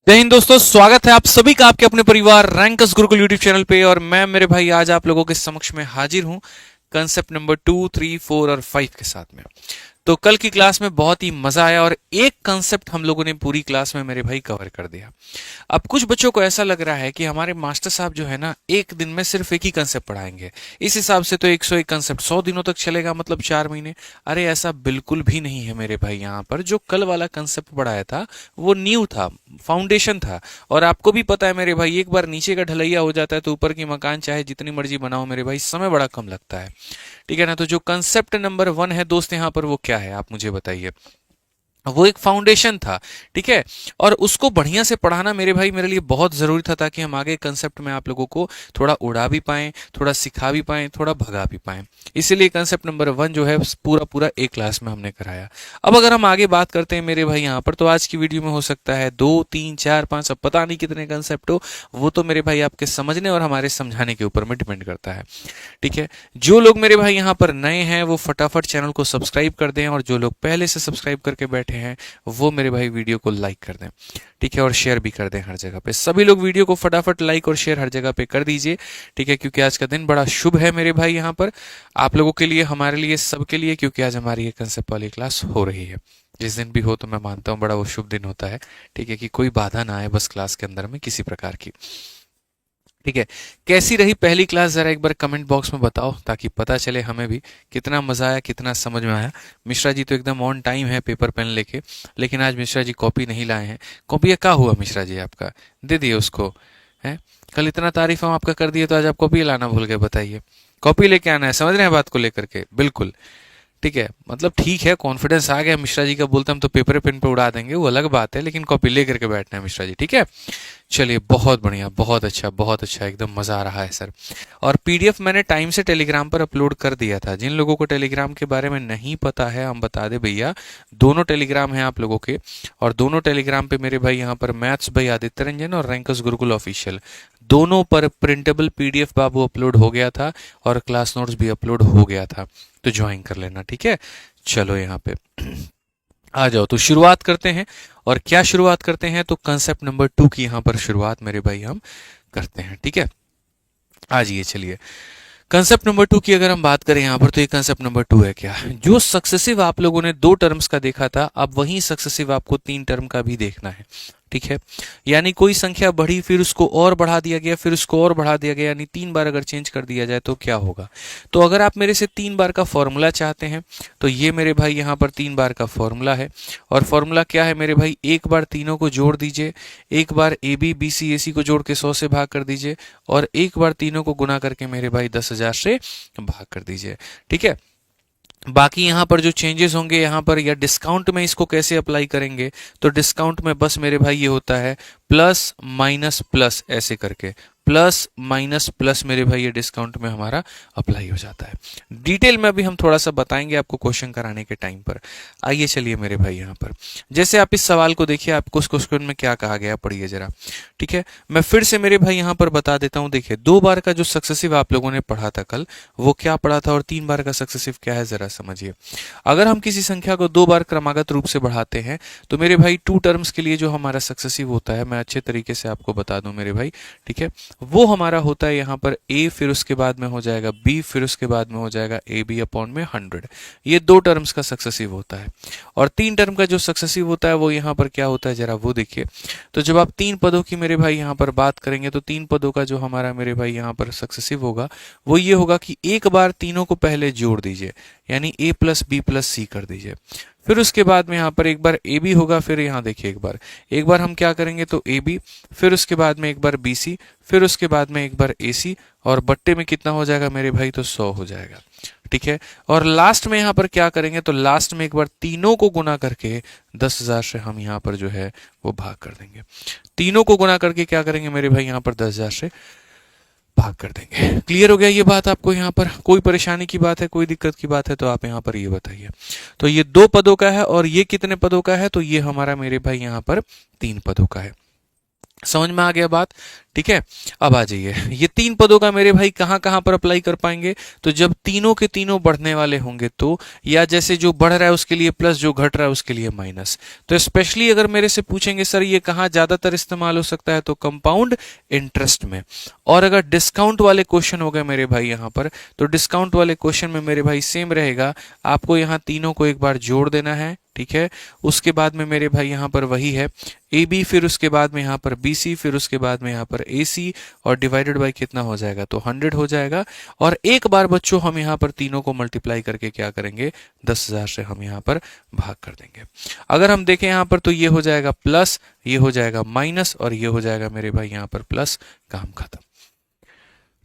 जय हिंद दोस्तों, स्वागत है आप सभी का आपके अपने परिवार रैंकस गुरुकुल यूट्यूब चैनल पे। और मैं मेरे भाई आज आप लोगों के समक्ष में हाजिर हूं कंसेप्ट नंबर 2, 3, 4 और 5 के साथ में। तो कल की क्लास में बहुत ही मजा आया और एक कंसेप्ट हम लोगों ने पूरी क्लास में मेरे भाई कवर कर दिया। अब कुछ बच्चों को ऐसा लग रहा है कि हमारे मास्टर साहब जो है ना एक दिन में सिर्फ एक ही कंसेप्ट पढ़ाएंगे, इस हिसाब से तो 101 कंसेप्ट 100 दिनों तक चलेगा, मतलब 4 महीने। अरे ऐसा बिल्कुल भी नहीं है मेरे भाई। यहाँ पर जो कल वाला कंसेप्ट पढ़ाया था वो न्यू था, फाउंडेशन था। और आपको भी पता है मेरे भाई, एक बार नीचे का ढलैया हो जाता है तो ऊपर की मकान चाहे जितनी मर्जी बनाओ मेरे भाई, समय बड़ा कम लगता है। ठीक है ना। तो जो कंसेप्ट नंबर 1 है दोस्त यहाँ पर, वो क्या है आप मुझे बताइए। वो एक फाउंडेशन था, ठीक है। और उसको बढ़िया से पढ़ाना मेरे भाई मेरे लिए बहुत जरूरी था, ताकि हम आगे कंसेप्ट में आप लोगों को थोड़ा उड़ा भी पाएं, थोड़ा सिखा भी पाएं, थोड़ा भगा भी पाएं। इसीलिए कंसेप्ट नंबर 1 जो है पूरा पूरा एक क्लास में हमने कराया। अब अगर हम आगे बात करते हैं मेरे भाई यहाँ पर, तो आज की वीडियो में हो सकता है 2, 3, 4, 5, अब पता नहीं कितने कंसेप्ट हो। वो तो मेरे भाई आपके समझने और हमारे समझाने के ऊपर में डिपेंड करता है। ठीक है। जो लोग मेरे भाई यहाँ पर नए हैं वो फटाफट चैनल को सब्सक्राइब कर दें, और जो लोग पहले से सब्सक्राइब करके बैठे हैं वो मेरे भाई वीडियो को लाइक कर दें। ठीक है। और शेयर भी कर दें हर जगह पे। सभी लोग वीडियो को फटाफट लाइक और शेयर हर जगह पे कर दीजिए। ठीक है। क्योंकि आज का दिन बड़ा शुभ है मेरे भाई यहाँ पर, आप लोगों के लिए, हमारे लिए, सबके लिए। क्योंकि आज हमारी ये कंसेप्ट वाली क्लास हो रही है। जिस दिन भी हो तो मैं मानता हूँ बड़ा वो शुभ दिन होता है। ठीक है। कि कोई बाधा ना आए बस क्लास के अंदर में किसी प्रकार की। ठीक है। कैसी रही पहली क्लास जरा एक बार कमेंट बॉक्स में बताओ, ताकि पता चले हमें भी कितना मजा आया, कितना समझ में आया। मिश्रा जी तो एकदम ऑन टाइम है पेपर पेन लेके, लेकिन आज मिश्रा जी कॉपी नहीं लाए हैं। कॉपी क्या हुआ मिश्रा जी आपका, दे दिए उसको है। कल इतना तारीफ हम आपका कर दिए तो आज आप कॉपी लाना भूल गए, बताइए। कॉपी लेके आना है, समझ रहे हैं बात को लेकर के, बिल्कुल। ठीक है। मतलब ठीक है, कॉन्फिडेंस आ गया मिश्रा जी का, बोलते हम तो पेपर पेन पे उड़ा देंगे, वो अलग बात है, लेकिन कॉपी लेकर के बैठना है मिश्रा जी। ठीक है। चलिए, बहुत बढ़िया, बहुत अच्छा, बहुत अच्छा, एकदम मजा आ रहा है सर। और पीडीएफ मैंने टाइम से टेलीग्राम पर अपलोड कर दिया था। जिन लोगों को टेलीग्राम के बारे में नहीं पता है हम बता दे भैया, दोनों टेलीग्राम हैं आप लोगों के। और दोनों टेलीग्राम पे मेरे भाई यहाँ पर मैथ्स भाई आदित्य रंजन और रैंकस गुरुकुल ऑफिशियल, दोनों पर प्रिंटेबल पीडीएफ बाबू अपलोड हो गया था, और क्लास नोट्स भी अपलोड हो गया था। तो ज्वाइन कर लेना। ठीक है। चलो यहाँ पे आ जाओ, तो शुरुआत करते हैं। और क्या शुरुआत करते हैं, तो कंसेप्ट नंबर 2 की यहां पर शुरुआत मेरे भाई हम करते हैं। ठीक है। आ जाइए, चलिए। कंसेप्ट नंबर 2 की अगर हम बात करें यहां पर, तो ये कंसेप्ट नंबर 2 है क्या, जो सक्सेसिव आप लोगों ने 2 टर्म्स का देखा था, अब वही सक्सेसिव आपको 3 टर्म का भी देखना है। ठीक है। यानी कोई संख्या बढ़ी, फिर उसको और बढ़ा दिया गया, फिर उसको और बढ़ा दिया गया, यानी 3 बार अगर चेंज कर दिया जाए तो क्या होगा। तो अगर आप मेरे से 3 बार का फॉर्मूला चाहते हैं, तो ये मेरे भाई यहाँ पर 3 बार का फॉर्मूला है। और फॉर्मूला क्या है मेरे भाई, एक बार तीनों को जोड़ दीजिए, एक बार ए बी बी सी ए सी को जोड़ के 100 से भाग कर दीजिए, और एक बार तीनों को गुना करके मेरे भाई 10,000 से भाग कर दीजिए। ठीक है। बाकी यहाँ पर जो चेंजेस होंगे यहाँ पर, या डिस्काउंट में इसको कैसे अप्लाई करेंगे, तो डिस्काउंट में बस मेरे भाई ये होता है प्लस माइनस प्लस, ऐसे करके प्लस माइनस प्लस मेरे भाई ये डिस्काउंट में हमारा अप्लाई हो जाता है। डिटेल में अभी हम थोड़ा सा बताएंगे आपको क्वेश्चन कराने के टाइम पर। आइए चलिए मेरे भाई यहाँ पर, जैसे आप इस सवाल को देखिए, आपको उस क्वेश्चन में क्या कहा गया, पढ़िए जरा। ठीक है। मैं फिर से मेरे भाई यहाँ पर बता देता हूँ। देखिए, 2 बार का जो सक्सेसिव आप लोगों ने पढ़ा था कल, वो क्या पढ़ा था, और 3 बार का सक्सेसिव क्या है, जरा समझिए। अगर हम किसी संख्या को 2 बार क्रमागत रूप से बढ़ाते हैं, तो मेरे भाई 2 टर्म्स के लिए जो हमारा सक्सेसिव होता है, मैं अच्छे तरीके से आपको बता दूं मेरे भाई। ठीक है। वो हमारा होता है यहाँ पर a, फिर उसके बाद में हो जाएगा b, फिर उसके बाद में हो जाएगा ए बी अपॉन में 100। ये 2 टर्म्स का सक्सेसिव होता है। और 3 टर्म का जो सक्सेसिव होता है वो यहाँ पर क्या होता है, जरा वो देखिए। तो जब आप 3 पदों की मेरे भाई यहाँ पर बात करेंगे, तो 3 पदों का जो हमारा मेरे भाई यहाँ पर सक्सेसिव होगा, वो ये होगा कि एक बार तीनों को पहले जोड़ दीजिए, यानी a प्लस बी प्लस सी कर दीजिए। फिर उसके बाद में यहाँ पर एक बार ए बी होगा, फिर यहाँ देखिए एक बार हम क्या करेंगे, तो ए बी, फिर उसके बाद में एक बार बी सी, फिर उसके बाद में एक बार ए सी, और बट्टे में कितना हो जाएगा मेरे भाई, तो 100 हो जाएगा। ठीक है। और लास्ट में यहाँ पर क्या करेंगे, तो लास्ट में एक बार तीनों को गुना करके 10,000 से हम यहाँ पर जो है वो भाग कर देंगे। तीनों को गुना करके क्या करेंगे मेरे भाई, यहाँ पर 10,000 से भाग कर देंगे। क्लियर हो गया ये बात आपको, यहाँ पर कोई परेशानी की बात है, कोई दिक्कत की बात है, तो आप यहाँ पर ये बताइए। तो ये 2 पदों का है, और ये कितने पदों का है, तो ये हमारा मेरे भाई यहाँ पर 3 पदों का है। समझ में आ गया बात? ठीक है, अब आ जाइए, ये 3 पदों का मेरे भाई कहाँ कहाँ पर अप्लाई कर पाएंगे? तो जब तीनों के तीनों बढ़ने वाले होंगे तो, या जैसे जो बढ़ रहा है उसके लिए प्लस, जो घट रहा है उसके लिए माइनस। तो स्पेशली अगर मेरे से पूछेंगे सर ये कहाँ ज्यादातर इस्तेमाल हो सकता है, तो कंपाउंड इंटरेस्ट में। और अगर डिस्काउंट वाले क्वेश्चन हो गए मेरे भाई यहाँ पर, तो डिस्काउंट वाले क्वेश्चन में मेरे भाई सेम रहेगा, आपको यहाँ तीनों को एक बार जोड़ देना है। ठीक है, उसके बाद में मेरे भाई यहाँ पर वही है ए बी, फिर उसके बाद में यहाँ पर बी सी, फिर उसके बाद में यहाँ पर ए सी, और डिवाइडेड बाय कितना हो जाएगा, तो 100 हो जाएगा। और एक बार बच्चों हम यहाँ पर तीनों को मल्टीप्लाई करके क्या करेंगे, 10,000 से हम यहाँ पर भाग कर देंगे। अगर हम देखें यहाँ पर तो ये हो जाएगा प्लस, ये हो जाएगा माइनस, और ये हो जाएगा मेरे भाई यहाँ पर प्लस, काम खत्म।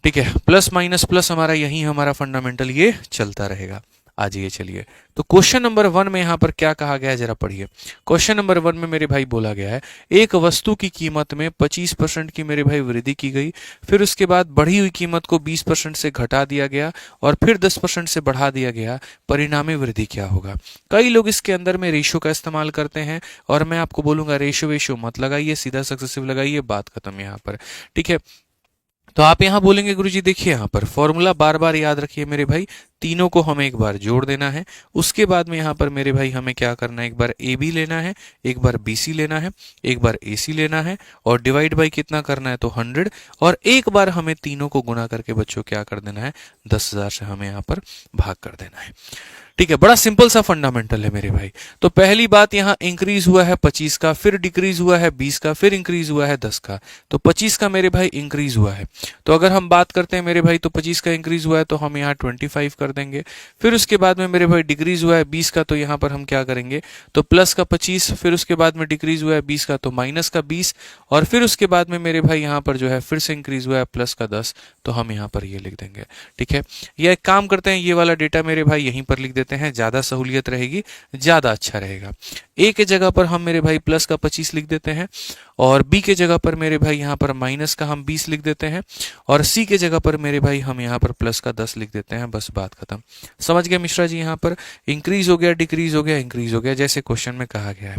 ठीक है, प्लस माइनस प्लस हमारा यही हमारा फंडामेंटल ये चलता रहेगा। आ जाइए चलिए, तो क्वेश्चन नंबर 1 में यहां पर क्या कहा गया है जरा पढ़िए। क्वेश्चन नंबर 1 में मेरे भाई बोला गया है एक वस्तु की कीमत में 25% की मेरे भाई वृद्धि की गई, फिर उसके बाद बढ़ी हुई कीमत को 20% से घटा दिया गया और फिर 10% से बढ़ा दिया गया, परिणामी वृद्धि क्या होगा। कई लोग इसके अंदर में रेशो का इस्तेमाल करते हैं, और मैं आपको बोलूंगा रेशो वेशो मत लगाइए, सीधा सक्सेसिव लगाइए, बात खत्म यहाँ पर। ठीक है, तो आप यहां बोलेंगे गुरुजी देखिए यहां पर फॉर्मूला बार बार याद रखिए मेरे भाई, तीनों को हमें एक बार जोड़ देना है, उसके बाद में यहां पर मेरे भाई हमें क्या करना है, एक बार ए बी लेना है, एक बार बी सी लेना है, एक बार ए सी लेना है, और डिवाइड बाई कितना करना है, तो 100, और एक बार हमें तीनों को गुना करके बच्चों क्या कर देना है, 10,000 से हमें यहां पर भाग कर देना है। ठीक है, बड़ा सिंपल सा फंडामेंटल है मेरे भाई। तो पहली बात यहाँ इंक्रीज हुआ है 25 का, फिर डिक्रीज हुआ है 20 का, फिर इंक्रीज हुआ है 10 का, तो 25 का मेरे भाई इंक्रीज हुआ है। तो अगर हम बात करते हैं मेरे भाई, तो 25 का इंक्रीज हुआ है तो हम यहाँ 25 कर देंगे। फिर उसके बाद में मेरे भाई डिक्रीज हुआ है 20 का, तो यहाँ पर हम क्या करेंगे, तो प्लस का 25, फिर उसके बाद में डिक्रीज हुआ है 20 का, तो माइनस का 20, और फिर उसके बाद में मेरे भाई यहाँ पर जो है फिर से इंक्रीज हुआ है प्लस का 10, तो हम यहाँ पर ये लिख देंगे। ठीक है, यह एक काम करते हैं, ये वाला डेटा मेरे भाई यहीं पर लिख देते हैं, ज्यादा सहूलियत रहेगी, ज्यादा अच्छा रहेगा। ए के जगह पर हम मेरे भाई प्लस का 25 लिख देते हैं, और बी के जगह पर मेरे भाई यहाँ पर माइनस का हम 20 लिख देते हैं, और सी के जगह पर मेरे भाई हम यहाँ पर प्लस का 10 लिख देते हैं, बस बात खत्म। समझ गए मिश्रा जी? यहाँ पर इंक्रीज हो गया, डिक्रीज हो गया, इंक्रीज हो गया, जैसे क्वेश्चन में कहा गया है।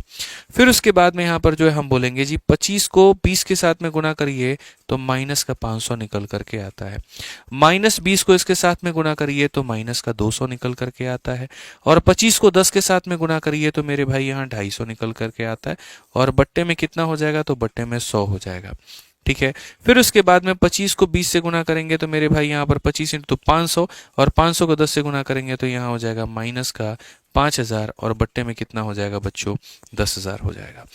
फिर उसके बाद में यहाँ पर जो है हम बोलेंगे जी 25 को 20 के साथ में गुना करिए तो माइनस का 500 निकल करके आता है, माइनस 20 को इसके साथ में गुना करिए तो माइनस का 200 निकल करके आता है, और 25 को 10 के साथ में गुना करिए तो मेरे भाई यहाँ 250 निकल करके आता है, और बट्टे में कितना हो जाएगा, तो बट्टे में 100 हो जाएगा। ठीक है, फिर उसके बाद में 25 को 20 से गुना करेंगे तो मेरे भाई यहाँ पर 25 इंटू 500, और 500 को 10 से गुना करेंगे तो यहाँ हो जाएगा माइनस का 5000, और बट्टे में कितना हो जाएगा बच्चों, 10,000 हो जाएगा।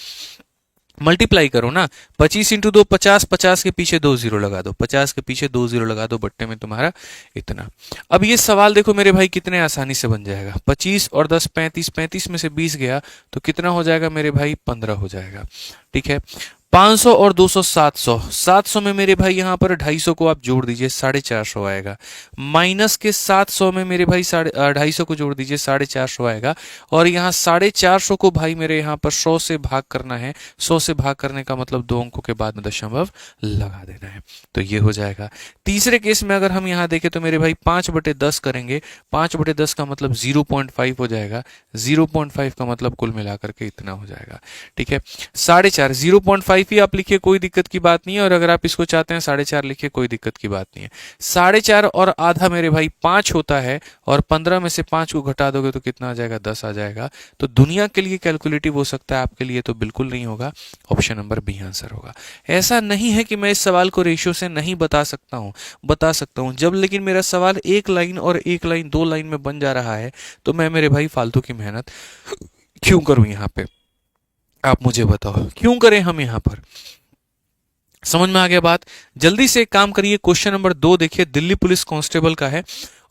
मल्टीप्लाई करो ना, 25 इंटू 2 50, 50 के पीछे 2 जीरो लगा दो, 50 के पीछे 2 जीरो लगा दो, बट्टे में तुम्हारा इतना। अब ये सवाल देखो मेरे भाई कितने आसानी से बन जाएगा, 25 और 10 35, 35 में से 20 गया तो कितना हो जाएगा मेरे भाई, 15 हो जाएगा। ठीक है, 500 और 200 700, 700 में मेरे भाई यहाँ पर 250 को आप जोड़ दीजिए, 450 आएगा, माइनस के 700 में मेरे भाई 250 को जोड़ दीजिए, 450 आएगा, और यहाँ 450 को भाई मेरे यहाँ पर 100 से भाग करना है, 100 से भाग करने का मतलब 2 अंकों के बाद में दशमलव लगा देना है, तो ये हो जाएगा। तीसरे केस में अगर हम यहाँ देखें तो मेरे भाई 5/10 करेंगे, 5/10 का मतलब 0.5 हो जाएगा, 0.5 का मतलब कुल मिलाकर के इतना हो जाएगा। ठीक है, 4.5 0.5 ही आप लिखिए, कोई दिक्कत की बात नहीं है, और अगर आप इसको चाहते हैं 4.5 लिखिए, कोई दिक्कत की बात नहीं है। 4.5 और आधा मेरे भाई 5 होता है, और 15 में से 5 को घटा दोगे तो कितना आ जाएगा, 10 आ जाएगा। तो दुनिया के लिए कैलकुलेटिव हो सकता है, आपके लिए तो बिल्कुल नहीं होगा, ऑप्शन नंबर बी आंसर होगा। ऐसा नहीं है कि मैं इस सवाल को रेशियो से नहीं बता सकता हूं, बता सकता हूं जब, लेकिन मेरा सवाल एक लाइन और एक लाइन 2 लाइन में बन जा रहा है तो मैं मेरे भाई फालतू की मेहनत क्यों करूं यहाँ पे, आप मुझे बताओ क्यों करें हम यहाँ पर? समझ में आ गया बात? जल्दी से एक काम करिए, क्वेश्चन नंबर 2 देखिए, दिल्ली पुलिस कांस्टेबल का है,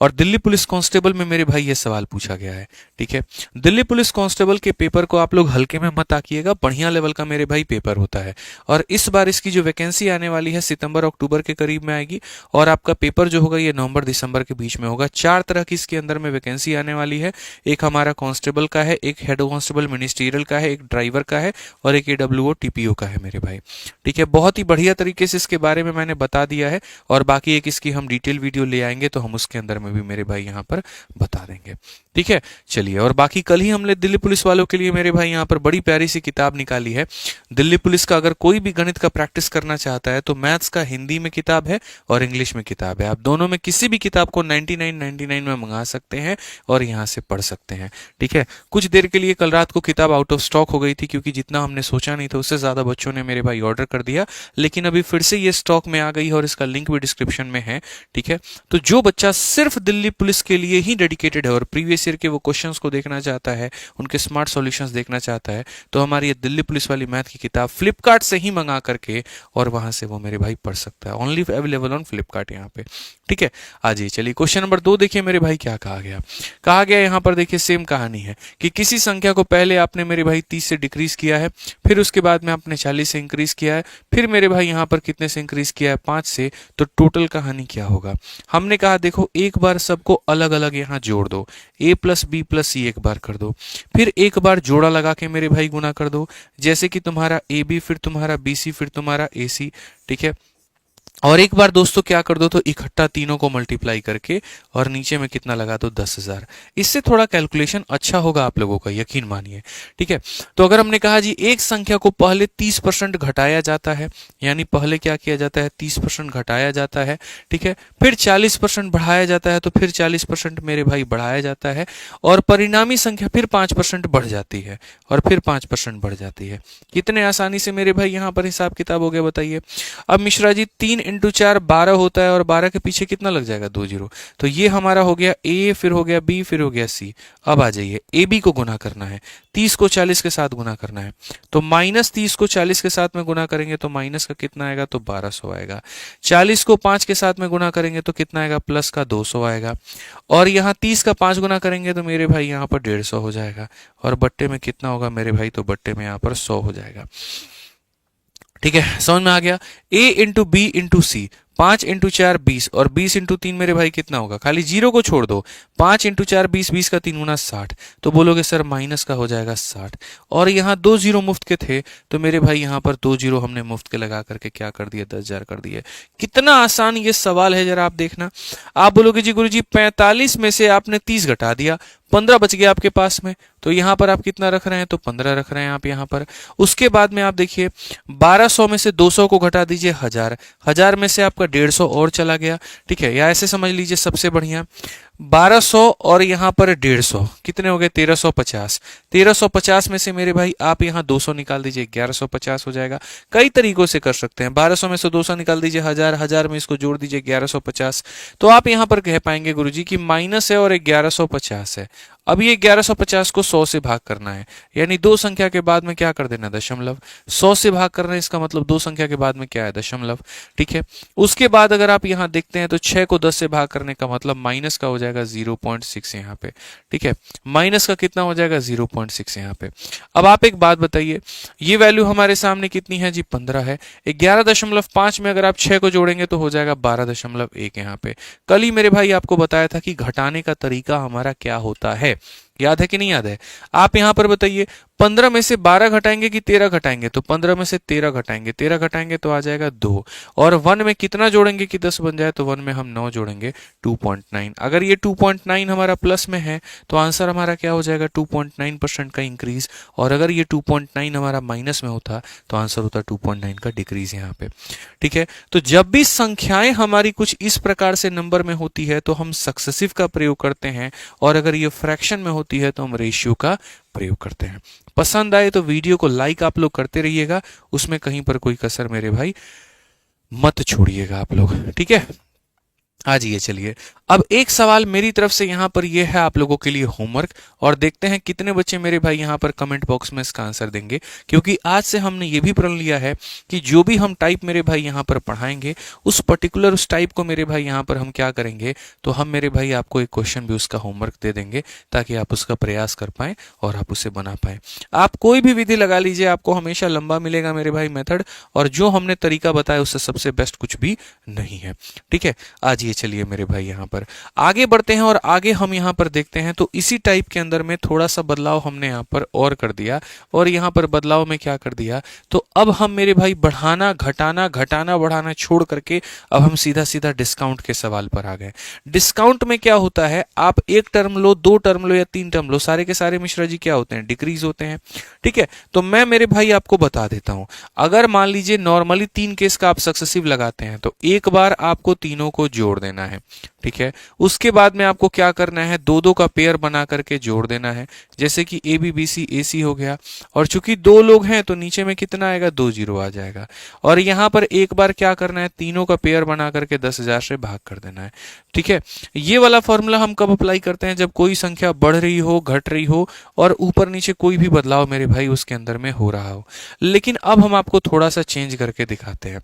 और दिल्ली पुलिस कांस्टेबल में मेरे भाई ये सवाल पूछा गया है। ठीक है, दिल्ली पुलिस कांस्टेबल के पेपर को आप लोग हल्के में मत आकिएगा, बढ़िया लेवल का मेरे भाई पेपर होता है, और इस बार इसकी जो वैकेंसी आने वाली है सितंबर अक्टूबर के करीब में आएगी, और आपका पेपर जो होगा ये नवंबर दिसंबर के बीच में होगा। 4 तरह की इसके अंदर में वैकेंसी आने वाली है, एक हमारा कांस्टेबल का है, एक हेड कांस्टेबल मिनिस्ट्रियल का है, एक ड्राइवर का है, और एक AWO TPO का है मेरे भाई। ठीक है, बहुत ही बढ़िया तरीके से इसके बारे में मैंने बता दिया है, और बाकी एक इसकी हम डिटेल वीडियो ले आएंगे तो हम उसके अंदर में भी मेरे भाई यहाँ पर बता देंगे। ठीक है, चलिए। और बाकी कल ही हमने दिल्ली पुलिस वालों के लिए मेरे भाई यहाँ पर बड़ी प्यारी सी किताब निकाली है। दिल्ली पुलिस का अगर कोई भी गणित का प्रैक्टिस करना चाहता है तो मैथ्स का हिंदी में किताब है और इंग्लिश में किताब है। आप दोनों में किसी भी किताब को 99 में मंगा सकते हैं और यहाँ से पढ़ सकते हैं। ठीक है, कुछ देर के लिए कल रात को किताब आउट ऑफ स्टॉक हो गई थी, क्योंकि जितना हमने सोचा नहीं था उससे ज्यादा बच्चों ने मेरे भाई ऑर्डर कर दिया, लेकिन अभी फिर से ये स्टॉक में आ गई है और इसका लिंक भी डिस्क्रिप्शन में है। ठीक है, तो जो बच्चा सिर्फ दिल्ली पुलिस के लिए ही डेडिकेटेड है और प्रीवियस ईयर के वो क्वेश्चंस को देखना चाहता है, उनके स्मार्ट सॉल्यूशंस देखना चाहता है, तो हमारी ये दिल्ली पुलिस वाली मैथ की किताब फ्लिपकार्ट से ही मंगा करके और वहां से वो मेरे भाई पढ़ सकता है। ओनली अवेलेबल ऑन फ्लिपकार्ट यहाँ पे। ठीक है, आज ये चलिए क्वेश्चन नंबर 2 देखिए मेरे भाई क्या कहा गया। कहा गया यहाँ पर देखिए सेम कहानी है कि किसी संख्या को पहले आपने मेरे भाई 30 से डिक्रीज किया है, फिर उसके बाद में आपने 40 से इंक्रीज किया है, फिर मेरे भाई यहाँ पर कितने से इंक्रीज किया है, 5 से, तो टोटल कहानी क्या होगा। हमने कहा देखो एक बार सबको अलग अलग यहाँ जोड़ दो, a प्लस बी प्लस सी एक बार कर दो, फिर एक बार जोड़ा लगा के मेरे भाई गुना कर दो, जैसे कि तुम्हारा ए बी फिर तुम्हारा बी सी फिर तुम्हारा ए सी। ठीक है, और एक बार दोस्तों क्या कर दो तो इकट्ठा तीनों को मल्टीप्लाई करके और नीचे में कितना लगा दो 10,000। इससे थोड़ा कैलकुलेशन अच्छा होगा आप लोगों का, यकीन मानिए। ठीक है, तो अगर हमने कहा जी एक संख्या को पहले 30% घटाया जाता है, यानी पहले क्या किया जाता है 30% घटाया जाता है। ठीक है, फिर 40% बढ़ाया जाता है, तो फिर 40% मेरे भाई बढ़ाया जाता है, और परिणामी संख्या फिर 5% बढ़ जाती है और फिर 5% बढ़ जाती है। कितने आसानी से मेरे भाई यहाँ पर हिसाब किताब हो गया बताइए। अब मिश्रा जी 3 × 4 12 होता है और 12 के पीछे कितना लग जाएगा 2 जीरो, तो ये हमारा हो गया ए, फिर हो गया बी, फिर हो गया सी। अब आ जाइए ए बी को गुना करना है, 30 को 40 के साथ गुना करना है, तो -30 को 40 के साथ में गुना करेंगे तो माइनस का कितना आएगा तो 1200 आएगा। 40 को 5 के साथ में गुना करेंगे तो कितना आएगा प्लस का 200 आएगा, और यहाँ 30 का 5 गुना करेंगे तो मेरे भाई यहाँ पर 150 हो जाएगा, और बट्टे में कितना होगा मेरे भाई, तो बट्टे में यहाँ पर 100 हो जाएगा। ठीक है, समझ में आ गया। a into B into C, 5 × 4 20 और 20 × 3 मेरे भाई कितना होगा, खाली जीरो को छोड़ दो, 5 × 4 20, 20 का 3 गुना 60, तो बोलोगे सर माइनस का हो जाएगा 60, और यहाँ 2 जीरो मुफ्त के थे तो मेरे भाई यहाँ पर 2 जीरो हमने मुफ्त के लगा करके क्या कर दिया 10,000 कर दिए। कितना आसान ये सवाल है, जरा आप देखना। आप बोलोगे जी गुरुजी 45 में से आपने 30 घटा दिया, 15 बच गया आपके पास में, तो यहाँ पर आप कितना रख रहे हैं तो 15 रख रहे हैं आप यहाँ पर। उसके बाद में आप देखिए 1200 में से 200 को घटा दीजिए 1000, 1000 में से आपका 150 और चला गया। ठीक है, या ऐसे समझ लीजिए सबसे बढ़िया 1200 और यहाँ पर 150 कितने हो गए 1350, 1350 में से मेरे भाई आप यहाँ 200 निकाल दीजिए 1150 हो जाएगा। कई तरीकों से कर सकते हैं, 1200 में से 200 निकाल दीजिए 1000, 1000 में इसको जोड़ दीजिए 1150, तो आप यहाँ पर कह पाएंगे गुरुजी कि माइनस है और 1150 है। अब ये 1150 को 100 से भाग करना है, यानी दो संख्या के बाद में क्या कर देना दशमलव, 100 से भाग करना है, इसका मतलब दो संख्या के बाद में क्या है दशमलव। ठीक है, उसके बाद अगर आप यहाँ देखते हैं तो 6 को 10 से भाग करने का मतलब माइनस का हो जाएगा 0.6 यहाँ पे। ठीक है, माइनस का कितना हो जाएगा 0.6 यहाँ पे। अब आप एक बात बताइए, ये वैल्यू हमारे सामने कितनी है जी 15 है, 11.5 में अगर आप 6 को जोड़ेंगे तो हो जाएगा 12.1 यहाँ पे। कल ही मेरे भाई आपको बताया था कि घटाने का तरीका हमारा क्या होता है, याद है कि नहीं याद है। आप यहां पर बताइए 15 में से 12 घटाएंगे कि 13 घटाएंगे, तो 15 में से 13 घटाएंगे, 13 घटाएंगे तो आ जाएगा 2, और 1 में कितना जोड़ेंगे कि 10 बन जाए, तो 1 में हम 9 जोड़ेंगे 2.9। अगर ये 2.9 हमारा प्लस में है तो आंसर हमारा क्या हो जाएगा 2.9% का इंक्रीज, और अगर ये 2.9 हमारा माइनस में होता तो आंसर होता 2.9 का डिक्रीज यहाँ पे। ठीक है, तो जब भी संख्याएं हमारी कुछ इस प्रकार से नंबर में होती है तो हम सक्सेसिव का प्रयोग करते हैं, और अगर ये फ्रैक्शन में होती है तो हम रेशियो का प्रयोग करते हैं। पसंद आए तो वीडियो को लाइक आप लोग करते रहिएगा, उसमें कहीं पर कोई कसर मेरे भाई मत छोड़िएगा आप लोग। ठीक है, आज ये चलिए अब एक सवाल मेरी तरफ से यहाँ पर ये है आप लोगों के लिए होमवर्क, और देखते हैं कितने बच्चे मेरे भाई यहाँ पर कमेंट बॉक्स में इसका आंसर देंगे, क्योंकि आज से हमने ये भी प्रण लिया है कि जो भी हम टाइप मेरे भाई यहाँ पर पढ़ाएंगे उस पर्टिकुलर उस टाइप को मेरे भाई यहाँ पर हम क्या करेंगे, तो हम मेरे भाई आपको एक क्वेश्चन भी उसका होमवर्क दे देंगे ताकि आप उसका प्रयास कर पाएं और आप उसे बना पाएं। आप कोई भी विधि लगा लीजिए, आपको हमेशा लंबा मिलेगा मेरे भाई मेथड, और जो हमने तरीका बताया उससे सबसे बेस्ट कुछ भी नहीं है। ठीक है, आज ये चलिए मेरे भाई यहाँ पर आगे बढ़ते हैं और आगे हम यहाँ पर देखते हैं। तो इसी टाइप के अंदर में थोड़ा सा बदलाव हमने यहाँ पर और कर दिया, और यहाँ पर बदलाव में क्या कर दिया, तो अब हम मेरे भाई बढ़ाना घटाना घटाना बढ़ाना छोड़ करके अब हम सीधा सीधा डिस्काउंट के सवाल पर आ गए। डिस्काउंट में क्या होता है, आप एक टर्म लो, दो टर्म लो या तीन टर्म लो, सारे के सारे मिश्रा जी क्या होते हैं, डिक्रीज होते हैं। ठीक है, तो मैं मेरे भाई आपको बता देता हूं, अगर मान लीजिए नॉर्मली 3 केस का आप सक्सेसिव लगाते हैं तो एक बार आपको तीनों को जोड़ देना है। ठीक है, उसके बाद में आपको क्या करना है, दो दो का पेयर बना करके जोड़ देना है, जैसे कि ए बी बी सी ए सी हो गया, और चूंकि दो लोग हैं तो नीचे में कितना आएगा, 2 जीरो आ जाएगा। और यहां पर एक बार क्या करना है, तीनों का पेयर बना करके 10,000 से भाग कर देना है। ठीक है, ये वाला फॉर्मूला हम कब अप्लाई करते हैं, जब कोई संख्या बढ़ रही हो, घट रही हो, और ऊपर नीचे कोई भी बदलाव मेरे भाई उसके अंदर में हो रहा हो। लेकिन अब हम आपको थोड़ा सा चेंज करके दिखाते हैं।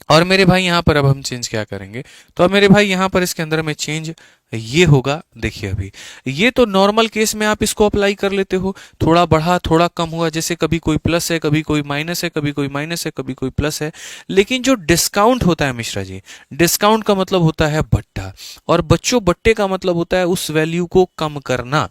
और मेरे भाई यहाँ पर अब हम चेंज क्या करेंगे, तो अब मेरे भाई यहाँ पर इसके अंदर में चेंज ये होगा। देखिए अभी ये तो नॉर्मल केस में आप इसको अप्लाई कर लेते हो, थोड़ा बढ़ा थोड़ा कम हुआ, जैसे कभी कोई प्लस है, कभी कोई माइनस है, कभी कोई माइनस है, कभी कोई प्लस है। लेकिन जो डिस्काउंट होता है मिश्रा जी, डिस्काउंट का मतलब होता है बट्टा, और बच्चों बट्टे का मतलब होता है उस वैल्यू को कम करना।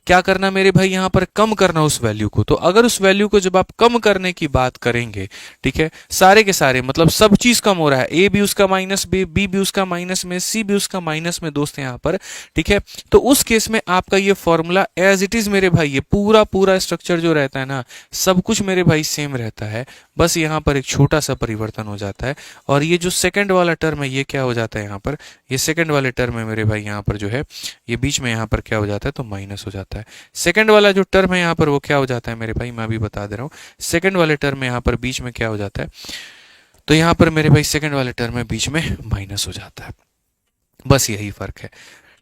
क्या करना मेरे भाई, यहां पर कम करना उस वैल्यू को। तो अगर उस वैल्यू को जब आप कम करने की बात करेंगे, ठीक है, सारे के सारे मतलब सब चीज कम हो रहा है, ए भी उसका माइनस में, बी भी उसका माइनस में, सी भी उसका माइनस में दोस्त यहां पर। ठीक है, तो उस केस में आपका ये फॉर्मूला एज इट इज मेरे भाई, ये पूरा पूरा स्ट्रक्चर जो रहता है ना, सब कुछ मेरे भाई सेम रहता है, बस यहां पर एक छोटा सा परिवर्तन हो जाता है। और ये जो सेकंड वाला टर्म है ये क्या हो जाता है, यहाँ पर ये सेकंड वाले टर्म है मेरे भाई, यहाँ पर जो है ये बीच में यहाँ पर क्या हो जाता है, तो माइनस हो जाता है। सेकंड वाला जो टर्म है यहाँ पर वो क्या हो जाता है मेरे भाई, मैं अभी बता दे रहा हूँ। सेकंड वाले टर्म में यहाँ पर बीच में क्या हो जाता है, तो यहाँ पर मेरे भाई सेकंड वाले टर्म में बीच में माइनस हो जाता है, बस यही फर्क है।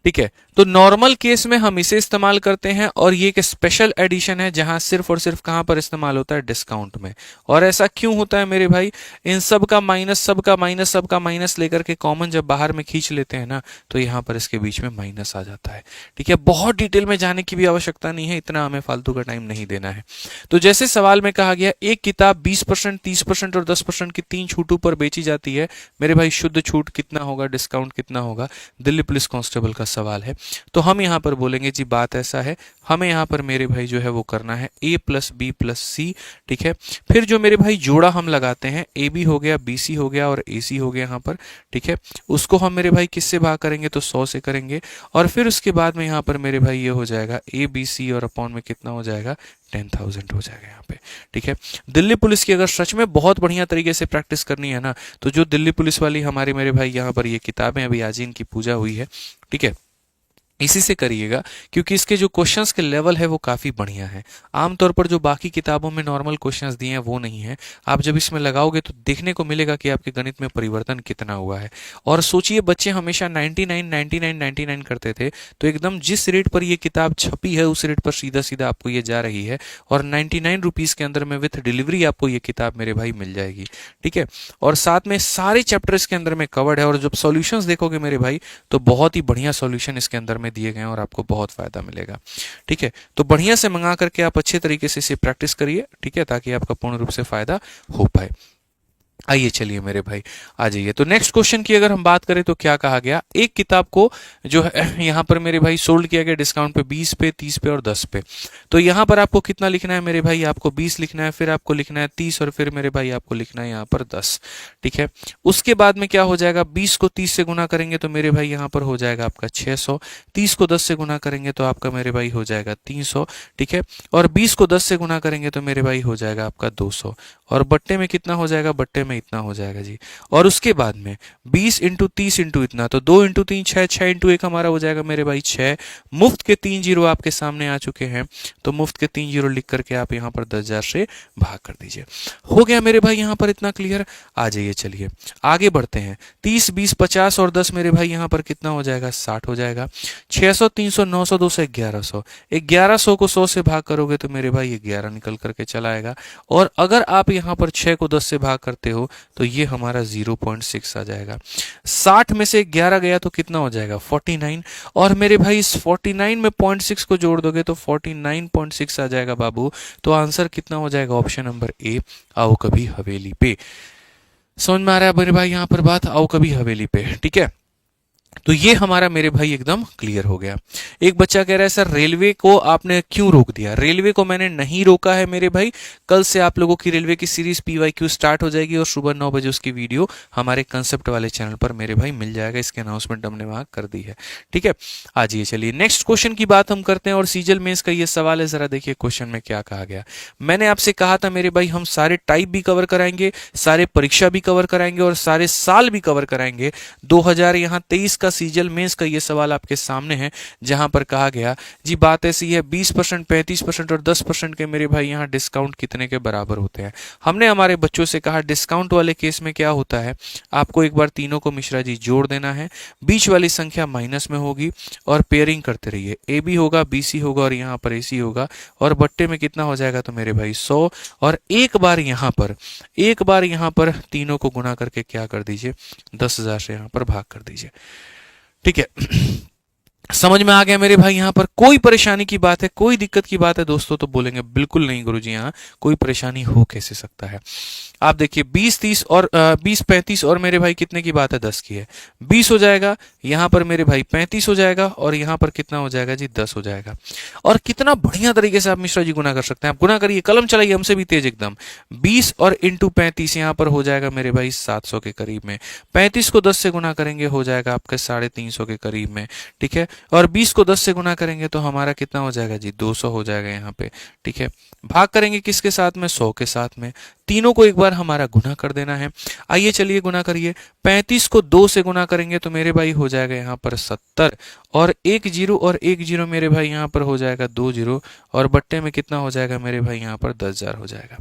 ठीक है, तो नॉर्मल केस में हम इसे इस्तेमाल करते हैं, और ये एक स्पेशल एडिशन है जहां सिर्फ और सिर्फ कहां पर इस्तेमाल होता है, डिस्काउंट में। और ऐसा क्यों होता है मेरे भाई, इन सब का माइनस, सबका माइनस, सबका माइनस लेकर के कॉमन जब बाहर में खींच लेते हैं ना, तो यहां पर इसके बीच में माइनस आ जाता है। ठीक है, बहुत डिटेल में जाने की भी आवश्यकता नहीं है, इतना हमें फालतू का टाइम नहीं देना है। तो जैसे सवाल में कहा गया, एक किताब 20%, 30% और 10% की 3 छूटों पर बेची जाती है, मेरे भाई शुद्ध छूट कितना होगा, डिस्काउंट कितना होगा, दिल्ली पुलिस कांस्टेबल का सवाल है। तो हम यहां पर बोलेंगे जी बात ऐसा है, हमें यहां पर मेरे भाई जो है वो करना है a प्लस बी प्लस सी। ठीक है, फिर जो मेरे भाई जोड़ा हम लगाते हैं, ए बी हो गया, बी सी हो गया और ए सी हो गया यहाँ पर। ठीक है, उसको हम मेरे भाई किससे भाग करेंगे, तो 100 से करेंगे। और फिर उसके बाद में यहाँ पर मेरे भाई ये हो जाएगा ए बी सी, और अपॉन में कितना हो जाएगा, 10,000 हो जाएगा यहाँ पे। ठीक है, दिल्ली पुलिस की अगर सच में बहुत बढ़िया तरीके से प्रैक्टिस करनी है ना, तो जो दिल्ली पुलिस वाली हमारी मेरे भाई यहाँ पर ये किताबें अभी आज इनकी पूजा हुई है, ठीक है, इसी से करिएगा, क्योंकि इसके जो क्वेश्चंस के लेवल है वो काफ़ी बढ़िया है। आमतौर पर जो बाकी किताबों में नॉर्मल क्वेश्चंस दिए हैं वो नहीं है, आप जब इसमें लगाओगे तो देखने को मिलेगा कि आपके गणित में परिवर्तन कितना हुआ है। और सोचिए, बच्चे हमेशा 99 99 99 करते थे, तो एकदम जिस रेट पर ये किताब छपी है उस रेट पर सीधा सीधा आपको ये जा रही है, और 99 रुपीज़ के अंदर में विथ डिलीवरी आपको ये किताब मेरे भाई मिल जाएगी। ठीक है, और साथ में सारे चैप्टर इसके अंदर में कवर्ड है, और जब सॉल्यूशंस देखोगे मेरे भाई तो बहुत ही बढ़िया सॉल्यूशन इसके अंदर में दिए गए हैं, और आपको बहुत फायदा मिलेगा। ठीक है, तो बढ़िया से मंगा करके आप अच्छे तरीके से इसे प्रैक्टिस करिए, ठीक है, ताकि आपका पूर्ण रूप से फायदा हो पाए। आइए चलिए मेरे भाई आ जाइए। तो नेक्स्ट क्वेश्चन की अगर हम बात करें तो क्या कहा गया, एक किताब को जो है यहाँ पर मेरे भाई सोल्ड किया गया डिस्काउंट पे 20 पे, 30 पे और 10 पे। तो यहाँ पर आपको कितना लिखना है मेरे भाई, आपको 20 लिखना है, फिर आपको लिखना है 30, और फिर मेरे भाई आपको लिखना है यहाँ पर 10। ठीक है, उसके बाद में क्या हो जाएगा, 20 को 30 से गुना करेंगे तो मेरे भाई यहाँ पर हो जाएगा आपका 600, 30 को 10 से गुना करेंगे तो आपका मेरे भाई हो जाएगा 300। ठीक है, और 20 को 10 से गुना करेंगे तो मेरे भाई हो जाएगा आपका 200, और बट्टे में कितना हो जाएगा, बट्टे में इतना हो जाएगा जी। और उसके बाद में 20 इंटू 30 इंटू इतना, तो 2 इंटू 3 6, 6 इंटू 1 हमारा हो जाएगा मेरे भाई 6। मुफ्त के 3 जीरो आपके सामने आ चुके हैं, तो मुफ्त के 3 जीरो लिख करके आप यहाँ पर 10,000 से भाग कर दीजिए। हो गया मेरे भाई यहाँ पर इतना क्लियर। आ जाइए चलिए आगे बढ़ते हैं। 30 20 50 और 10 मेरे भाई यहाँ पर कितना हो जाएगा, 60 हो जाएगा। 600 300 900 200 1100, 1100 को 100 से भाग करोगे तो मेरे भाई 11 निकल करके चला आएगा। और अगर आप यहाँ पर 6 को 10 से भाग करते हो तो ये हमारा 0.6 आ जाएगा। 60 में से 11 गया तो कितना हो जाएगा, 49। और मेरे भाई इस 49 में 0.6 को जोड़ दोगे तो 49.6 आ जाएगा बाबू। तो आंसर कितना हो जाएगा, ऑप्शन नंबर ए, आओ कभी हवेली पे। समझ में आ रहा है मेरे भाई यहाँ पर बात, आओ कभी हवेली पे। ठीक है, तो ये हमारा मेरे भाई एकदम क्लियर हो गया। एक बच्चा कह रहा है सर रेलवे को आपने क्यों रोक दिया? रेलवे को मैंने नहीं रोका है मेरे भाई। कल से आप लोगों की रेलवे की सीरीज PYQ स्टार्ट हो जाएगी और सुबह 9 बजे उसकी वीडियो हमारे कंसेप्ट वाले चैनल पर मेरे भाई मिल जाएगा। इसकी अनाउंसमेंट हमने वहां कर दी है। ठीक है, आज ये चलिए नेक्स्ट क्वेश्चन की बात हम करते हैं और सीजल मेंस का ये सवाल है, जरा देखिए क्वेश्चन में क्या कहा गया। मैंने आपसे कहा था मेरे भाई हम सारे टाइप भी कवर कराएंगे, सारे परीक्षा भी कवर कराएंगे और सारे साल भी कवर कराएंगे। 2023 का सीजल मेंस का ये सवाल आपके सामने है, जहां पर कहा गया जी बात ऐसी है 20%, 35% और 10% के मेरे भाई यहाँ डिस्काउंट कितने के बराबर होते हैं। हमने हमारे बच्चों से कहा डिस्काउंट वाले केस में क्या होता है, आपको एक बार तीनों को मिश्रा जी जोड़ देना है, बीच वाली संख्या माइनस में होगी और पेयरिंग करते रहिए। AB होगा, BC होगा और यहाँ पर AC होगा और बट्टे में कितना हो जाएगा तो मेरे भाई 100 और एक बार यहाँ पर तीनों को गुणा करके क्या कर दीजिए 10,000 से यहाँ पर भाग कर दीजिए। ठीक है, समझ में आ गया मेरे भाई? यहाँ पर कोई परेशानी की बात है, कोई दिक्कत की बात है दोस्तों तो बोलेंगे बिल्कुल नहीं गुरुजी, यहाँ कोई परेशानी हो कैसे सकता है। आप देखिए 20 30 और 20 35 और मेरे भाई कितने की बात है 10 की है, 20 हो जाएगा, यहाँ पर मेरे भाई 35 हो जाएगा और यहाँ पर कितना हो जाएगा जी 10 हो जाएगा। और कितना बढ़िया तरीके से आप मिश्रा जी गुना कर सकते हैं। आप गुना करिए, कलम चलाइए हमसे भी तेज एकदम। 20 और इंटू 35 यहाँ पर हो जाएगा मेरे भाई 700 के करीब में। 35 को 10 से गुना करेंगे हो जाएगा आपके 350 के करीब में। ठीक है, और 20 को 10 से गुना करेंगे तो हमारा कितना हो जाएगा जी 200 हो जाएगा यहाँ पे। ठीक है, भाग करेंगे किसके साथ में 100 के साथ में। तीनों को एक बार हमारा गुना कर देना है। आइए चलिए गुना करिए, 35 को 2 से गुना करेंगे तो मेरे भाई हो जाएगा यहाँ पर 70 और 1 जीरो और 1 जीरो मेरे भाई यहाँ पर हो जाएगा 2 जीरो और बट्टे में कितना हो जाएगा मेरे भाई यहाँ पर 10,000 हो जाएगा।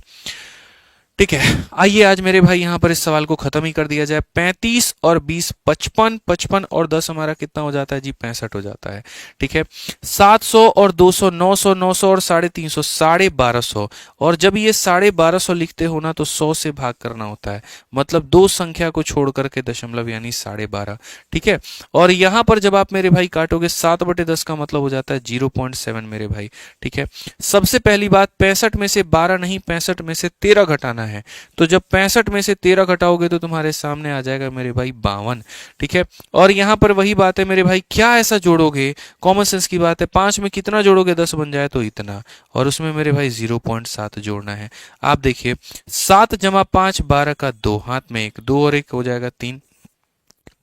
ठीक है, आइए आज मेरे भाई यहाँ पर इस सवाल को खत्म ही कर दिया जाए। 35 और 20 55, 55 और 10 हमारा कितना हो जाता है जी 65 हो जाता है। ठीक है, 700 और 200 900, 900 और 350 1250 और जब ये 1250 लिखते हो ना तो 100 से भाग करना होता है, मतलब दो संख्या को छोड़ करके दशमलव यानी 12.5। ठीक है, और यहाँ पर जब आप मेरे भाई काटोगे 7/10 का मतलब हो जाता है 0.7 मेरे भाई। ठीक है, सबसे पहली बात 65 में से 12 नहीं 65 में से 13 घटाना है, तो जब 65 में से 13 घटाओगे तो तुम्हारे सामने आ जाएगा मेरे भाई 52। ठीक है, और यहां पर वही बात है मेरे भाई, क्या ऐसा जोड़ोगे, कॉमन सेंस की बात है, 5 में कितना जोड़ोगे 10 बन जाए तो इतना, और उसमें मेरे भाई 0.7 जोड़ना है। आप देखिए 7 जमा 5 12 का 2, हाथ में 1 2 और 1 हो जाएगा 3,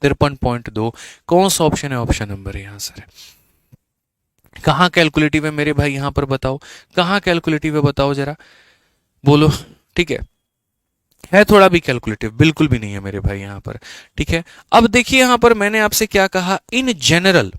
53.2। कौन सा ऑप्शन है? ऑप्शन नंबर है आंसर है। कहाँ कैलकुलेटिव है मेरे भाई? यहां पर बताओ कहाँ कैलकुलेटिव है, बताओ जरा बोलो। ठीक है थोड़ा भी कैलकुलेटिव? बिल्कुल भी नहीं है मेरे भाई यहाँ पर। ठीक है, अब देखिए यहाँ पर मैंने आपसे क्या कहा, इन जनरल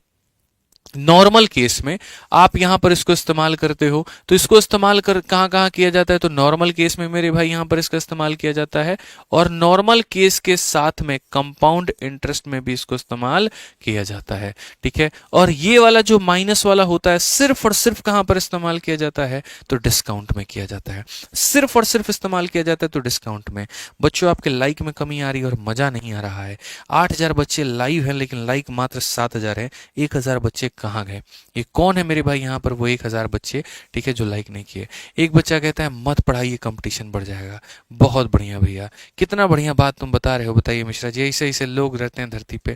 नॉर्मल केस में आप यहां पर इसको इस्तेमाल करते हो, तो इसको इस्तेमाल कर कहां कहां किया जाता है, तो नॉर्मल केस में मेरे भाई यहां पर इसका इस्तेमाल किया जाता है और नॉर्मल केस के साथ में कंपाउंड इंटरेस्ट में भी इसको इस्तेमाल किया जाता है। ठीक है, और ये वाला जो माइनस वाला होता है सिर्फ और सिर्फ कहां पर इस्तेमाल किया जाता है, तो डिस्काउंट में किया जाता है, सिर्फ और सिर्फ इस्तेमाल किया जाता है तो डिस्काउंट में। बच्चों आपके लाइक में कमी आ रही है और मजा नहीं आ रहा है। 8,000 बच्चे लाइव हैं लेकिन लाइक मात्र 7,000 है। 1,000 बच्चे कहाँ गए? ये कौन है मेरे भाई यहाँ पर वो 1,000 बच्चे, ठीक है, जो लाइक नहीं किए? एक बच्चा कहता है मत पढ़ाइए कंपटीशन बढ़ जाएगा। बहुत बढ़िया भैया, कितना बढ़िया बात तुम बता रहे हो, बताइए मिश्रा जी, ऐसे ऐसे लोग रहते हैं धरती पे।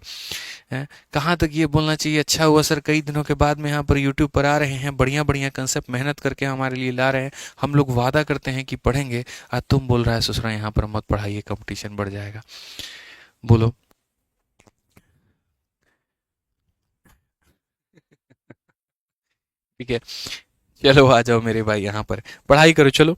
कहाँ तक ये बोलना चाहिए? अच्छा हुआ सर कई दिनों के बाद में यहाँ पर यूट्यूब पर आ रहे हैं, बढ़िया बढ़िया कंसेप्ट मेहनत करके हमारे लिए ला रहे हैं। हम लोग वादा करते हैं कि पढ़ेंगे, आज तुम बोल रहा है ससुरा यहाँ पर मत पढ़ाइए कंपटीशन बढ़ जाएगा। बोलो। ठीक है, चलो आ जाओ मेरे भाई यहाँ पर पढ़ाई करो। चलो,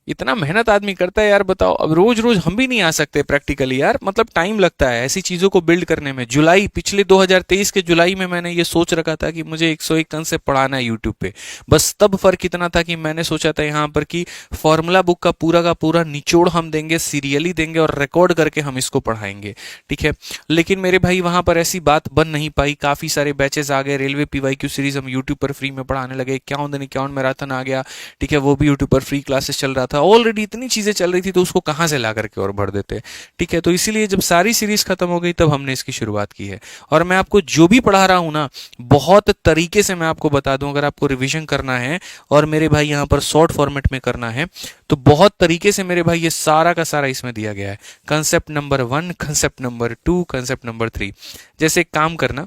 इतना मेहनत आदमी करता है यार, बताओ अब रोज रोज हम भी नहीं आ सकते प्रैक्टिकली यार, मतलब टाइम लगता है ऐसी चीजों को बिल्ड करने में। जुलाई पिछले 2023 के जुलाई में मैंने ये सोच रखा था कि मुझे 101 कंसेप्ट पढ़ाना है यूट्यूब पे, बस तब फर्क इतना था कि मैंने सोचा था यहाँ पर कि फॉर्मूला बुक का पूरा निचोड़ हम देंगे, सीरियली देंगे और रिकॉर्ड करके हम इसको पढ़ाएंगे। ठीक है, लेकिन मेरे भाई वहां पर ऐसी बात बन नहीं पाई, काफी सारे बैचेस आ गए, रेलवे PYQ सीरीज हम यूट्यूब पर फ्री में पढ़ाने लगे, 51 दिन 51 मैराथन आ गया। ठीक है, वो भी यूट्यूब पर फ्री क्लासेस चल रहा था, ऑलरेडी इतनी चीजें चल रही थी, तो उसको कहाँ से ला करके और भर देते। ठीक है, तो इसीलिए जब सारी सीरीज खत्म हो गई तब हमने इसकी शुरुआत की है। और मैं आपको जो भी पढ़ा रहा हूं ना, बहुत तरीके से मैं आपको बता दूं, अगर आपको रिवीजन करना है और मेरे भाई यहाँ पर शॉर्ट फॉर्मेट में करना है, तो बहुत तरीके से मेरे भाई ये सारा का सारा इसमें दिया गया है। Concept number 1, concept number 2, concept number 3। जैसे एक काम करना,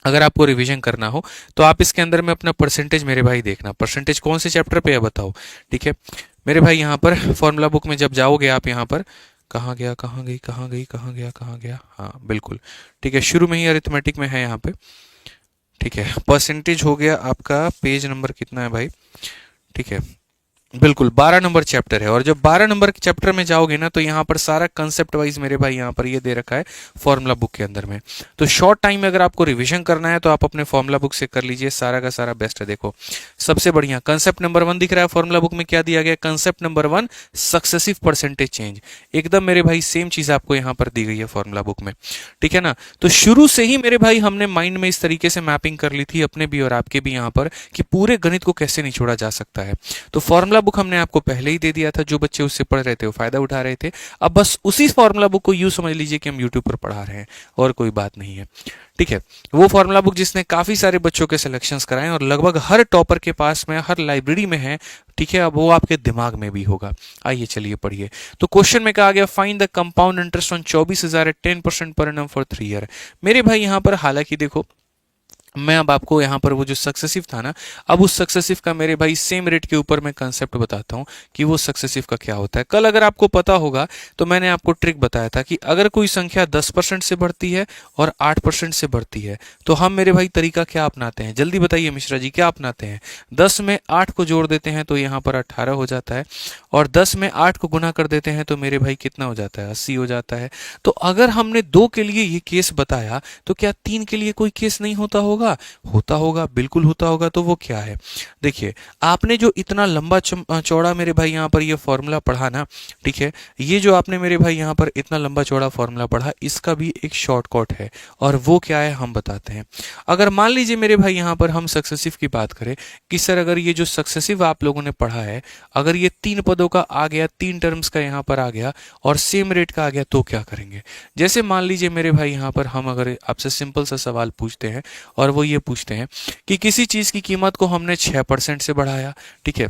अगर आपको रिवीजन करना हो तो आप इसके अंदर में अपना परसेंटेज मेरे भाई देखना, परसेंटेज कौन से चैप्टर पे है बताओ। ठीक है मेरे भाई, यहाँ पर फॉर्मूला बुक में जब जाओगे आप, यहाँ पर कहाँ गया, कहाँ गई, कहाँ गई, कहाँ गया, कहाँ गया, हाँ बिल्कुल ठीक है, शुरू में ही अरिथमेटिक में है यहाँ पे। ठीक है, परसेंटेज हो गया आपका, पेज नंबर कितना है भाई, ठीक है बिल्कुल 12 नंबर चैप्टर है। और जब 12 नंबर के चैप्टर में जाओगे ना, तो यहाँ पर सारा कंसेप्ट वाइज मेरे भाई यहाँ पर ये दे रखा है फॉर्मूला बुक के अंदर में। तो शॉर्ट टाइम में अगर आपको रिवीजन करना है तो आप अपने फॉर्मूला बुक से कर लीजिए, सारा का सारा बेस्ट है। देखो सबसे बढ़िया कंसेप्ट नंबर 1 दिख रहा है फॉर्मूला बुक में, क्या दिया गया, concept number 1 successive percentage change. एकदम मेरे भाई सेम चीज आपको यहाँ पर दी गई है फॉर्मूला बुक में। ठीक है ना, तो शुरू से ही मेरे भाई हमने माइंड में इस तरीके से मैपिंग कर ली थी, अपने भी और आपके भी यहाँ पर, कि पूरे गणित को कैसे निचोड़ा जा सकता है। तो फॉर्मूला बुक हमने आपको पहले ही दे दिया था, जो बच्चे उससे पढ़ रहे थे वो फायदा उठा रहे थे। अब बस उसी फॉर्मूला बुक को यूं समझ लीजिए कि हम यूट्यूब पर पढ़ा रहे हैं, और कोई बात नहीं है। ठीक है, वो फॉर्मूला बुक जिसने काफी सारे बच्चों के सिलेक्शंस कराए और लगभग हर टॉपर के पास में, हर लाइब्रेरी में है। ठीक है, अब वो आपके दिमाग में भी होगा। आइए चलिए पढ़िए। तो क्वेश्चन में कहा गया, find the compound interest on 24,000 at 10% per annum for 3 year. मेरे भाई यहाँ पर हालांकि देखो, मैं अब आपको यहाँ पर वो जो सक्सेसिव था ना, अब उस सक्सेसिव का मेरे भाई सेम रेट के ऊपर मैं कंसेप्ट बताता हूँ कि वो सक्सेसिव का क्या होता है। कल अगर आपको पता होगा तो मैंने आपको ट्रिक बताया था कि अगर कोई संख्या 10% से बढ़ती है और 8% से बढ़ती है, तो हम मेरे भाई तरीका क्या अपनाते हैं, जल्दी बताइए मिश्रा जी, क्या अपनाते हैं। 10 में 8 को जोड़ देते हैं तो यहाँ पर 18 हो जाता है, और 10 में 8 को गुना कर देते हैं तो मेरे भाई कितना हो जाता है, 80 हो जाता है। तो अगर हमने 2 के लिए ये केस बताया, तो क्या 3 के लिए कोई केस नहीं होता होगा? होता होगा, बिल्कुल होता होगा। तो वो क्या है, देखिए आपने जो इतना लंबा चौड़ा मेरे भाई यहाँ पर ये फॉर्मूला पढ़ा ना, ठीक है, ये जो आपने मेरे भाई यहाँ पर इतना लंबा चौड़ा फॉर्मूला पढ़ा, इसका भी एक शॉर्टकट है, और वो क्या है हम बताते हैं। अगर मान लीजिए मेरे भाई यहाँ पर हम सक्सेसिव की बात करें कि सर अगर ये जो सक्सेसिव आप लोगों ने पढ़ा है, अगर ये 3 पदों का आ गया, 3 टर्म्स का यहाँ पर आ गया और सेम रेट का आ गया, तो क्या करेंगे। जैसे मान लीजिए मेरे भाई यहाँ पर हम अगर आपसे सिंपल सा सवाल पूछते हैं, और वो ये पूछते हैं कि किसी चीज की कीमत को हमने 6% से बढ़ाया। ठीक है,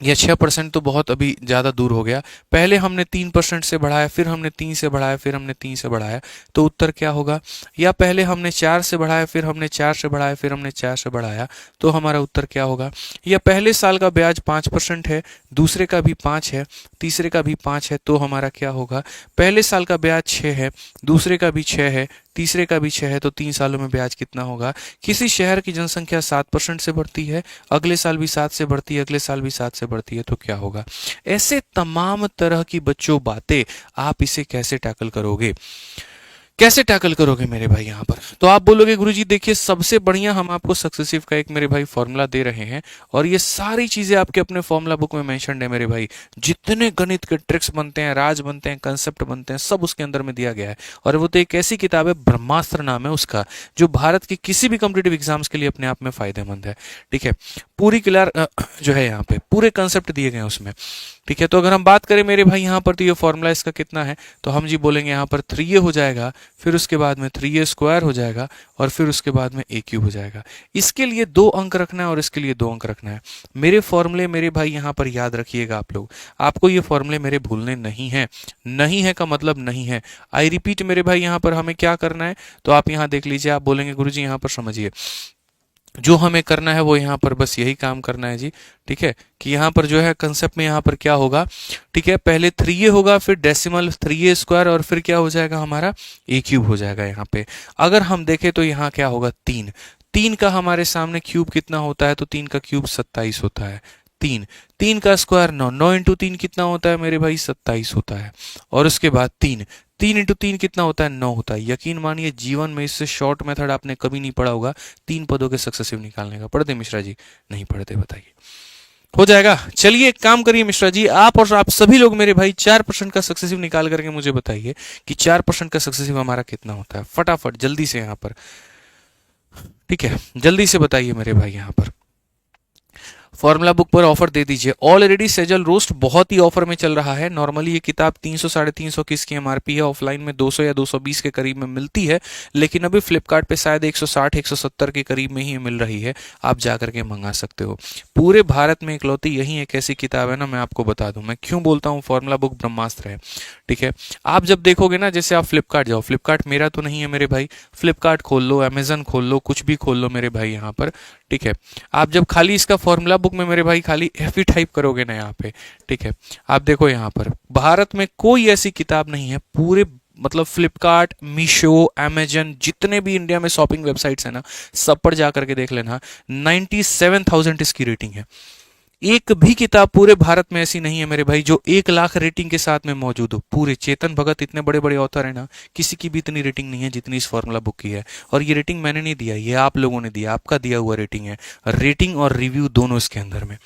या 6% तो बहुत अभी ज़्यादा दूर हो गया, पहले हमने 3% से बढ़ाया, फिर हमने 3 से बढ़ाया, फिर हमने 3 से बढ़ाया, तो उत्तर क्या होगा। या पहले हमने 4 से बढ़ाया, फिर हमने 4 से बढ़ाया, फिर हमने 4 से बढ़ाया, तो हमारा उत्तर क्या होगा। या पहले साल का ब्याज 5% है, दूसरे का भी 5 है, तीसरे का भी 5 है, तो हमारा क्या होगा। पहले साल का ब्याज 6 है, दूसरे का भी 6 है, तीसरे का भी 6 है, तो 3 सालों में ब्याज कितना होगा। किसी शहर की जनसंख्या 7% से बढ़ती है, अगले साल भी 7 से बढ़ती है, अगले साल भी 7 से बढ़ती है, तो क्या होगा। ऐसे तमाम तरह की बच्चों बातें, आप इसे कैसे टैकल करोगे, कैसे टैकल करोगे मेरे भाई यहाँ पर। तो आप बोलोगे गुरुजी देखिए सबसे बढ़िया हम आपको सक्सेसिव का एक मेरे भाई फॉर्मूला दे रहे हैं, और ये सारी चीजें आपके अपने फॉर्मूला बुक में मेंशन है मेरे भाई, जितने गणित के ट्रिक्स बनते हैं, राज बनते हैं, कंसेप्ट बनते हैं, सब उसके अंदर में दिया गया है। और वो तो एक ऐसी किताब है, ब्रह्मास्त्र नाम है उसका, जो भारत के किसी भी कॉम्पिटेटिव एग्जाम्स के लिए अपने आप में फायदेमंद है। ठीक है, पूरी क्लियर जो है यहाँ पे पूरे कंसेप्ट दिए गए हैं उसमें। ठीक है, तो अगर हम बात करें मेरे भाई यहाँ पर, तो ये फॉर्मूला इसका कितना है, तो हम जी बोलेंगे यहाँ पर 3a हो जाएगा, फिर उसके बाद में 3a स्क्वायर हो जाएगा, और फिर उसके बाद में a क्यूब हो जाएगा। इसके लिए 2 अंक रखना है और इसके लिए 2 अंक रखना है। मेरे फॉर्मूले मेरे भाई यहाँ पर याद रखिएगा आप लोग, आपको ये फॉर्मूले मेरे भूलने नहीं है। नहीं है का मतलब नहीं है, आई रिपीट मेरे भाई यहाँ पर हमें क्या करना है, तो आप यहाँ देख लीजिए, आप बोलेंगे गुरुजी यहाँ पर समझिए, जो हमें करना है वो यहाँ पर बस यही काम करना है जी। ठीक है, कि यहाँ पर जो है कंसेप्ट में यहाँ पर क्या होगा, ठीक है, पहले 3a होगा, फिर डेसिमल 3a स्क्वायर, और फिर क्या हो जाएगा हमारा a क्यूब हो जाएगा यहाँ पे। अगर हम देखें तो यहाँ क्या होगा, 3 का हमारे सामने क्यूब कितना होता है, तो 3 का क्यूब 27 होता है। 3 का स्क्वायर 9 इंटू 3 कितना होता है मेरे भाई, 27 होता है। और उसके बाद 3 इंटू 3 कितना होता है, 9 होता है। यकीन मानिए जीवन में इससे शॉर्ट मेथड आपने कभी नहीं पढ़ा होगा 3 पदों के सक्सेसिव निकालने का। पढ़ते मिश्रा जी, नहीं पढ़ते, बताइए हो जाएगा। चलिए एक काम करिए मिश्रा जी, आप और आप सभी लोग मेरे भाई 4% का सक्सेसिव निकाल करके मुझे बताइए कि 4% का सक्सेसिव हमारा कितना होता है, फटाफट जल्दी से यहाँ पर। ठीक है, जल्दी से बताइए मेरे भाई यहाँ पर फॉर्मूला बुक पर ऑफर दे दीजिए। ऑलरेडी सेजल रोस्ट बहुत ही ऑफर में चल रहा है। नॉर्मली ये किताब 300 350 की इसकी एमआरपी है, ऑफलाइन में 200 या 220 के करीब में मिलती है, लेकिन अभी फ्लिपकार्ट पे शायद 160 170 के करीब में ही मिल रही है। आप जाकर के मंगा सकते हो। पूरे भारत में इकलौती यही एक ऐसी किताब है ना, मैं आपको बता दूं मैं क्यों बोलता हूँ फॉर्मूला बुक ब्रह्मास्त्र है। ठीक है, आप जब देखोगे ना, जैसे आप फ्लिपकार्ट जाओ, फ्लिपकार्ट मेरा तो नहीं है मेरे भाई, फ्लिपकार्ट खोल लो, अमेजन खोल लो, कुछ भी खोल लो मेरे भाई यहाँ पर। ठीक है, आप जब खाली इसका फॉर्मूला बुक में मेरे भाई खाली एफ टाइप करोगे ना यहाँ पे, ठीक है, आप देखो यहाँ पर भारत में कोई ऐसी किताब नहीं है पूरे, मतलब फ्लिपकार्ट, मीशो, अमेजन, जितने भी इंडिया में शॉपिंग वेबसाइट्स है ना, सब पर जाकर के देख लेना, 97,000 इसकी रेटिंग है। एक भी किताब पूरे भारत में ऐसी नहीं है मेरे भाई जो 1 लाख रेटिंग के साथ में मौजूद हो। पूरे चेतन भगत, इतने बड़े बड़े ऑथर है ना, किसी की भी इतनी रेटिंग नहीं है जितनी इस फॉर्मूला बुक की है। और ये रेटिंग मैंने नहीं दिया, ये आप लोगों ने दिया, आपका दिया हुआ रेटिंग है। रेटिंग और रिव्यू दोनों इसके अंदर में।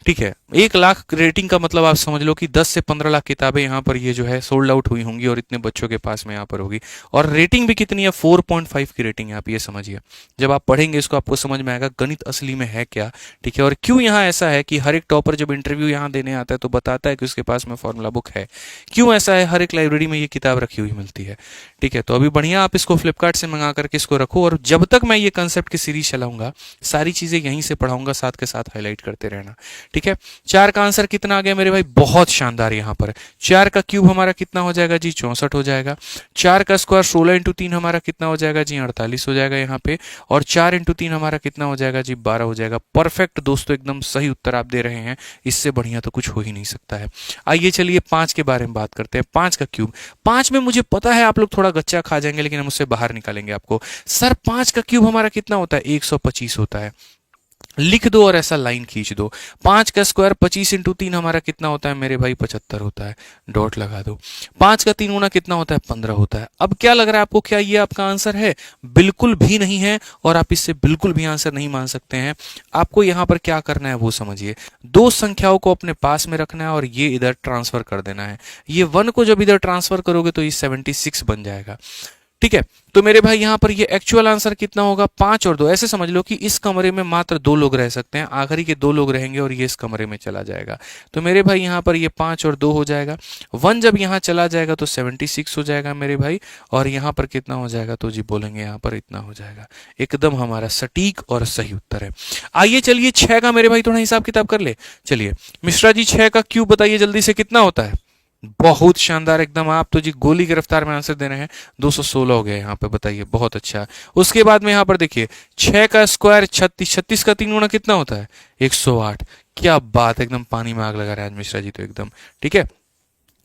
ठीक है, 1 लाख रेटिंग का मतलब आप समझ लो कि 10 से 15 लाख किताबें यहाँ पर ये जो है सोल्ड आउट हुई होंगी, और इतने बच्चों के पास में यहाँ पर होगी। और रेटिंग भी कितनी है, 4.5 की रेटिंग है। आप ये समझिए, जब आप पढ़ेंगे इसको आपको समझ में आएगा गणित असली में है क्या। ठीक है, और क्यों यहाँ ऐसा है कि हर एक टॉपर जब इंटरव्यू यहाँ देने आता है तो बताता है कि उसके पास में फॉर्मूला बुक है। क्यों ऐसा है, हर एक लाइब्रेरी में ये किताब रखी हुई मिलती है। ठीक है, तो अभी बढ़िया आप इसको फ्लिपकार्ट से मंगा करके इसको रखो, और जब तक मैं ये कंसेप्ट की सीरीज चलाऊंगा सारी चीजें यहीं से पढ़ाऊंगा, साथ के साथ हाईलाइट करते रहना। ठीक है, 4 का आंसर कितना आ गया मेरे भाई, बहुत शानदार। यहाँ पर 4 का क्यूब हमारा कितना हो जाएगा जी, 64 हो जाएगा। 4 का स्क्वायर 16 इंटू 3 हमारा कितना हो जाएगा जी, 48 हो जाएगा यहाँ पे। और 4 इंटू 3 हमारा कितना हो जाएगा जी, 12 हो जाएगा। परफेक्ट दोस्तों, एकदम सही उत्तर आप दे रहे हैं, इससे बढ़िया तो कुछ हो ही नहीं सकता है। आइए चलिए 5 के बारे में बात करते हैं। 5 का क्यूब, 5 में मुझे पता है आप लोग थोड़ा गच्चा खा जाएंगे, लेकिन हम उससे बाहर निकालेंगे आपको। सर 5 का क्यूब हमारा कितना होता है, 125 होता है। लिख दो और ऐसा लाइन खींच दो। 5 का स्क्वायर 25 इंटू 3 हमारा कितना होता है मेरे भाई, 75 होता है। डॉट लगा दो। 5 का 3 गुना कितना होता है, 15 होता है। अब क्या लग रहा है आपको, क्या ये आपका आंसर है? बिल्कुल भी नहीं है, और आप इससे बिल्कुल भी आंसर नहीं मान सकते हैं। आपको यहां पर क्या करना है वो समझिए। दो संख्याओं को अपने पास में रखना है और ये इधर ट्रांसफर कर देना है। ये 1 को जब इधर ट्रांसफर करोगे तो ये 76 बन जाएगा। ठीक है, तो मेरे भाई यहां पर ये एक्चुअल आंसर कितना होगा, 5 और 2। ऐसे समझ लो कि इस कमरे में मात्र 2 लोग रह सकते हैं, आखिरी के 2 लोग रहेंगे और ये इस कमरे में चला जाएगा। तो मेरे भाई यहां पर ये 5 और 2 हो जाएगा। 1 जब यहां चला जाएगा तो 76 हो जाएगा मेरे भाई, और यहां पर कितना हो जाएगा, तो जी बोलेंगे यहां पर इतना हो जाएगा। एकदम हमारा सटीक और सही उत्तर है। आइए चलिए 6 का मेरे भाई थोड़ा हिसाब किताब कर ले। चलिए मिश्रा जी 6 का क्यूब बताइए जल्दी से कितना होता है। बहुत शानदार, एकदम आप तो जी गोली की रफ्तार में आंसर दे रहे हैं। 216 हो गया यहाँ पे, बताइए, बहुत अच्छा। उसके बाद में यहाँ पर देखिए 6 का स्क्वायर 36, 36 का 3 गुना कितना होता है, 108। क्या बात, एकदम पानी में आग लगा रहे हैं आज मिश्रा जी तो एकदम। ठीक है,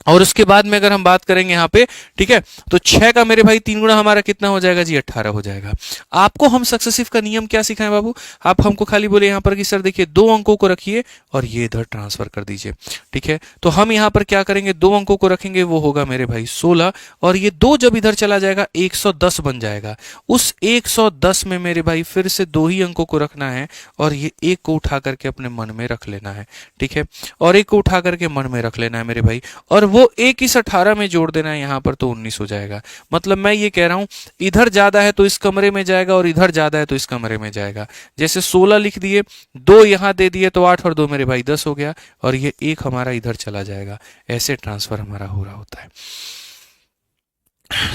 और उसके बाद में अगर हम बात करेंगे यहाँ पे, ठीक है, तो 6 का मेरे भाई 3 गुना हमारा कितना हो जाएगा जी, 18 हो जाएगा। आपको हम सक्सेसिव का नियम क्या सिखाएं बाबू, आप हमको खाली बोले यहाँ पर कि सर देखिए 2 अंकों को रखिए और ये इधर ट्रांसफर कर दीजिए। ठीक है, तो हम यहाँ पर क्या करेंगे, 2 अंकों को रखेंगे, वो होगा मेरे भाई 16, और ये 2 जब इधर चला जाएगा 110 बन जाएगा। उस 110 में मेरे भाई फिर से 2 ही अंकों को रखना है, और ये 1 को उठा करके अपने मन में रख लेना है। ठीक है, और 1 को उठा करके मन में रख लेना है मेरे भाई, और वो 1 इस 18 में जोड़ देना है, यहां पर तो 19 हो जाएगा। मतलब मैं ये कह रहा हूं, इधर ज्यादा है तो इस कमरे में जाएगा, और इधर ज्यादा है तो इस कमरे में जाएगा। जैसे 16 लिख दिए, 2 यहां दे दिए तो 8 और 2 मेरे भाई 10 हो गया, और ये 1 हमारा इधर चला जाएगा। ऐसे ट्रांसफर हमारा हो रहा होता है।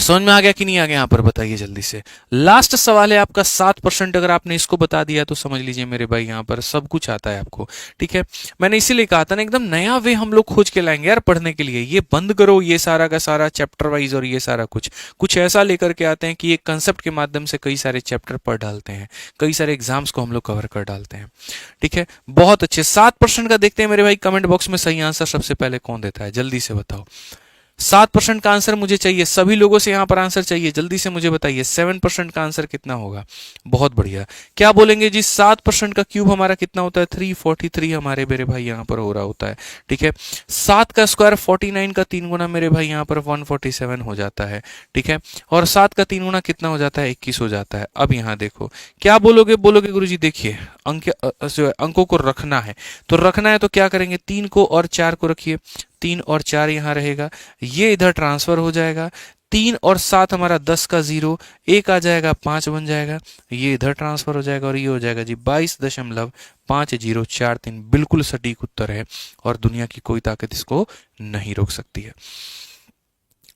समझ में आ गया कि नहीं आ गया, यहां पर बताइए जल्दी से। लास्ट सवाल है आपका 7%। अगर आपने इसको बता दिया तो समझ लीजिए मेरे भाई यहां पर सब कुछ आता है आपको। ठीक है, मैंने इसीलिए कहा था ना, एकदम नया वे हम लोग खोज के लाएंगे यार पढ़ने के लिए। ये बंद करो ये सारा का सारा चैप्टर वाइज, और ये सारा कुछ ऐसा लेकर के आते हैं कि एक कंसेप्ट के माध्यम से कई सारे चैप्टर पढ़ डालते हैं, कई सारे एग्जाम्स को हम लोग कवर कर डालते हैं। ठीक है, बहुत अच्छे। 7% का देखते हैं मेरे भाई, कमेंट बॉक्स में सही आंसर सबसे पहले कौन देता है, जल्दी से बताओ। 7% का आंसर मुझे चाहिए, सभी लोगों से यहां पर आंसर चाहिए, जल्दी से मुझे बताइए 7% का आंसर कितना होगा। बहुत बढ़िया, क्या बोलेंगे जी, 7% का क्यूब हमारा कितना होता है, 343 हमारे मेरे भाई यहां पर हो रहा होता है। ठीक है, 7 का स्क्वायर 49 का 3 गुना मेरे भाई यहां पर 147 हो जाता है। ठीक है, और 7 का 3 गुना कितना हो जाता है, 21 हो जाता है। अब यहां देखो क्या बोलोगे गुरुजी, देखिए अंकों को रखना है, तो रखना है तो क्या करेंगे, 3 को और 4 को रखिए, 3 और 4 यहाँ रहेगा, ये इधर ट्रांसफर हो जाएगा, 3 और 7 हमारा 10 का 0, एक आ जाएगा 5 बन जाएगा, ये इधर ट्रांसफर हो जाएगा और ये हो जाएगा जी 22.5043, बिल्कुल सटीक उत्तर है और दुनिया की कोई ताकत इसको नहीं रोक सकती है।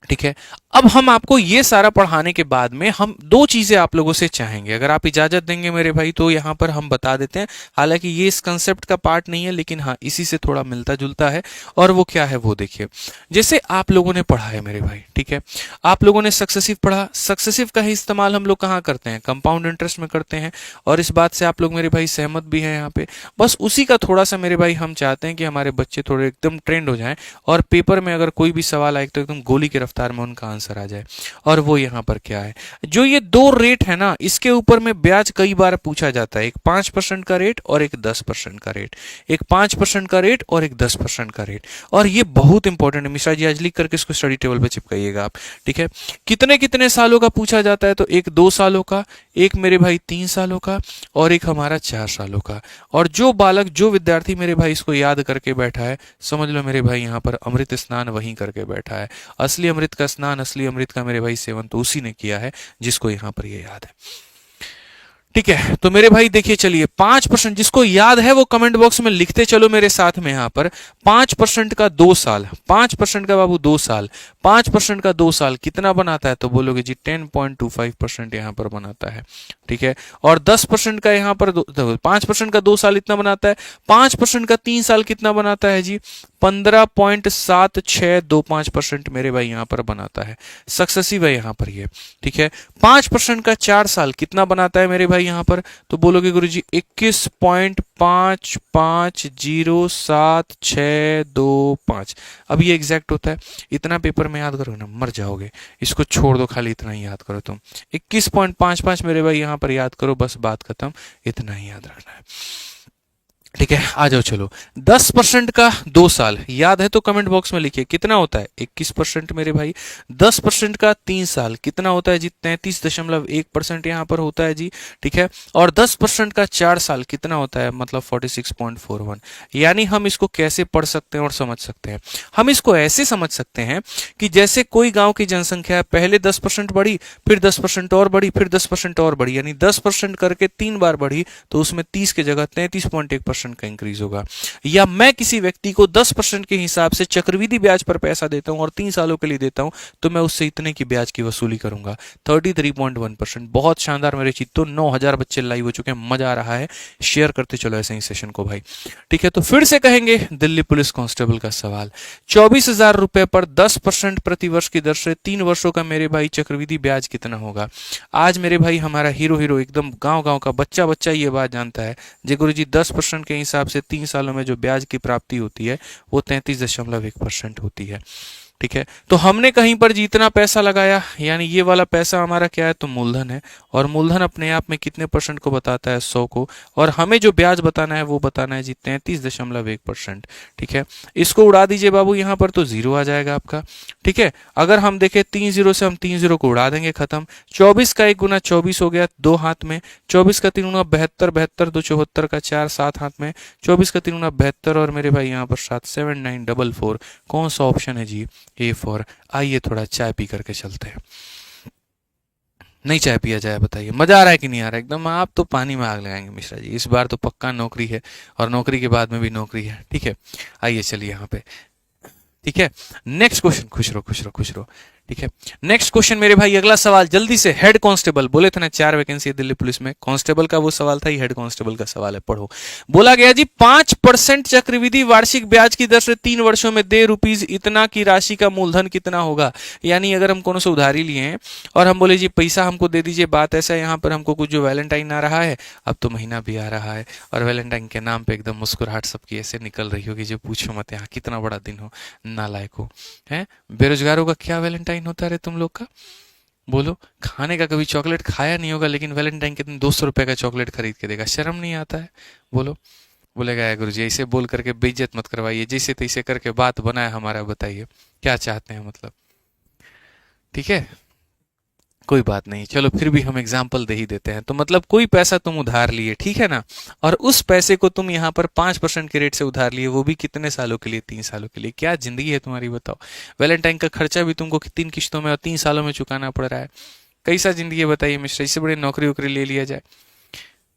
ठीक है, अब हम आपको ये सारा पढ़ाने के बाद में हम दो चीजें आप लोगों से चाहेंगे, अगर आप इजाजत देंगे मेरे भाई तो यहां पर हम बता देते हैं, हालांकि ये इस कंसेप्ट का पार्ट नहीं है लेकिन हाँ इसी से थोड़ा मिलता जुलता है। और वो क्या है वो देखिए, जैसे आप लोगों ने पढ़ा है मेरे भाई, ठीक है, आप लोगों ने सक्सेसिव पढ़ा, सक्सेसिव का ही इस्तेमाल हम लोग कहाँ करते हैं, कंपाउंड इंटरेस्ट में करते हैं, और इस बात से आप लोग मेरे भाई सहमत भी हैं यहाँ पे। बस उसी का थोड़ा सा मेरे भाई हम चाहते हैं कि हमारे बच्चे थोड़े एकदम ट्रेंड हो जाएं और पेपर में अगर कोई भी सवाल आए तो एकदम गोली की रफ्तार में उनका आंसर आ जाए। और वो यहाँ पर क्या है, जो ये दो रेट है ना, इसके ऊपर में ब्याज कई बार पूछा जाता है, एक 5% का रेट और एक 10% का रेट, एक 5% का रेट और एक 10% का रेट, और ये बहुत इंपॉर्टेंट है। मिश्रा जी आज लिख करके इसको स्टडी टेबल पे चिपकाइएगा आप, ठीक है। कितने कितने सालों का पूछा जाता है, तो एक 2 सालों का, एक मेरे भाई 3 सालों का, और एक हमारा 4 सालों का। और जो बालक, जो विद्यार्थी मेरे भाई इसको याद करके बैठा है, समझ लो मेरे भाई यहाँ पर अमृत स्नान वहीं करके बैठा है। असली अमृत का स्नान, असली अमृत का मेरे भाई सेवन तो उसी ने किया है जिसको यहाँ पर ये याद है। ठीक है, तो मेरे भाई देखिए, चलिए 5%, जिसको याद है वो कमेंट बॉक्स में लिखते चलो मेरे साथ में। यहाँ पर 5% का 2 साल, 5% का बाबू 2 साल, 5% का 2 साल कितना बनाता है, तो बोलोगे जी 10.25% यहाँ पर बनाता है। ठीक है, और 10% का यहाँ पर 5% का 2 साल इतना बनाता है, 5% का 3 साल कितना बनाता है जी, 15.7625% मेरे भाई यहाँ पर बनाता है। सक्सेसिव है यहाँ पर ये। ठीक है, 5% का 4 साल कितना बनाता है मेरे भाई यहाँ पर, तो बोलोगे गुरुजी 21.55072625। अब ये एग्जैक्ट होता है, इतना पेपर में याद करो ना मर जाओगे, इसको छोड़ दो, खाली इतना ही याद करो तुम। 21.55 मेरे भाई यहाँ पर याद करो, बस बात खत्म, इतना ही याद रखना है। ठीक है, आ जाओ चलो। 10% का 2 साल याद है तो कमेंट बॉक्स में लिखिए कितना होता है, 21% मेरे भाई। 10% का 3 साल कितना होता है जी, 33.1% यहाँ पर होता है जी। ठीक है, और 10% का 4 साल कितना होता है, मतलब 46.41। यानी हम इसको कैसे पढ़ सकते हैं और समझ सकते हैं, हम इसको ऐसे समझ सकते हैं कि जैसे कोई गांव की जनसंख्या पहले 10% बढ़ी, फिर 10% और बढ़ी, फिर 10% और बढ़ी, यानी 10% करके 3 बार बढ़ी, तो उसमें 30 की जगह 33.1% का इंक्रीज होगा। या मैं किसी व्यक्ति को 10% के हिसाब से चक्रवृद्धि ब्याज पर पैसा देता हूं और 3 सालों के लिए देता हूं, तो मैं उससे इतने की ब्याज की वसूली करूंगा, 33.1%। बहुत शानदार मेरे चित्तों, 9000 बच्चे लाइव हो चुके हैं, मजा आ रहा है, शेयर करते चलो ऐसे ही सेशन को भाई। ठीक है, तो फिर से कहेंगे दिल्ली पुलिस कांस्टेबल का सवाल, 24,000 रुपए पर 10% प्रतिवर्ष की दर से 3 वर्षों का मेरे भाई चक्रवृद्धि ब्याज कितना होगा। आज मेरे भाई हमारा हीरो एकदम गांव गांव का बच्चा बच्चा ये बात जानता है जी गुरुजी, 10% के हिसाब से 3 सालों में जो ब्याज की प्राप्ति होती है वो 33.1% होती है। ठीक है, तो हमने कहीं पर जितना पैसा लगाया, यानी ये वाला पैसा हमारा क्या है, तो मूलधन है, और मूलधन अपने आप में कितने परसेंट को बताता है, 100 को, और हमें जो ब्याज बताना है वो बताना है जी 33.1%। ठीक है, इसको उड़ा दीजिए बाबू, यहाँ पर तो 0 आ जाएगा आपका। ठीक है, अगर हम देखें 3 0 से हम 3 0 को उड़ा देंगे, खत्म। 24 का 1 गुना 24 हो गया 2 हाथ में, 24 का 3 गुना 72, 72 2 74 का 4 7 हाथ में, 24 का 3 गुना 72 और मेरे भाई यहाँ पर 7 7 9 4 कौन सा ऑप्शन है जी, ए फॉर। आइए थोड़ा चाय पी करके चलते हैं। नहीं चाय पिया जाए, बताइए मजा आ रहा है कि नहीं आ रहा है, एकदम आप तो पानी में आग लगाएंगे मिश्रा जी, इस बार तो पक्का नौकरी है और नौकरी के बाद में भी नौकरी है। ठीक है, आइए चलिए यहाँ पे। ठीक है, नेक्स्ट क्वेश्चन, खुश रहो खुश रहो खुश रहो। ठीक है, नेक्स्ट क्वेश्चन मेरे भाई, अगला सवाल जल्दी से। हेड कांस्टेबल बोले थे ना 4 वैकेंसी है दिल्ली पुलिस में, कांस्टेबल का वो सवाल था, ये हेड कांस्टेबल का सवाल है, पढ़ो। बोला गया जी 5% चक्रवृद्धि वार्षिक ब्याज की दर से 3 वर्षों में दे रुपीज इतना की राशि का मूलधन कितना होगा। यानी अगर हम कौन सा उधारी लिए हैं और हम बोले जी पैसा हमको दे दीजिए, बात ऐसा है यहाँ पर हमको कुछ जो वैलेंटाइन आ रहा है, अब तो महीना भी आ रहा है, और वैलेंटाइन के नाम पे एकदम मुस्कुराहट सबकी ऐसे निकल रही होगी जो पूछो मत, यहाँ कितना बड़ा दिन हो, नालायक हो है। बेरोजगारों का क्या वैलेंटाइन होता है तुम लोग का, बोलो। खाने का कभी चॉकलेट खाया नहीं होगा, लेकिन वैलेंटाइन के दिन 200 रुपए का चॉकलेट खरीद के देगा, शर्म नहीं आता है, बोलो। बोलेगा गुरुजी ऐसे बोल करके बेइज्जत मत करवाइए, जैसे तैसे करके बात बनाए हमारा, बताइए क्या चाहते हैं मतलब। ठीक है, कोई बात नहीं, चलो फिर भी हम एग्जाम्पल दे ही देते हैं। तो मतलब कोई पैसा तुम उधार लिए, ठीक है ना, और उस पैसे को तुम यहाँ पर 5% के रेट से उधार लिए, वो भी कितने सालों के लिए? 3 सालों के लिए। क्या जिंदगी है तुम्हारी, बताओ। वैलेंटाइन का खर्चा भी तुमको 3 किश्तों में और 3 सालों में चुकाना पड़ रहा है। कैसा जिंदगी है बताइए मिश्रा, इससे बड़े नौकरी वोकरी ले लिया जाए।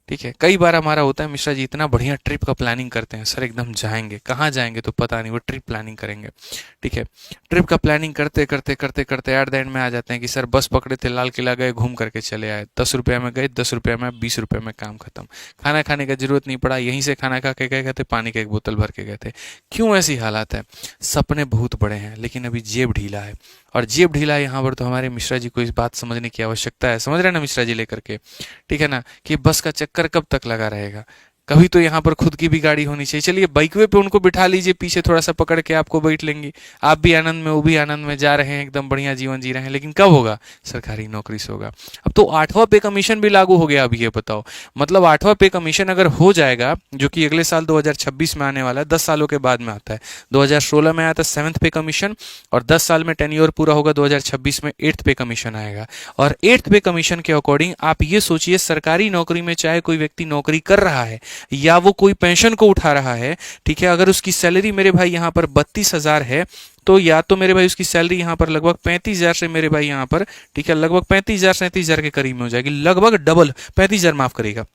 ठीक है, कई बार हमारा होता है मिश्रा जी, इतना बढ़िया ट्रिप का प्लानिंग करते हैं सर, एकदम जाएंगे, कहाँ जाएंगे तो पता नहीं, वो ट्रिप प्लानिंग करेंगे। ठीक है, ट्रिप का प्लानिंग करते करते करते करते एट द एंड में आ जाते हैं कि सर बस पकड़े थे, लाल किला गए, घूम करके चले आए, 10 रुपये में गए, 10 रुपये में, 20 रुपये में काम खत्म। खाना खाने का जरूरत नहीं पड़ा, यहीं से खाना खा के गए थे, पानी का एक बोतल भर के गए थे। क्यों ऐसी हालात है? सपने बहुत बड़े हैं लेकिन अभी जेब ढीला है, और जेब ढीला है यहाँ पर, तो हमारे मिश्रा जी को इस बात समझने की आवश्यकता है। समझ रहे हैं ना मिश्रा जी लेकर के, ठीक है ना, कि बस का चक्कर कब तक लगा रहेगा। कभी तो यहाँ पर खुद की भी गाड़ी होनी चाहिए। चलिए बाइकवे पे उनको बिठा लीजिए, पीछे थोड़ा सा पकड़ के आपको बैठ लेंगी, आप भी आनंद में वो भी आनंद में, जा रहे हैं, एकदम बढ़िया जीवन जी रहे हैं। लेकिन कब होगा? सरकारी नौकरी से होगा। अब तो 8वां पे कमीशन भी लागू हो गया। अब ये बताओ, मतलब 8वां पे कमीशन अगर हो जाएगा, जो कि अगले साल 2026 में आने वाला है, 10 सालों के बाद में आता है। 2016 में आया था 7th पे कमीशन, और 10 साल में टेन्योर पूरा होगा 2026 में 8th पे कमीशन आएगा। और 8th पे कमीशन के अकॉर्डिंग आप ये सोचिए, सरकारी नौकरी में चाहे कोई व्यक्ति नौकरी कर रहा है या वो कोई पेंशन को उठा रहा है, ठीक है, अगर उसकी सैलरी मेरे भाई यहाँ पर 32,000 है, तो या तो मेरे भाई उसकी सैलरी यहाँ पर लगभग 35,000 से मेरे भाई यहाँ पर, ठीक है, लगभग 35,000 37,000 के करीब में हो जाएगी, लगभग डबल। 35,000 माफ करेगा,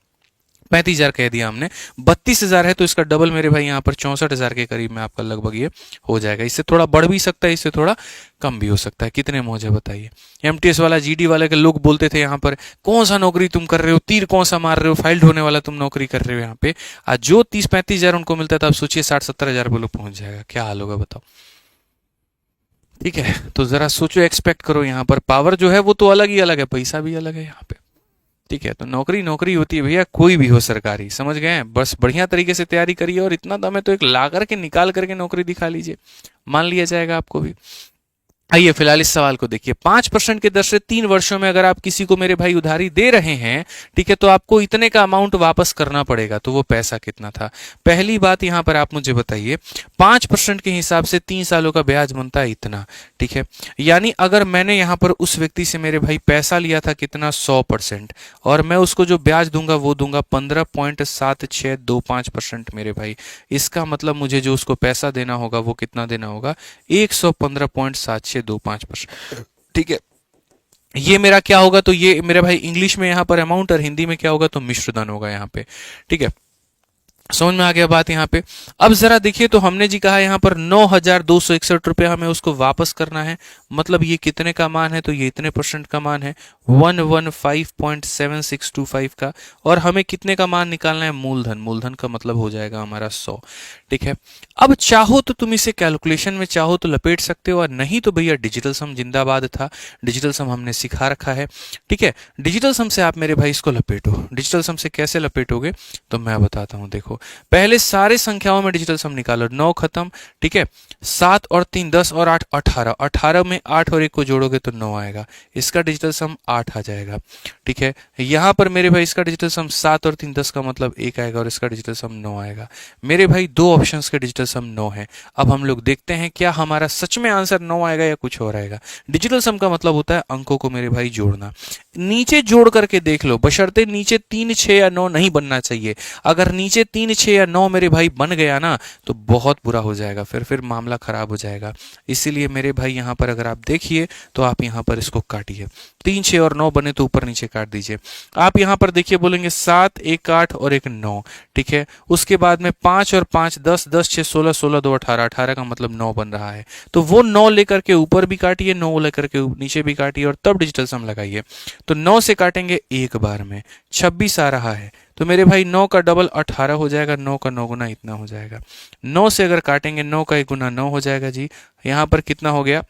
35,000 कह दिया हमने, 32,000 है तो इसका डबल मेरे भाई यहाँ पर 64,000 के करीब में आपका लगभग ये हो जाएगा। इससे थोड़ा बढ़ भी सकता है, इससे थोड़ा कम भी हो सकता है। कितने मौज है बताइए। एमटीएस वाला, जीडी वाले के लोग बोलते थे यहाँ पर, कौन सा नौकरी तुम कर रहे हो, तीर कौन सा मार रहे हो, फाइल्ड होने वाला तुम नौकरी कर रहे हो यहाँ पे। आज जो 30-35,000 उनको मिलता था, अब सोचिए 60-70,000 वो लोग पहुंच जाएगा, क्या हाल होगा बताओ। ठीक है, तो जरा सोचो, एक्सपेक्ट करो, यहाँ पर पावर जो है वो तो अलग ही अलग है, पैसा भी अलग है यहाँ पे। ठीक है, तो नौकरी नौकरी होती है भैया, कोई भी हो सरकारी, समझ गए हैं। बस बढ़िया तरीके से तैयारी करिए, और इतना दम है तो एक ला करके निकाल करके नौकरी दिखा लीजिए, मान लिया जाएगा आपको भी। आइए फिलहाल इस सवाल को देखिए। 5% के दर से 3 वर्षों में अगर आप किसी को मेरे भाई उधारी दे रहे हैं, ठीक है, तो आपको इतने का अमाउंट वापस करना पड़ेगा। तो वो पैसा कितना था? पहली बात यहां पर आप मुझे बताइए, 5% के हिसाब से 3 सालों का ब्याज बनता है इतना, ठीक है। यानी अगर मैंने यहां पर उस व्यक्ति से मेरे भाई पैसा लिया था कितना, 100%, और मैं उसको जो ब्याज दूंगा वो दूंगा 15.7625% मेरे भाई। इसका मतलब मुझे जो उसको पैसा देना होगा वो कितना देना होगा, 115.7625%। ठीक है, ये मेरा क्या होगा, तो ये मेरा भाई इंग्लिश में यहाँ पर अमाउंट, और हिंदी में क्या होगा, तो मिश्रधन होगा यहाँ पे। ठीक है, समझ में आ गया बात यहाँ पे। अब जरा देखिए, तो हमने जी कहा यहाँ पर 9,261 रुपया हमें उसको वापस करना है। मतलब ये कितने का मान है, तो ये इतने % का मान है, 115.7625 का। और हमें कितने का मान निकालना है, मूलधन। मूलधन का मतलब हो जाएगा हमारा 100। ठीक है, अब चाहो तो तुम इसे कैलकुलेशन में चाहो तो लपेट सकते हो, और नहीं तो भैया डिजिटल सम जिंदाबाद था, डिजिटल सम हमने सिखा रखा है। ठीक है, डिजिटल सम से आप मेरे भाई इसको लपेटो। डिजिटल सम से कैसे लपेटोगे, तो मैं बताता हूं। देखो, पहले सारे संख्याओं में डिजिटल सम निकालो, 9 खत्म, ठीक है, 7 और 3 10 और 8 18, 18 में 8 और 1 को जोड़ोगे तो 9 आएगा, इसका डिजिटल सम 8 आ जाएगा। ठीक है, यहां पर मेरे भाई इसका डिजिटल सम 7 और 3 10 का मतलब 1 आएगा, और इसका डिजिटल सम 9 आएगा। मेरे भाई दो ऑप्शंस के डिजिटल सम 9 है। अब हम लोग देखते हैं क्या हमारा सच में आंसर 9 आएगा या कुछ और आएगा। डिजिटल सम का मतलब होता है अंकों को मेरे भाई जोड़ना। नीचे जोड़ करके देख लो, बशर्ते नीचे 3 6 या 9 नहीं बनना चाहिए। अगर नीचे 3 6 या 9 मेरे भाई बन गया ना, तो बहुत बुरा हो जाएगा, फिर मामला खराब हो जाएगा। इसीलिए मेरे भाई यहाँ पर अगर आप देखिए, तो आप यहाँ पर इसको काटिए। 3 6 और 9 बने तो ऊपर नीचे काट दीजिए। आप यहाँ पर देखिए, बोलेंगे 7 1 8 और 1 9, ठीक है। उसके बाद में 5 और 5 10 10 6 16 16 2 18, 18 का मतलब 9 बन रहा है। तो वो 9 लेकर के ऊपर भी काटिए, 9 लेकर के नीचे भी काटिए, और तब डिजिटल सम लगाइए। तो 9 से काटेंगे एक बार में, 26 आ रहा है। तो मेरे भाई 9 का डबल 18 हो जाएगा, 9 का 9 गुना इतना हो जाएगा। 9 से अगर काटेंगे, 9 का 1 गुना 9 हो जाएगा जी। यहाँ पर कितना हो गया,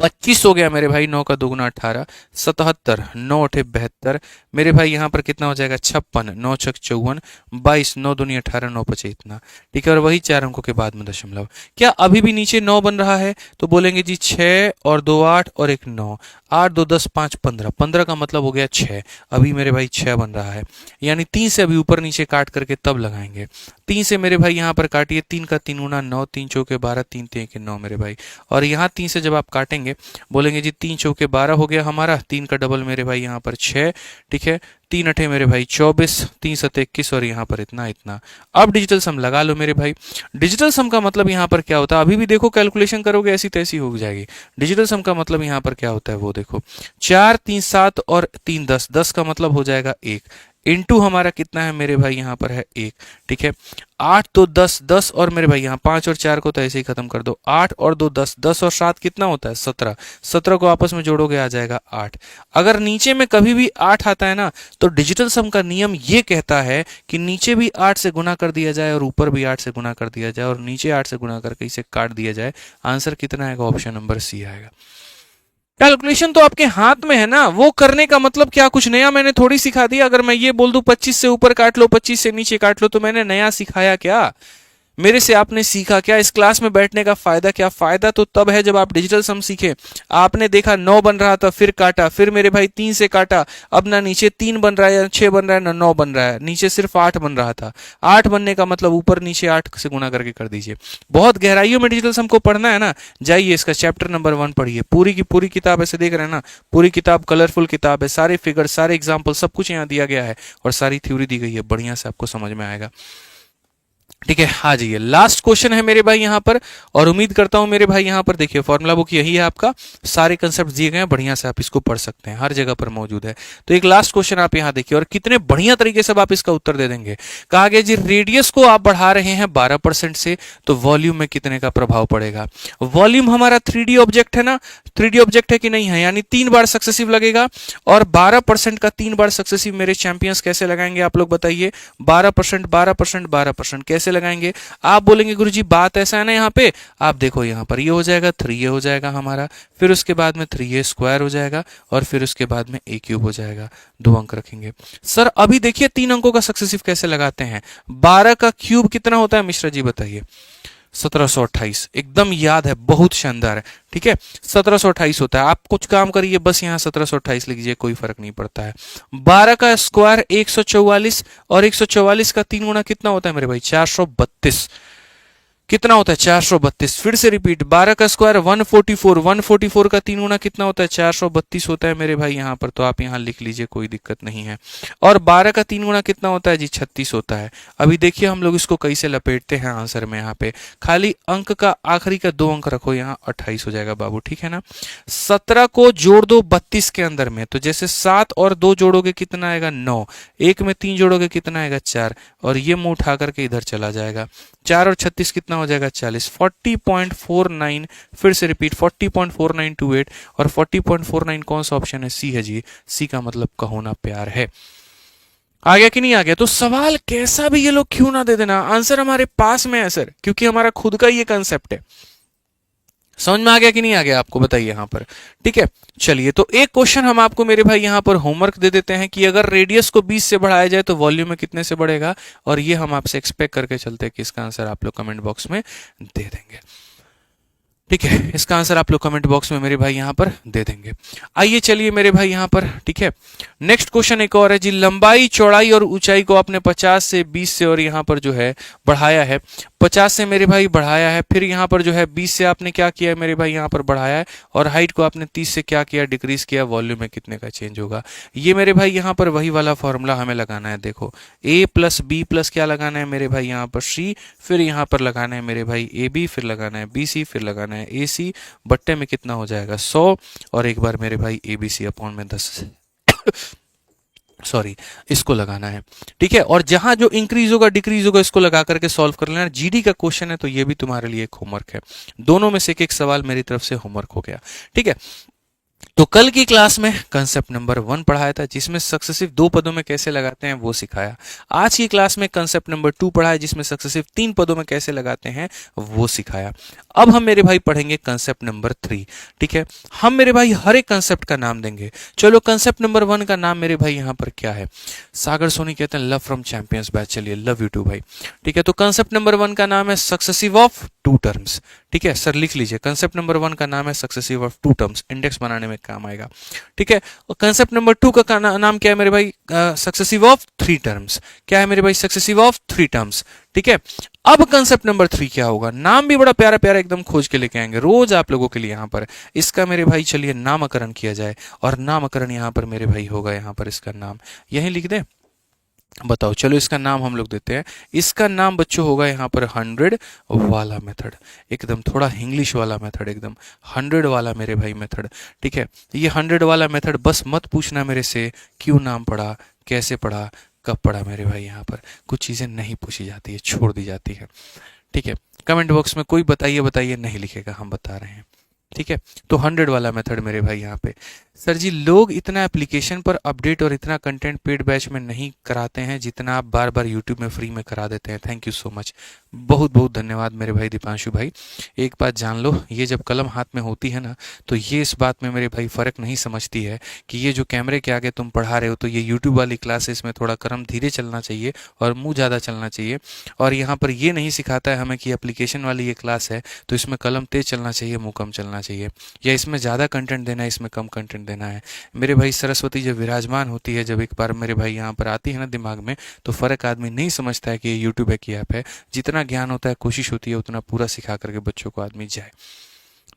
25 हो गया मेरे भाई। 9 का 2 गुना 18, 77, 9 8 72। मेरे भाई यहाँ पर कितना हो जाएगा, 56, 9 6 54, 22, 9 दूनी 18, 9 5 इतना। ठीक है, और वही 4 अंकों के बाद में दशमलव। क्या अभी भी नीचे 9 बन रहा है, तो बोलेंगे जी 6 और 2 8 और 1 9, 8 2 10 5 15, 15 का मतलब हो गया 6। अभी मेरे भाई 6 बन रहा है, यानी 3 से अभी ऊपर नीचे काट करके तब लगाएंगे। 3 से मेरे भाई यहाँ पर काटिए, 3 का 3 गुना 9, 3 चौके 12, 3 3 9 मेरे भाई। और यहाँ 3 से जब आप काटेंगे बोलेंगे जी 3 चौके 12 हो गया हमारा, 3 का डबल मेरे भाई यहाँ पर 6, ठीक है, 3 अठे मेरे भाई 24, 3 सते 21 और यहाँ पर इतना इतना। अब डिजिटल सम लगा लो मेरे भाई। डिजिटल सम का मतलब यहाँ पर क्या होता है, अभी भी देखो कैलकुलेशन करोगे ऐसी तैसी हो जाएगी। डिजिटल सम का मतलब यहाँ पर क्या होता है वो देखो, 4 3 7 और 3 10, 10 का मतलब हो जाएगा 1, इंटू हमारा कितना है मेरे भाई यहाँ पर है 1, ठीक है। 8 तो 10, 10 और मेरे भाई यहाँ 5 और 4 को तो ऐसे ही खत्म कर दो, 8 और 2 10, 10 और 7 कितना होता है 17, 17 को आपस में जोड़ोगे आ जाएगा 8। अगर नीचे में कभी भी 8 आता है ना तो डिजिटल सम का नियम ये कहता है कि नीचे भी 8 से गुना कर दिया जाए और ऊपर भी 8 से गुना कर दिया जाए और नीचे 8 से गुना करके इसे काट दिया जाए। आंसर कितना आएगा, ऑप्शन नंबर सी आएगा। कैलकुलेशन तो आपके हाथ में है ना, वो करने का मतलब क्या, कुछ नया मैंने थोड़ी सिखा दिया। अगर मैं ये बोल दूं 25 से ऊपर काट लो, 25 से नीचे काट लो, तो मैंने नया सिखाया क्या, मेरे से आपने सीखा क्या, इस क्लास में बैठने का फायदा क्या? फायदा तो तब है जब आप डिजिटल सम सीखे। आपने देखा 9 बन रहा था, फिर काटा, फिर मेरे भाई 3 से काटा, अब ना नीचे 3 बन रहा है, 6 बन रहा है, ना 9 बन रहा है, नीचे सिर्फ 8 बन रहा था। 8 बनने का मतलब ऊपर नीचे 8 से गुना करके कर दीजिए। बहुत गहराइयों में डिजिटल सम को पढ़ना है ना, जाइए इसका चैप्टर नंबर 1 पढ़िए, पूरी की पूरी किताब ऐसे देख रहे हैं ना, पूरी किताब कलरफुल किताब है, सारे फिगर, सारे एग्जाम्पल, सब कुछ यहाँ दिया गया है और सारी थ्योरी दी गई है, बढ़िया से आपको समझ में आएगा। ठीक है, आ जाइए, लास्ट क्वेश्चन है मेरे भाई यहाँ पर, और उम्मीद करता हूं मेरे भाई यहाँ पर देखिए फॉर्मूला बुक यही है आपका, सारे कंसेप्ट दिए गए हैं, बढ़िया से आप इसको पढ़ सकते हैं, हर जगह पर मौजूद है। तो एक लास्ट क्वेश्चन आप यहाँ देखिए और कितने बढ़िया तरीके से आप इसका उत्तर दे देंगे। कहा गया जी रेडियस को आप बढ़ा रहे हैं 12% से, तो वॉल्यूम में कितने का प्रभाव पड़ेगा। वॉल्यूम हमारा 3D ऑब्जेक्ट है ना, 3D ऑब्जेक्ट है कि नहीं है, यानी 3 बार सक्सेसिव लगेगा, और 12% का 3 बार सक्सेसिव मेरे चैंपियंस कैसे लगाएंगे आप लोग बताइए। 12% 12% 12% कैसे लगाएंगे। आप बोलेंगे गुरुजी बात ऐसा है ना, यहाँ पे आप देखो, यहाँ पर ये हो जाएगा 3a हो जाएगा हमारा, फिर उसके बाद में 3a स्क्वायर हो जाएगा और फिर उसके बाद में a क्यूब हो जाएगा, 2 अंक रखेंगे। सर अभी देखिए 3 अंकों का सक्सेसिव कैसे लगाते हैं। 12 का क्यूब कितना होता है मिश्रा जी बताइए। 1728, एकदम याद है, बहुत शानदार है। ठीक है, 1728 होता है। आप कुछ काम करिए, बस यहाँ 1728 लिख लीजिए, कोई फर्क नहीं पड़ता है। 12 का स्क्वायर 144 और 144 का 3 गुना कितना होता है मेरे भाई 432, कितना होता है 432। फिर से रिपीट, 12 का स्क्वायर 144, 144 का 3 गुना कितना होता है 432 होता है मेरे भाई यहाँ पर, तो आप यहाँ लिख लीजिए, कोई दिक्कत नहीं है। और 12 का 3 गुना कितना होता है जी 36 होता है। अभी देखिए हम लोग इसको कैसे लपेटते हैं आंसर में, यहाँ पे खाली अंक का आखिरी का 2 अंक रखो, यहाँ 28 हो जाएगा बाबू, ठीक है ना। 17 को जोड़ दो 32 के अंदर में, तो जैसे 7 और 2 जोड़ोगे कितना आएगा 9, 1 में 3 जोड़ोगे कितना आएगा 4, और ये मुंह उठा करके इधर चला जाएगा। 4 और 36 कितना हो जाएगा 40, 40.49, फिर से रिपीट 40.4928, और 40.49 कौन सा ऑप्शन है, सी है जी, सी का मतलब कहो ना प्यार है। आ गया कि नहीं आ गया। तो सवाल कैसा भी ये लोग क्यों ना दे देना, आंसर हमारे पास में है सर, क्योंकि हमारा खुद का ये कंसेप्ट है। समझ में आ गया कि नहीं आ गया आपको बताइए यहाँ पर। ठीक है, चलिए तो एक क्वेश्चन हम आपको मेरे भाई यहाँ पर होमवर्क दे देते हैं कि अगर रेडियस को 20 से बढ़ाया जाए तो वॉल्यूम में कितने से बढ़ेगा, और ये हम आपसे एक्सपेक्ट करके चलते हैं कि इसका आंसर आप लोग कमेंट बॉक्स में दे देंगे। ठीक है, इसका आंसर आप लोग कमेंट बॉक्स में मेरे भाई यहाँ पर दे देंगे। आइए चलिए मेरे भाई यहाँ पर, ठीक है, नेक्स्ट क्वेश्चन एक और है जी, लंबाई चौड़ाई और ऊंचाई को आपने 50 से 20 से और यहाँ पर जो है बढ़ाया है, 50 से मेरे भाई बढ़ाया है, फिर यहाँ पर जो है 20 से आपने क्या किया है मेरे भाई यहाँ पर बढ़ाया है, और हाइट को आपने 30 से क्या किया डिक्रीज किया, वॉल्यूम में कितने का चेंज होगा। ये मेरे भाई यहाँ पर वही वाला फॉर्मूला हमें लगाना है, देखो a प्लस बी प्लस क्या लगाना है मेरे भाई यहाँ पर c, फिर यहाँ पर लगाना है मेरे भाई ए बी, फिर लगाना है बी सी, फिर लगाना है ए सी, बट्टे में कितना हो जाएगा 100, और एक बार मेरे भाई ए बी सी अपॉन में 10 सॉरी इसको लगाना है। ठीक है, और जहां जो इंक्रीज होगा डिक्रीज होगा इसको लगा करके सॉल्व कर लेना। जीडी का क्वेश्चन है तो ये भी तुम्हारे लिए एक होमवर्क है, दोनों में से एक सवाल मेरी तरफ से होमवर्क हो गया। ठीक है, तो कल की क्लास में कंसेप्ट नंबर 1 पढ़ाया था जिसमें सक्सेसिव 2 पदों में कैसे लगाते हैं वो सिखाया। आज की क्लास में कंसेप्ट नंबर 2 पढ़ाया जिसमें सक्सेसिव 3 पदों में कैसे लगाते हैं वो सिखाया। अब हम मेरे भाई पढ़ेंगे कंसेप्ट नंबर 3। ठीक है, हम मेरे भाई हर एक कंसेप्ट का नाम देंगे। चलो कंसेप्ट नंबर 1 का नाम मेरे भाई यहाँ पर क्या है, सागर सोनी कहते हैं लव फ्रॉम चैंपियंस बैच, चलिए लव यू टू भाई। ठीक है, तो कंसेप्ट नंबर 1 का नाम है सक्सेसिव ऑफ 2 टर्म्स। ठीक है सर लिख लीजिए, कंसेप्ट नंबर 1 का नाम है सक्सेसिव ऑफ 2 टर्म्स, इंडेक्स बनाने में काम आएगा। ठीक है, और कंसेप्ट नंबर 2 का नाम क्या है मेरे भाई? Successive of 3 terms. क्या है मेरे भाई? Successive of 3 terms. ठीक है, अब कंसेप्ट नंबर 3 क्या होगा? नाम भी बड़ा प्यारा प्यारा एकदम खोज के लेके आएंगे रोज आप लोगों के लिए यहाँ पर। इसका मेरे भाई चलिए नामकरण किया जाए, और नामकरण यहाँ पर मेरे भाई होगा, यहाँ पर इसका नाम यही लिख दें। बताओ, चलो इसका नाम हम लोग देते हैं। इसका नाम बच्चों होगा यहाँ पर 100 वाला मेथड। एकदम थोड़ा इंग्लिश वाला मेथड, एकदम 100 वाला मेरे भाई मेथड। ठीक है, ये 100 वाला मेथड बस मत पूछना मेरे से क्यों नाम पड़ा, कैसे पढ़ा, कब पढ़ा। मेरे भाई यहाँ पर कुछ चीज़ें नहीं पूछी जाती है, छोड़ दी जाती है। ठीक है, कमेंट बॉक्स में कोई बताइए बताइए नहीं लिखेगा, हम बता रहे हैं। ठीक है, तो 100 वाला मेथड मेरे भाई यहाँ पे। सर जी, लोग इतना एप्लीकेशन पर अपडेट और इतना कंटेंट पेड बैच में नहीं कराते हैं जितना आप बार बार यूट्यूब में फ्री में करा देते हैं। थैंक यू सो मच, बहुत बहुत धन्यवाद मेरे भाई दीपांशु भाई। एक बात जान लो, ये जब कलम हाथ में होती है ना, तो ये इस बात में मेरे भाई फ़र्क नहीं समझती है कि ये जो कैमरे के आगे तुम पढ़ा रहे हो, तो ये यूट्यूब वाली क्लासेस में थोड़ा क्रम धीरे चलना चाहिए और मुँह ज़्यादा चलना चाहिए। और यहाँ पर ये नहीं सिखाता है हमें कि एप्लीकेशन वाली ये क्लास है तो इसमें कलम तेज चलना चाहिए, मुँह कम चलना चाहिए, या इसमें ज़्यादा कंटेंट देना है, इसमें कम कंटेंट देना है। मेरे भाई सरस्वती जब विराजमान होती है, जब एक बार मेरे भाई यहाँ पर आती है ना दिमाग में, तो फ़र्क आदमी नहीं समझता है कि ये यूट्यूब है की ऐप है। जितना ज्ञान होता है, कोशिश होती है उतना पूरा सिखा करके बच्चों को आदमी जाए।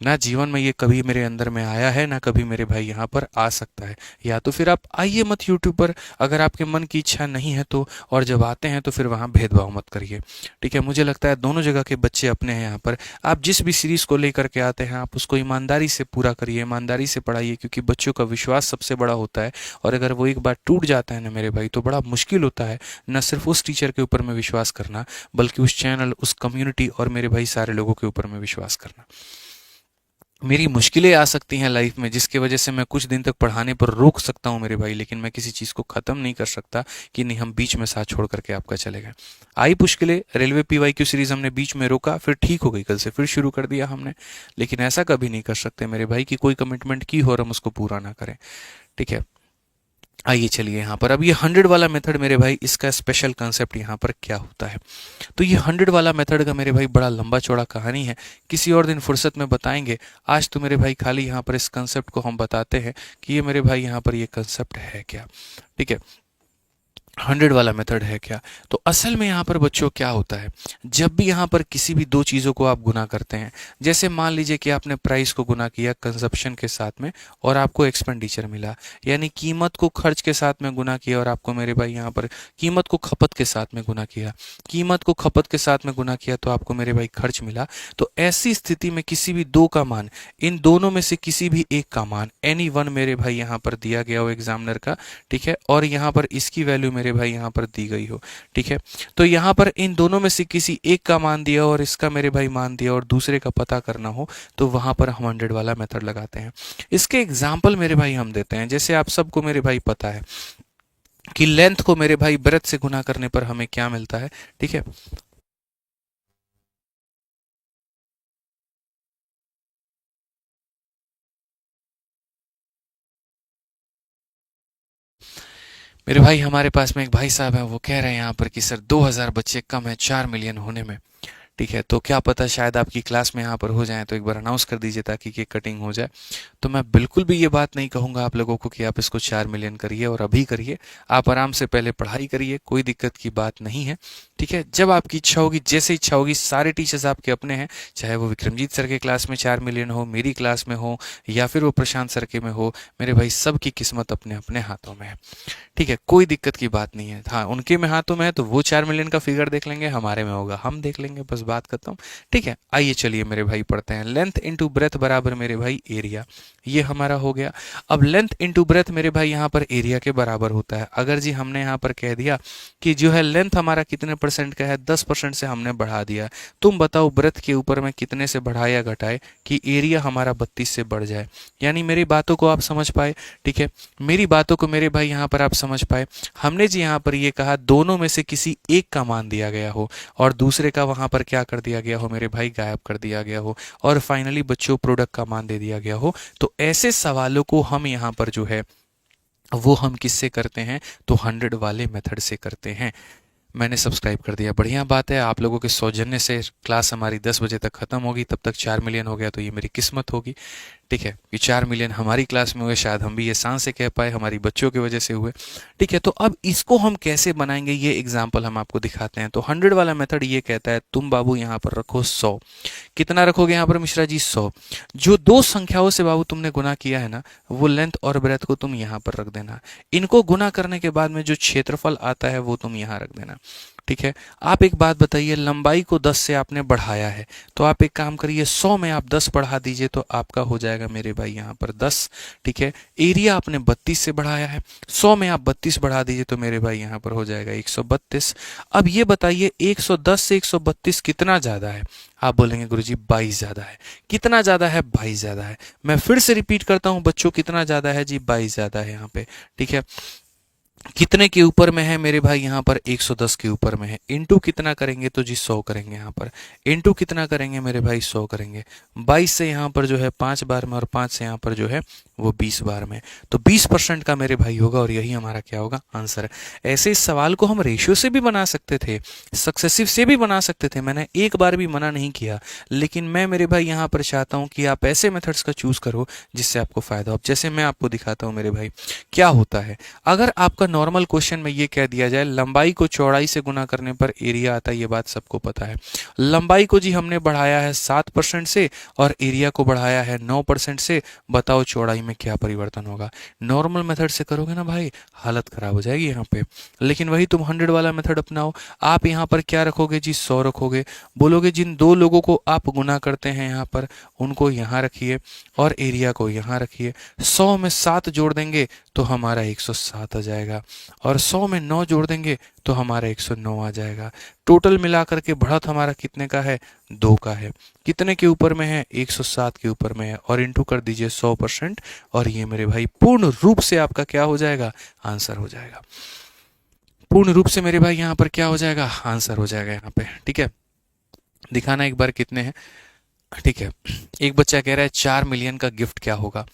ना जीवन में ये कभी मेरे अंदर में आया है, ना कभी मेरे भाई यहाँ पर आ सकता है। या तो फिर आप आइए मत यूट्यूब पर, अगर आपके मन की इच्छा नहीं है तो, और जब आते हैं तो फिर वहाँ भेदभाव मत करिए। ठीक है, मुझे लगता है दोनों जगह के बच्चे अपने हैं यहाँ पर। आप जिस भी सीरीज़ को लेकर के आते हैं, आप उसको ईमानदारी से पूरा करिए, ईमानदारी से पढ़ाइए, क्योंकि बच्चों का विश्वास सबसे बड़ा होता है। और अगर वो एक बार टूट जाता है ना मेरे भाई, तो बड़ा मुश्किल होता है न सिर्फ उस टीचर के ऊपर में विश्वास करना, बल्कि उस चैनल, उस कम्युनिटी और मेरे भाई सारे लोगों के ऊपर में विश्वास करना। मेरी मुश्किलें आ सकती हैं लाइफ में, जिसकी वजह से मैं कुछ दिन तक पढ़ाने पर रोक सकता हूं मेरे भाई, लेकिन मैं किसी चीज़ को ख़त्म नहीं कर सकता कि नहीं हम बीच में साथ छोड़ करके आपका चले गए। आई मुश्किलें, रेलवे PYQ सीरीज़ हमने बीच में रोका, फिर ठीक हो गई, कल से फिर शुरू कर दिया हमने। लेकिन ऐसा कभी नहीं कर सकते मेरे भाई कि कोई कमिटमेंट की हो और हम उसको पूरा ना करें। ठीक है, आइए चलिए यहाँ पर अब ये 100 वाला मेथड मेरे भाई, इसका स्पेशल कंसेप्ट यहाँ पर क्या होता है। तो ये 100 वाला मेथड का मेरे भाई बड़ा लंबा चौड़ा कहानी है, किसी और दिन फुर्सत में बताएंगे। आज तो मेरे भाई खाली यहाँ पर इस कंसेप्ट को हम बताते हैं कि ये मेरे भाई यहाँ पर ये कंसेप्ट है क्या। ठीक है, 100 वाला मेथड है क्या। तो असल में यहाँ पर बच्चों क्या होता है, जब भी यहाँ पर किसी भी दो चीज़ों को आप गुना करते हैं, जैसे मान लीजिए कि आपने प्राइस को गुना किया कंजप्शन के साथ में और आपको एक्सपेंडिचर मिला, यानी कीमत को खर्च के साथ में गुना किया और आपको मेरे भाई यहाँ पर कीमत को खपत के साथ में गुना किया, कीमत को खपत के साथ में गुना किया तो आपको मेरे भाई खर्च मिला। तो ऐसी स्थिति में किसी भी दो का मान, इन दोनों में से किसी भी एक का मान एनी वन मेरे भाई यहाँ पर दिया गया हो एग्जामिनर का, ठीक है, और यहाँ पर इसकी वैल्यू मेरे भाई यहाँ पर दी गई हो। ठीक है, तो यहाँ पर इन दोनों में से किसी एक का मान दिया और इसका मेरे भाई मान दिया और दूसरे का पता करना हो, तो वहां पर हम 100 वाला मेथड लगाते हैं। इसके एग्जाम्पल मेरे भाई हम देते हैं, जैसे आप सबको मेरे भाई पता है कि लेंथ को मेरे भाई ब्रेथ से गुना करने पर हमें क्या मिलता है। ठीक है, मेरे भाई हमारे पास में एक भाई साहब हैं, वो कह रहे हैं यहाँ पर कि सर 2000 बच्चे कम है 4 मिलियन होने में। ठीक है, तो क्या पता शायद आपकी क्लास में यहाँ पर हो जाए, तो एक बार अनाउंस कर दीजिए ताकि केक कटिंग हो जाए। तो मैं बिल्कुल भी ये बात नहीं कहूँगा आप लोगों को कि आप इसको 4 मिलियन करिए और अभी करिए। आप आराम से पहले पढ़ाई करिए, कोई दिक्कत की बात नहीं है। ठीक है, जब आपकी इच्छा होगी, जैसे इच्छा होगी, सारे टीचर्स आपके अपने हैं, चाहे वो विक्रमजीत सर के क्लास में 4 मिलियन हो, मेरी क्लास में हो, या फिर वो प्रशांत सर के में हो, मेरे भाई सबकी किस्मत अपने अपने हाथों में है। ठीक है, कोई दिक्कत की बात नहीं है। हाँ, उनके में हाथों में है तो वो 4 मिलियन का फिगर देख लेंगे, हमारे में होगा हम देख लेंगे, बस बात करता हूँ। ठीक है, आइए चलिए मेरे भाई पढ़ते हैं। लेंथ इंटू ब्रेथ बराबर मेरे भाई एरिया, ये हमारा हो गया। अब लेंथ इंटू ब्रेथ मेरे भाई यहाँ पर एरिया के बराबर होता है। अगर जी हमने यहाँ पर कह दिया कि जो है लेंथ हमारा कितने परसेंट का है, 10% से हमने बढ़ा दिया, तुम बताओ ब्रेथ के ऊपर में कितने से बढ़ाए या घटाए कि एरिया हमारा 32 से बढ़ जाए। यानी मेरी बातों को आप समझ पाए। ठीक है, मेरी बातों को मेरे भाई यहाँ पर आप समझ पाए। हमने जी यहाँ पर ये कहा दोनों में से किसी एक का मान दिया गया हो और दूसरे का वहां पर क्या कर दिया गया हो मेरे भाई, गायब कर दिया गया हो, और फाइनली बच्चों प्रोडक्ट का मान दे दिया गया हो। तो ऐसे सवालों को हम यहाँ पर जो है वो हम किससे करते हैं, तो 100 वाले मेथड से करते हैं। मैंने सब्सक्राइब कर दिया, बढ़िया बात है। आप लोगों के सौजन्य से क्लास हमारी 10 बजे तक ख़त्म होगी, तब तक 4 मिलियन हो गया तो ये मेरी किस्मत होगी। ठीक है, कि 4 मिलियन हमारी क्लास में हुए, शायद हम भी ये शान से कह पाए हमारी बच्चों की वजह से हुए। ठीक है, तो अब इसको हम कैसे बनाएंगे ये एग्जाम्पल हम आपको दिखाते हैं। तो 100 वाला मेथड ये कहता है तुम बाबू यहाँ पर रखो 100। कितना रखोगे यहाँ पर मिश्रा जी? 100। जो दो संख्याओं से बाबू तुमने गुना किया है ना, वो लेंथ और ब्रेथ को तुम यहाँ पर रख देना। इनको गुना करने के बाद में जो क्षेत्रफल आता है वो तुम यहाँ रख देना। ठीक है, आप एक बात बताइए, लंबाई को 10 से आपने बढ़ाया है, तो आप एक काम करिए 100 में आप 10 बढ़ा दीजिए तो आपका हो जाएगा मेरे भाई यहाँ पर 10। ठीक है, एरिया आपने 32 से बढ़ाया है, 100 में आप 32 बढ़ा दीजिए तो मेरे भाई यहाँ पर हो जाएगा 132। अब ये बताइए 110 से 132 कितना ज्यादा है? आप बोलेंगे गुरुजी 22 ज्यादा है। कितना ज्यादा है? 22 ज्यादा है। मैं फिर से रिपीट करता हूं बच्चों, कितना ज्यादा है जी? 22 ज्यादा है यहाँ पे। ठीक है, कितने के ऊपर में है मेरे भाई? यहाँ पर 110 के ऊपर में है। इनटू कितना करेंगे तो जी 100 करेंगे। यहाँ पर इनटू कितना करेंगे मेरे भाई? 100 करेंगे। 22 से यहाँ पर जो है 5 बार में और 5 से यहाँ पर जो है वो 20 बार में, तो 20% का मेरे भाई होगा और यही हमारा क्या होगा? आंसर है। ऐसे इस सवाल को हम रेशियो से भी बना सकते थे, सक्सेसिव से भी बना सकते थे, मैंने एक बार भी मना नहीं किया, लेकिन मैं मेरे भाई यहाँ पर चाहता हूँ कि आप ऐसे मेथड्स का चूज करो जिससे आपको फायदा हो। जैसे मैं आपको दिखाता हूँ मेरे भाई क्या होता है। अगर आपका नॉर्मल क्वेश्चन में ये कह दिया जाए लंबाई को चौड़ाई से गुना करने पर एरिया आता है, ये बात सबको पता है। लंबाई को जी हमने बढ़ाया है 7% से और एरिया को बढ़ाया है 9% से, बताओ चौड़ाई में क्या परिवर्तन होगा? नॉर्मल मेथड से करोगे ना भाई, हालत खराब हो जाएगी यहाँ पे। लेकिन वही तुम 100 वाला मेथड अपनाओ। आप यहाँ पर क्या रखोगे जी? 100 रखोगे। बोलोगे जिन दो लोगों को आप गुना करते हैं यहाँ पर, उनको यहाँ रखिए और एरिया को यहाँ रखिए। 100 में 7 जोड़ देंगे तो हमारा 107 आ जाएगा और 100 में 9 जोड़ देंगे तो हमारा 109 आ जाएगा। टोटल मिलाकर के बढ़त हमारा कितने का है? 2 का है। कितने के ऊपर में है? 107 के ऊपर में है और इंटू कर दीजिए 100% और ये मेरे भाई पूर्ण रूप से आपका क्या हो जाएगा? आंसर हो जाएगा। पूर्ण रूप से मेरे भाई यहाँ पर क्या हो जाएगा? आंसर हो जाएगा यहाँ पे। ठीक है, दिखाना एक बार कितने हैं। ठीक है, एक बच्चा कह रहा है 4 मिलियन का गिफ्ट क्या होगा?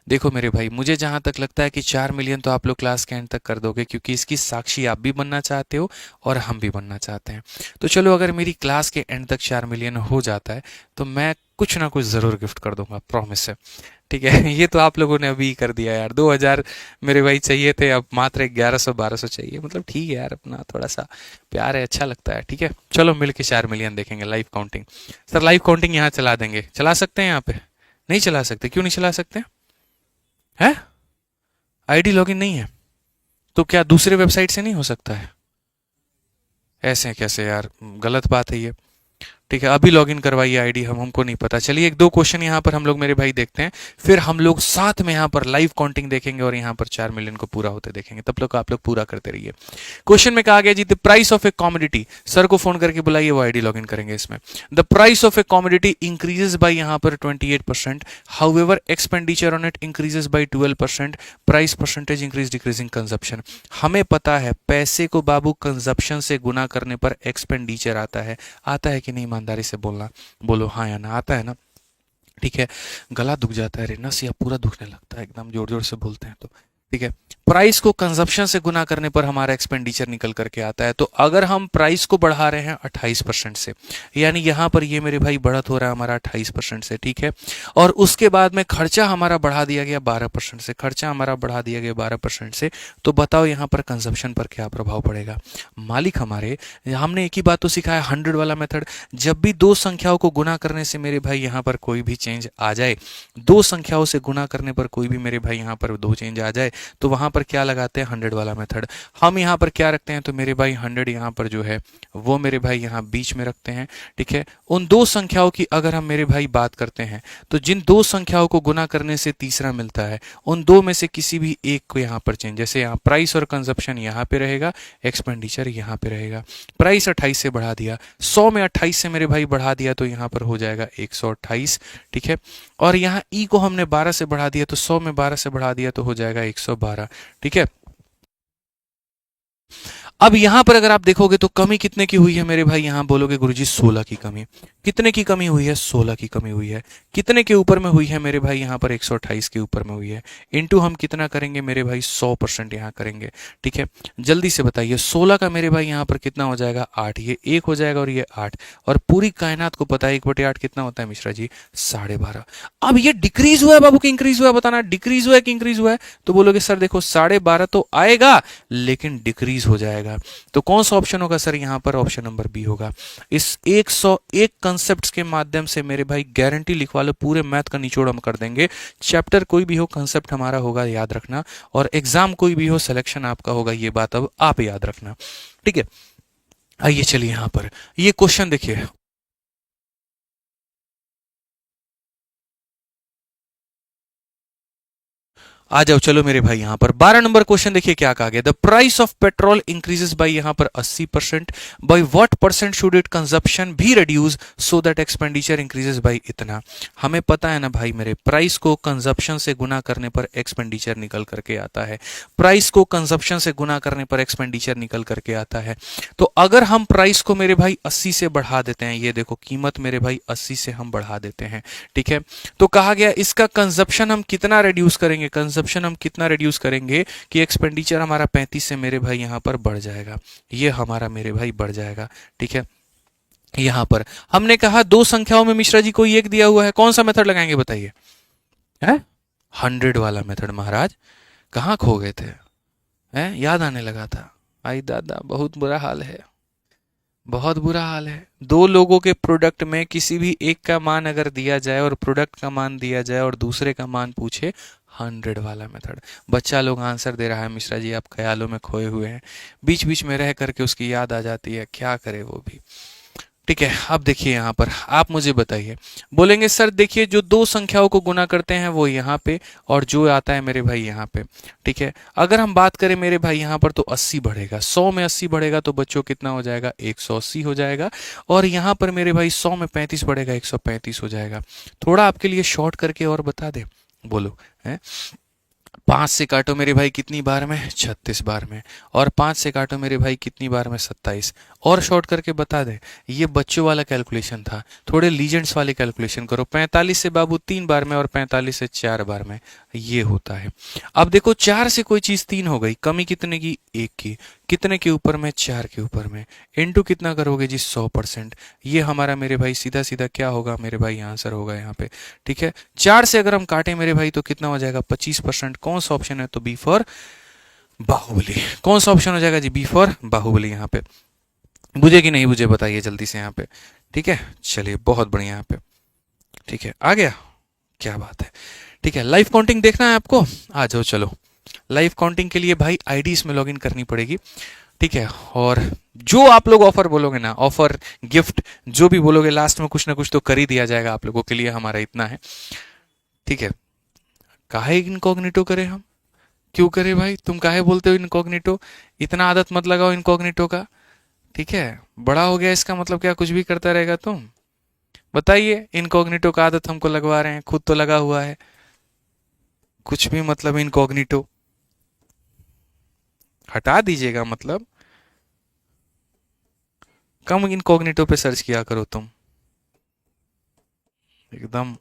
देखो मेरे भाई, मुझे जहां तक लगता है कि 4 मिलियन तो आप लोग क्लास के एंड तक कर दोगे, क्योंकि इसकी साक्षी आप भी बनना चाहते हो और हम भी बनना चाहते हैं। तो चलो, अगर मेरी क्लास के एंड तक 4 मिलियन हो जाता है तो मैं कुछ ना कुछ ज़रूर गिफ्ट कर दूंगा, प्रॉमिस है। ठीक है, ये तो आप लोगों ने अभी कर दिया यार। 2000 मेरे भाई चाहिए थे, अब मात्र 1100-1200 चाहिए। मतलब ठीक है यार, अपना थोड़ा सा प्यार है, अच्छा लगता है। ठीक है, चलो मिल के 4 मिलियन देखेंगे। Live counting sir, live counting यहाँ चला देंगे। चला सकते हैं यहाँ पे? नहीं चला सकते, क्यों नहीं चला सकते है? आईडी लॉगिन नहीं है तो क्या दूसरे वेबसाइट से नहीं हो सकता है? ऐसे कैसे यार, गलत बात है ये। ठीक है, अभी लॉगिन करवाइए आईडी, हमको नहीं पता। चलिए एक दो क्वेश्चन यहाँ पर हम लोग मेरे भाई देखते हैं, फिर हम लोग साथ में यहाँ पर लाइव काउंटिंग देखेंगे और यहाँ पर 4 मिलियन को पूरा होते देखेंगे। तब तक आप लोग पूरा करते रहिए। क्वेश्चन में कहा गया जी, the price of a commodity, sir को फोन करके बुलाइए, वो आईडी लॉगिन करेंगे इसमें। The price of a commodity increases by यहाँ पर 28%, however expenditure on it increases by 12%, price percentage increase decreasing consumption. हमें पता है पैसे को बाबू कंजप्शन से गुना करने पर एक्सपेंडिचर आता है कि नहीं? ईमानदारी से बोलना, बोलो हाँ या ना, आता है ना? ठीक है, गला दुख जाता है रे, नस या पूरा दुखने लगता है, एकदम जोर जोर से बोलते हैं तो। ठीक है, प्राइस को कंजप्शन से गुना करने पर हमारा एक्सपेंडिचर निकल करके आता है। तो अगर हम प्राइस को बढ़ा रहे हैं 28% से, यानी यहां पर ये मेरे भाई बढ़त हो रहा है हमारा 28% से। ठीक है, और उसके बाद में खर्चा हमारा बढ़ा दिया गया 12% से, खर्चा हमारा बढ़ा दिया गया 12% से, तो बताओ यहां पर कंजप्शन पर क्या प्रभाव पड़ेगा? मालिक हमारे, हमने एक ही बात तो सिखाया, 100 वाला मेथड। जब भी दो संख्याओं को गुना करने से मेरे भाई यहाँ पर कोई भी चेंज आ जाए, दो संख्याओं से गुना करने पर कोई भी मेरे भाई यहाँ पर दो चेंज आ जाए, तो वहां पर क्या लगाते हैं? 100 वाला मेथड। हम यहाँ पर क्या रखते हैं? तो मेरे भाई 100 यहाँ पर जो है वो मेरे भाई यहाँ बीच में रखते हैं। ठीक है, उन दो संख्याओं की अगर हम मेरे भाई बात करते हैं, तो जिन दो संख्याओं को गुना करने से तीसरा मिलता है, उन दो में से किसी भी एक को यहाँ पर चेंज, जैसे यहाँ प्राइस और कंजप्शन यहाँ पे रहेगा, एक्सपेंडिचर यहाँ पे रहेगा। प्राइस 28 से बढ़ा दिया, 100 में 28 से मेरे भाई बढ़ा दिया तो यहाँ पर हो जाएगा 128। ठीक है, और यहाँ ई को हमने 12 से बढ़ा दिया, तो 100 में 12 से बढ़ा दिया तो हो जाएगा 112। ठीक है, अब यहां पर अगर आप देखोगे तो कमी कितने की हुई है मेरे भाई, यहां बोलोगे गुरुजी 16 की कमी। कितने की कमी हुई है? 16 की कमी हुई है। कितने के ऊपर में हुई है मेरे भाई? यहां पर 128 के ऊपर में हुई है। इनटू हम कितना करेंगे मेरे भाई? 100% यहां करेंगे। ठीक है, जल्दी से बताइए 16 का मेरे भाई यहां पर कितना हो जाएगा? 8। ये 1 हो जाएगा और ये 8। और पूरी कायनात को पता है 1/8 कितना होता है मिश्रा जी? 12.5। अब ये डिक्रीज हुआ है बाबू कि इंक्रीज हुआ है? बताना, डिक्रीज हुआ है कि इंक्रीज हुआ है? तो बोलोगे सर देखो 12.5 तो आएगा लेकिन डिक्रीज हो जाएगा। तो कौन सा ऑप्शन होगा सर? यहां पर ऑप्शन नंबर बी होगा। इस 101 कंसेप्ट्स के माध्यम से मेरे भाई गारंटी लिखवा लो, पूरे मैथ का निचोड़ हम कर देंगे। चैप्टर कोई भी हो, कंसेप्ट हमारा होगा, याद रखना। और एग्जाम कोई भी हो, सिलेक्शन आपका होगा, ये बात अब आप याद रखना। ठीक है, आइए चलिए यहां पर ये क्वेश्चन देखिए। आ जाओ चलो मेरे भाई, यहां पर 12 नंबर क्वेश्चन देखिए क्या कहा गया। The price of petrol increases by यहां पर 80%। By what percent should it consumption भी reduce so that expenditure increases by इतना। हमें पता है ना भाई मेरे, प्राइस को कंजप्शन से गुना करने पर एक्सपेंडिचर निकल करके आता है। प्राइस को कंजप्शन से गुना करने पर एक्सपेंडिचर निकल करके आता है। तो अगर हम प्राइस को मेरे भाई 80 से बढ़ा देते हैं, ये देखो कीमत मेरे भाई 80 से हम बढ़ा देते हैं। ठीक है, तो कहा गया इसका कंजप्शन हम कितना रिड्यूस करेंगे? कंजप्शन हम कितना रिड्यूस करेंगे कि एक्सपेंडिचर हमारा 35 से मेरे भाई यहां पर बढ़ जाएगा। ये हमारा मेरे भाई बढ़ जाएगा। ठीक है, यहां पर हमने कहा दो संख्याओं में मिश्रा जी कोई एक दिया हुआ है, कौन सा मेथड लगाएंगे बताइए? है 100 वाला मेथड। महाराज कहाँ खो गए थे? हैं, याद आने लगा था। आई दादा बहुत बुरा हाल है, बहुत बुरा हाल है। दो लोगों के प्रोडक्ट में किसी भी एक का मान अगर दिया जाए और प्रोडक्ट का मान दिया जाए और दूसरे का मान पूछे, 100 वाला मेथड। बच्चा लोग आंसर दे रहा है मिश्रा जी, आप ख्यालों में खोए हुए हैं, बीच बीच में रह करके उसकी याद आ जाती है, क्या करे वो भी। ठीक है, अब देखिए यहां पर आप मुझे बताइए, बोलेंगे सर देखिए जो दो संख्याओं को गुना करते हैं वो यहाँ पे और जो आता है मेरे भाई यहाँ पे। ठीक है, अगर हम बात करें मेरे भाई यहाँ पर तो 80 बढ़ेगा, 100 में 80 बढ़ेगा तो बच्चों कितना हो जाएगा? 180 हो जाएगा। और यहाँ पर मेरे भाई 100 में 35 बढ़ेगा, 135 हो जाएगा। थोड़ा आपके लिए शॉर्ट करके और बता दे, बोलो है। 5 से काटो मेरे भाई कितनी बार में? 36 बार में। और 5 से काटो मेरे भाई कितनी बार में? 27। और शॉर्ट करके बता दे, ये बच्चों वाला कैलकुलेशन था, थोड़े लीजेंड्स वाले कैलकुलेशन करो। 45 से बाबू 3 बार में और 45 से 4 बार में, ये होता है। अब देखो 4 से कोई चीज 3 हो गई, कमी कितने की? 1 की। कितने के ऊपर में? 4 के ऊपर में। इनटू कितना करोगे जी? 100%। ये हमारा मेरे भाई सीधा सीधा क्या होगा मेरे भाई? आंसर होगा यहाँ पे। ठीक है, 4 से अगर हम काटें मेरे भाई तो कितना हो जाएगा? 25%। कौन सा ऑप्शन है? तो बी फॉर बाहुबली। कौन सा ऑप्शन हो जाएगा जी? B for Baahubali. यहाँ पे बुझे कि नहीं बुझे बताइए जल्दी से यहाँ पे। ठीक है, चलिए बहुत बढ़िया यहाँ पे। ठीक है, आ गया, क्या बात है। ठीक है, लाइव काउंटिंग देखना है आपको? आ जाओ चलो। लाइव काउंटिंग के लिए भाई आईडी इसमें लॉगिन करनी पड़ेगी। ठीक है, और जो आप लोग ऑफर बोलोगे ना, ऑफर गिफ्ट जो भी बोलोगे, लास्ट में कुछ ना कुछ तो कर ही दिया जाएगा आप लोगों के लिए, हमारा इतना है। ठीक है, काहे इनकॉग्निटो करें हम? क्यों करे भाई? तुम काहे बोलते हो इनकॉग्निटो? इतना आदत मत लगाओ इनकॉग्निटो का। ठीक है, बड़ा हो गया इसका मतलब क्या कुछ भी करता रहेगा तुम? बताइए, इनकॉग्निटो का आदत हमको लगवा रहे हैं, खुद तो लगा हुआ है। कुछ भी मतलब इनकॉग्निटो हटा दीजिएगा, मतलब कम इनकॉग्निटो पे सर्च किया करो तुम, एकदम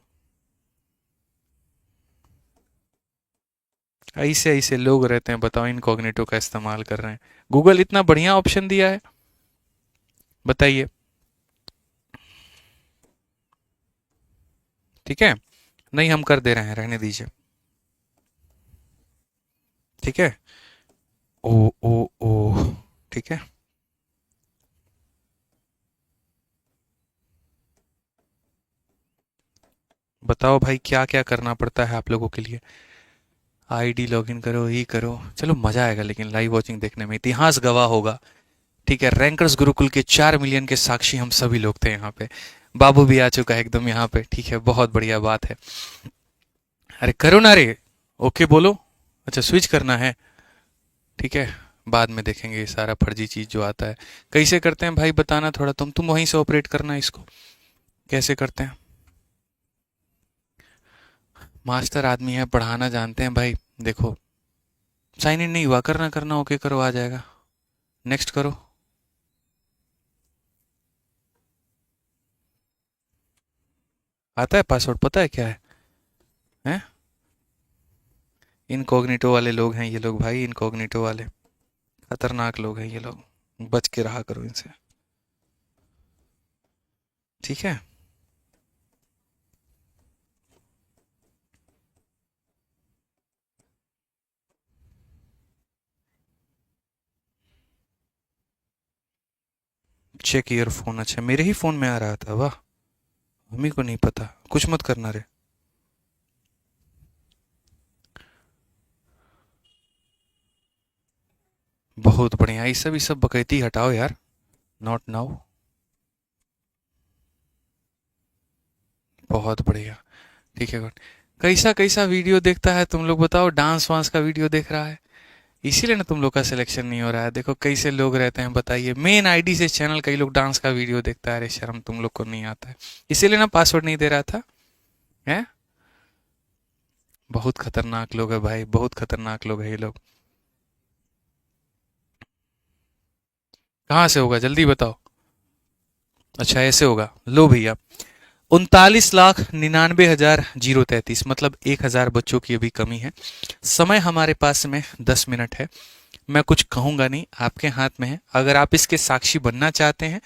ऐसे ऐसे लोग रहते हैं, बताओ इनकॉग्निटो का इस्तेमाल कर रहे हैं। गूगल इतना बढ़िया ऑप्शन दिया है, बताइए। ठीक है, नहीं हम कर दे रहे हैं, रहने दीजिए। ठीक है, ओ ओ ओ, ठीक है। बताओ भाई क्या क्या करना पड़ता है आप लोगों के लिए? आईडी लॉगिन करो, ही करो, चलो मजा आएगा लेकिन लाइव वॉचिंग देखने में, इतिहास गवाह होगा। ठीक है, रैंकर्स गुरुकुल के 4 मिलियन के साक्षी हम सभी लोग थे यहाँ पे। बाबू भी आ चुका है एकदम यहाँ पे। ठीक है, बहुत बढ़िया बात है। अरे करो ना रे। ओके बोलो। अच्छा स्विच करना है, ठीक है, बाद में देखेंगे ये सारा फर्जी चीज जो आता है। कैसे करते हैं भाई बताना थोड़ा, तुम वहीं से ऑपरेट करना इसको, कैसे करते हैं? मास्टर आदमी है, पढ़ाना जानते हैं भाई। देखो साइन इन नहीं हुआ, करना करना, ओके करो, आ जाएगा। नेक्स्ट करो। आता है पासवर्ड, पता है क्या है? हैं? इनकॉग्निटो वाले लोग हैं ये लोग भाई, इनकॉग्निटो वाले खतरनाक लोग हैं ये लोग, बच के रहा करो इनसे, ठीक है। चेक ईयरफोन, अच्छा मेरे ही फोन में आ रहा था, वाह, मम्मी को नहीं पता, कुछ मत करना रे। बहुत बढ़िया, ये सब बकैती हटाओ यार, नॉट नाउ। बहुत बढ़िया, ठीक है गुड। कैसा कैसा वीडियो देखता है तुम लोग बताओ, डांस वांस का वीडियो देख रहा है, इसीलिए ना तुम लोग का सिलेक्शन नहीं हो रहा है। देखो कैसे लोग रहते हैं बताइए, मेन आईडी से चैनल कई लोग डांस का वीडियो देखता है, अरे शर्म तुम लोग को नहीं आता है, इसीलिए ना पासवर्ड नहीं दे रहा था, है। बहुत खतरनाक लोग है भाई, बहुत खतरनाक लोग है ये लोग। कहाँ से होगा जल्दी बताओ। अच्छा ऐसे होगा, लो भैया, 39,99,033, मतलब 1,000 बच्चों की अभी कमी है। समय हमारे पास में 10 मिनट है। मैं कुछ कहूंगा नहीं, आपके हाथ में है, अगर आप इसके साक्षी बनना चाहते हैं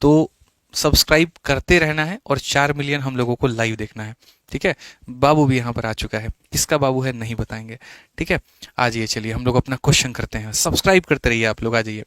तो सब्सक्राइब करते रहना है और 4 मिलियन हम लोगों को लाइव देखना है, ठीक है। बाबू भी यहाँ पर आ चुका है, किसका बाबू है नहीं बताएंगे, ठीक है। आ जाइए, चलिए हम लोग अपना क्वेश्चन करते हैं, सब्सक्राइब करते रहिए आप लोग, आ जाइए।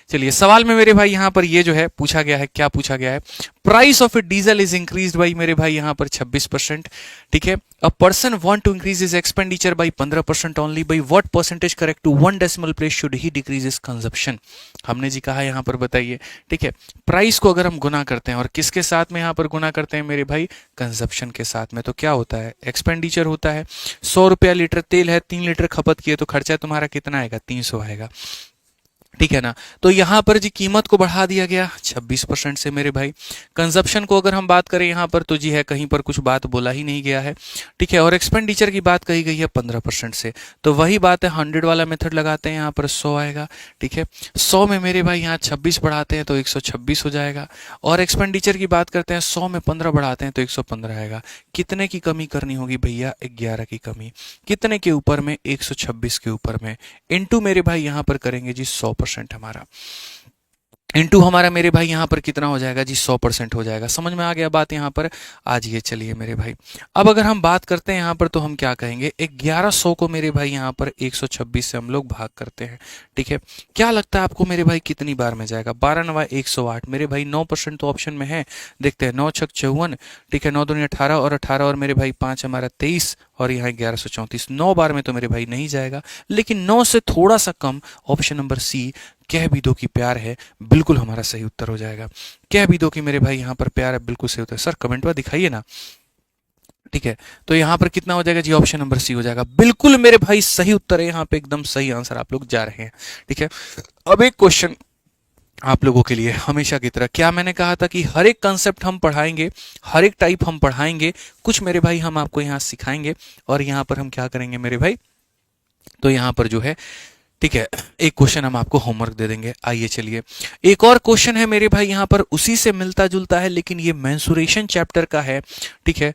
चलिए सवाल में मेरे भाई यहाँ पर ये जो है पूछा गया है, क्या पूछा गया है, price of a diesel is increase by मेरे भाई यहाँ पर 26%, ठीक है। A person want to increase is expenditure by 15% only, by what percentage correct to 1 decimal place should he decrease is consumption. हमने जी कहा यहाँ पर बताइए, ठीक है। प्राइस को अगर हम गुना करते हैं और किसके साथ में यहाँ पर गुना करते हैं मेरे भाई, कंजप्शन के साथ में, तो क्या होता है, एक्सपेंडिचर होता है। 100 रुपया लीटर तेल है, 3 लीटर खपत किए तो खर्चा तुम्हारा कितना आएगा, 300 आएगा, ठीक है ना। तो यहां पर जी कीमत को बढ़ा दिया गया 26% से मेरे भाई। कंजप्शन को अगर हम बात करें यहां पर तो जी है कहीं पर कुछ बात बोला ही नहीं गया है, ठीक है। और एक्सपेंडिचर की बात कही गई है 15% से, तो वही बात है 100 वाला मेथड लगाते हैं, यहाँ पर 100 आएगा, ठीक है। 100 में मेरे भाई यहाँ 26 बढ़ाते हैं तो 126 हो जाएगा, और एक्सपेंडिचर की बात करते हैं 100 में 15 बढ़ाते हैं तो 115 आएगा। कितने की कमी करनी होगी भैया, 11 की कमी, कितने के ऊपर में, 126 के ऊपर में, इनटू मेरे भाई यहाँ पर करेंगे जी 100% हमारा, इनटू हमारा मेरे भाई यहाँ पर कितना हो जाएगा जी, 100% हो जाएगा। समझ में आ गया बात यहाँ पर, आज ये चलिए मेरे भाई। अब अगर हम बात करते हैं यहाँ पर तो हम क्या कहेंगे, 1100 को मेरे भाई यहाँ पर 126 से हम लोग भाग करते हैं, ठीक है। क्या लगता है आपको मेरे भाई कितनी बार में जाएगा, 12×9 = 108 मेरे भाई, 9% तो ऑप्शन में है, देखते हैं, 9×6 = 54, ठीक है, 9×2 = 18, और 18 और मेरे भाई 5 हमारा 23, और यहाँ 1134, 9 बार में तो मेरे भाई नहीं जाएगा, लेकिन 9 से थोड़ा सा कम, ऑप्शन नंबर सी, कह भी दो कि प्यार है, बिल्कुल हमारा सही उत्तर हो जाएगा। कह भी दो कि मेरे भाई यहाँ पर प्यार है, बिल्कुल सही उत्तर, सर कमेंट में दिखाइए ना, ठीक है। तो यहाँ पर कितना हो जाएगा जी, ऑप्शन नंबर सी हो जाएगा, बिल्कुल मेरे भाई सही उत्तर है, यहाँ पे एकदम सही आंसर आप लोग जा रहे हैं, ठीक है। अब एक क्वेश्चन आप लोगों के लिए हमेशा की तरह, क्या मैंने कहा था कि हर एक कंसेप्ट हम पढ़ाएंगे, हर एक टाइप हम पढ़ाएंगे, कुछ मेरे भाई हम आपको यहाँ सिखाएंगे, और यहाँ पर हम क्या करेंगे मेरे भाई, तो यहाँ पर जो है, ठीक है, एक क्वेश्चन हम आपको होमवर्क दे देंगे। आइए चलिए, एक और क्वेश्चन है मेरे भाई यहाँ पर, उसी से मिलता जुलता है, लेकिन ये मेंसुरेशन चैप्टर का है, ठीक है।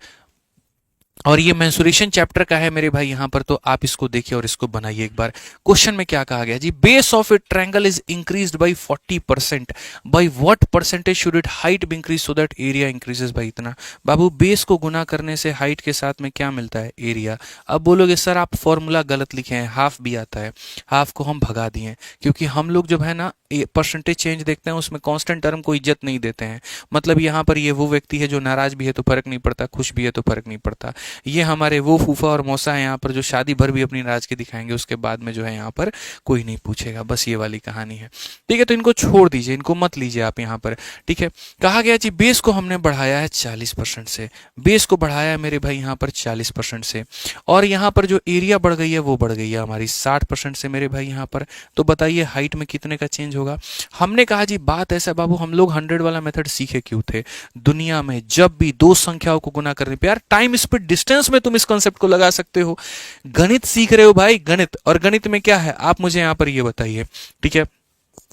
और ये मेंसुरेशन चैप्टर का है मेरे भाई यहाँ पर, तो आप इसको देखिए और इसको बनाइए एक बार। क्वेश्चन में क्या कहा गया जी, base of a triangle is increased by 40%, by what percentage should it height be increase so that area increases by इतना। बाबू बेस को गुना करने से हाइट के साथ में क्या मिलता है, एरिया। अब बोलोगे सर आप फॉर्मूला गलत लिखे हैं, हाफ भी आता है, हाफ को हम भगा दिए, क्योंकि हम लोग जब है ना परसेंटेज चेंज देखते हैं उसमें कांस्टेंट टर्म को इज्जत नहीं देते हैं। मतलब यहाँ पर ये वो व्यक्ति है जो नाराज भी है तो फर्क नहीं पड़ता, खुश भी है तो फर्क नहीं पड़ता। ये हमारे वो फूफा और मौसा है यहाँ पर जो शादी भर भी अपनी नाराजगी दिखाएंगे, उसके बाद में जो है यहाँ पर कोई नहीं पूछेगा, बस ये वाली कहानी है, ठीक है। तो इनको छोड़ दीजिए, इनको मत लीजिए आप यहाँ पर, ठीक है। कहा गया जी बेस को हमने बढ़ाया है 40% से, बेस को बढ़ाया है मेरे भाई यहाँ पर 40% से, और यहाँ पर जो एरिया बढ़ गई है वो बढ़ गई है हमारी 60% से मेरे भाई यहाँ पर। तो बताइए हाइट में कितने का चेंज होगा। हमने कहा जी बात ऐसा बाबू, हम लोग 100 वाला मेथड सीखे क्यों थे, दुनिया में जब भी दो संख्याओं को गुना करने पे यार, टाइम स्पीड डिस्टेंस में तुम इस कॉन्सेप्ट को लगा सकते हो। गणित सीख रहे हो भाई, गणित, और गणित में क्या है आप मुझे यहाँ पर ये बताइए, ठीक है।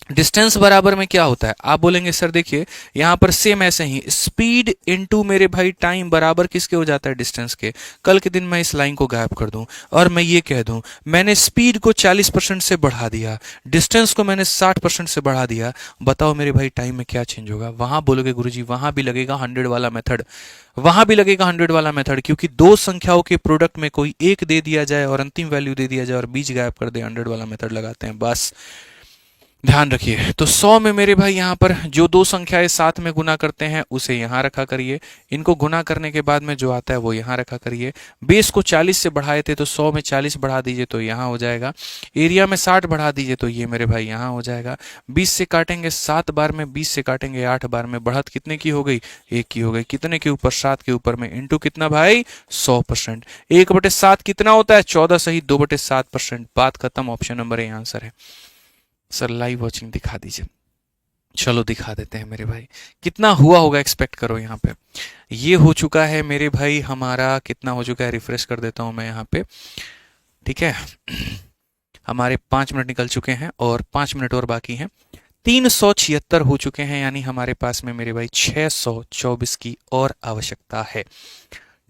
डिस्टेंस बराबर में क्या होता है, आप बोलेंगे सर देखिए यहां पर सेम ऐसे ही स्पीड इनटू मेरे भाई टाइम बराबर किसके हो जाता है, डिस्टेंस के। कल के दिन मैं इस लाइन को गायब कर दूं और मैं ये कह दूं मैंने स्पीड को 40% से बढ़ा दिया, डिस्टेंस को मैंने 60% से बढ़ा दिया, बताओ मेरे भाई टाइम में क्या चेंज होगा। वहां बोलोगे गुरुजी वहां भी लगेगा 100 वाला मेथड, वहां भी लगेगा 100 वाला मेथड, क्योंकि दो संख्याओं के प्रोडक्ट में कोई एक दे दिया जाए और अंतिम वैल्यू दे दिया जाए और बीच गायब कर दे, 100 वाला मेथड लगाते हैं बस। ध्यान रखिए। तो 100 में मेरे भाई यहां पर जो दो संख्याएं साथ में गुना करते हैं उसे यहां रखा करिए, इनको गुना करने के बाद में जो आता है वो यहां रखा करिए। बेस को 40 से बढ़ाए थे तो 100 में 40 बढ़ा दीजिए तो यहां हो जाएगा, एरिया में 60 बढ़ा दीजिए तो ये मेरे भाई यहां हो जाएगा। 20 से काटेंगे 7 बार में, 20 से काटेंगे 8 बार में, बढ़त कितने की हो गई, 1 की हो गई। कितने के ऊपर, 7 के ऊपर में, इंटू कितना भाई 100%। 1/7 कितना होता है, 14 सही 2/7%। बात खत्म, ऑप्शन नंबर ए आंसर है। सर लाइव वॉचिंग दिखा दीजिए। चलो दिखा देते हैं मेरे भाई, कितना हुआ होगा एक्सपेक्ट करो। यहाँ पे ये हो चुका है मेरे भाई हमारा, कितना हो चुका है, रिफ्रेश कर देता हूं मैं यहाँ पे, ठीक है। हमारे 5 मिनट निकल चुके हैं और 5 मिनट और बाकी हैं। 376 हो चुके हैं, यानी हमारे पास में मेरे भाई 624 की और आवश्यकता है,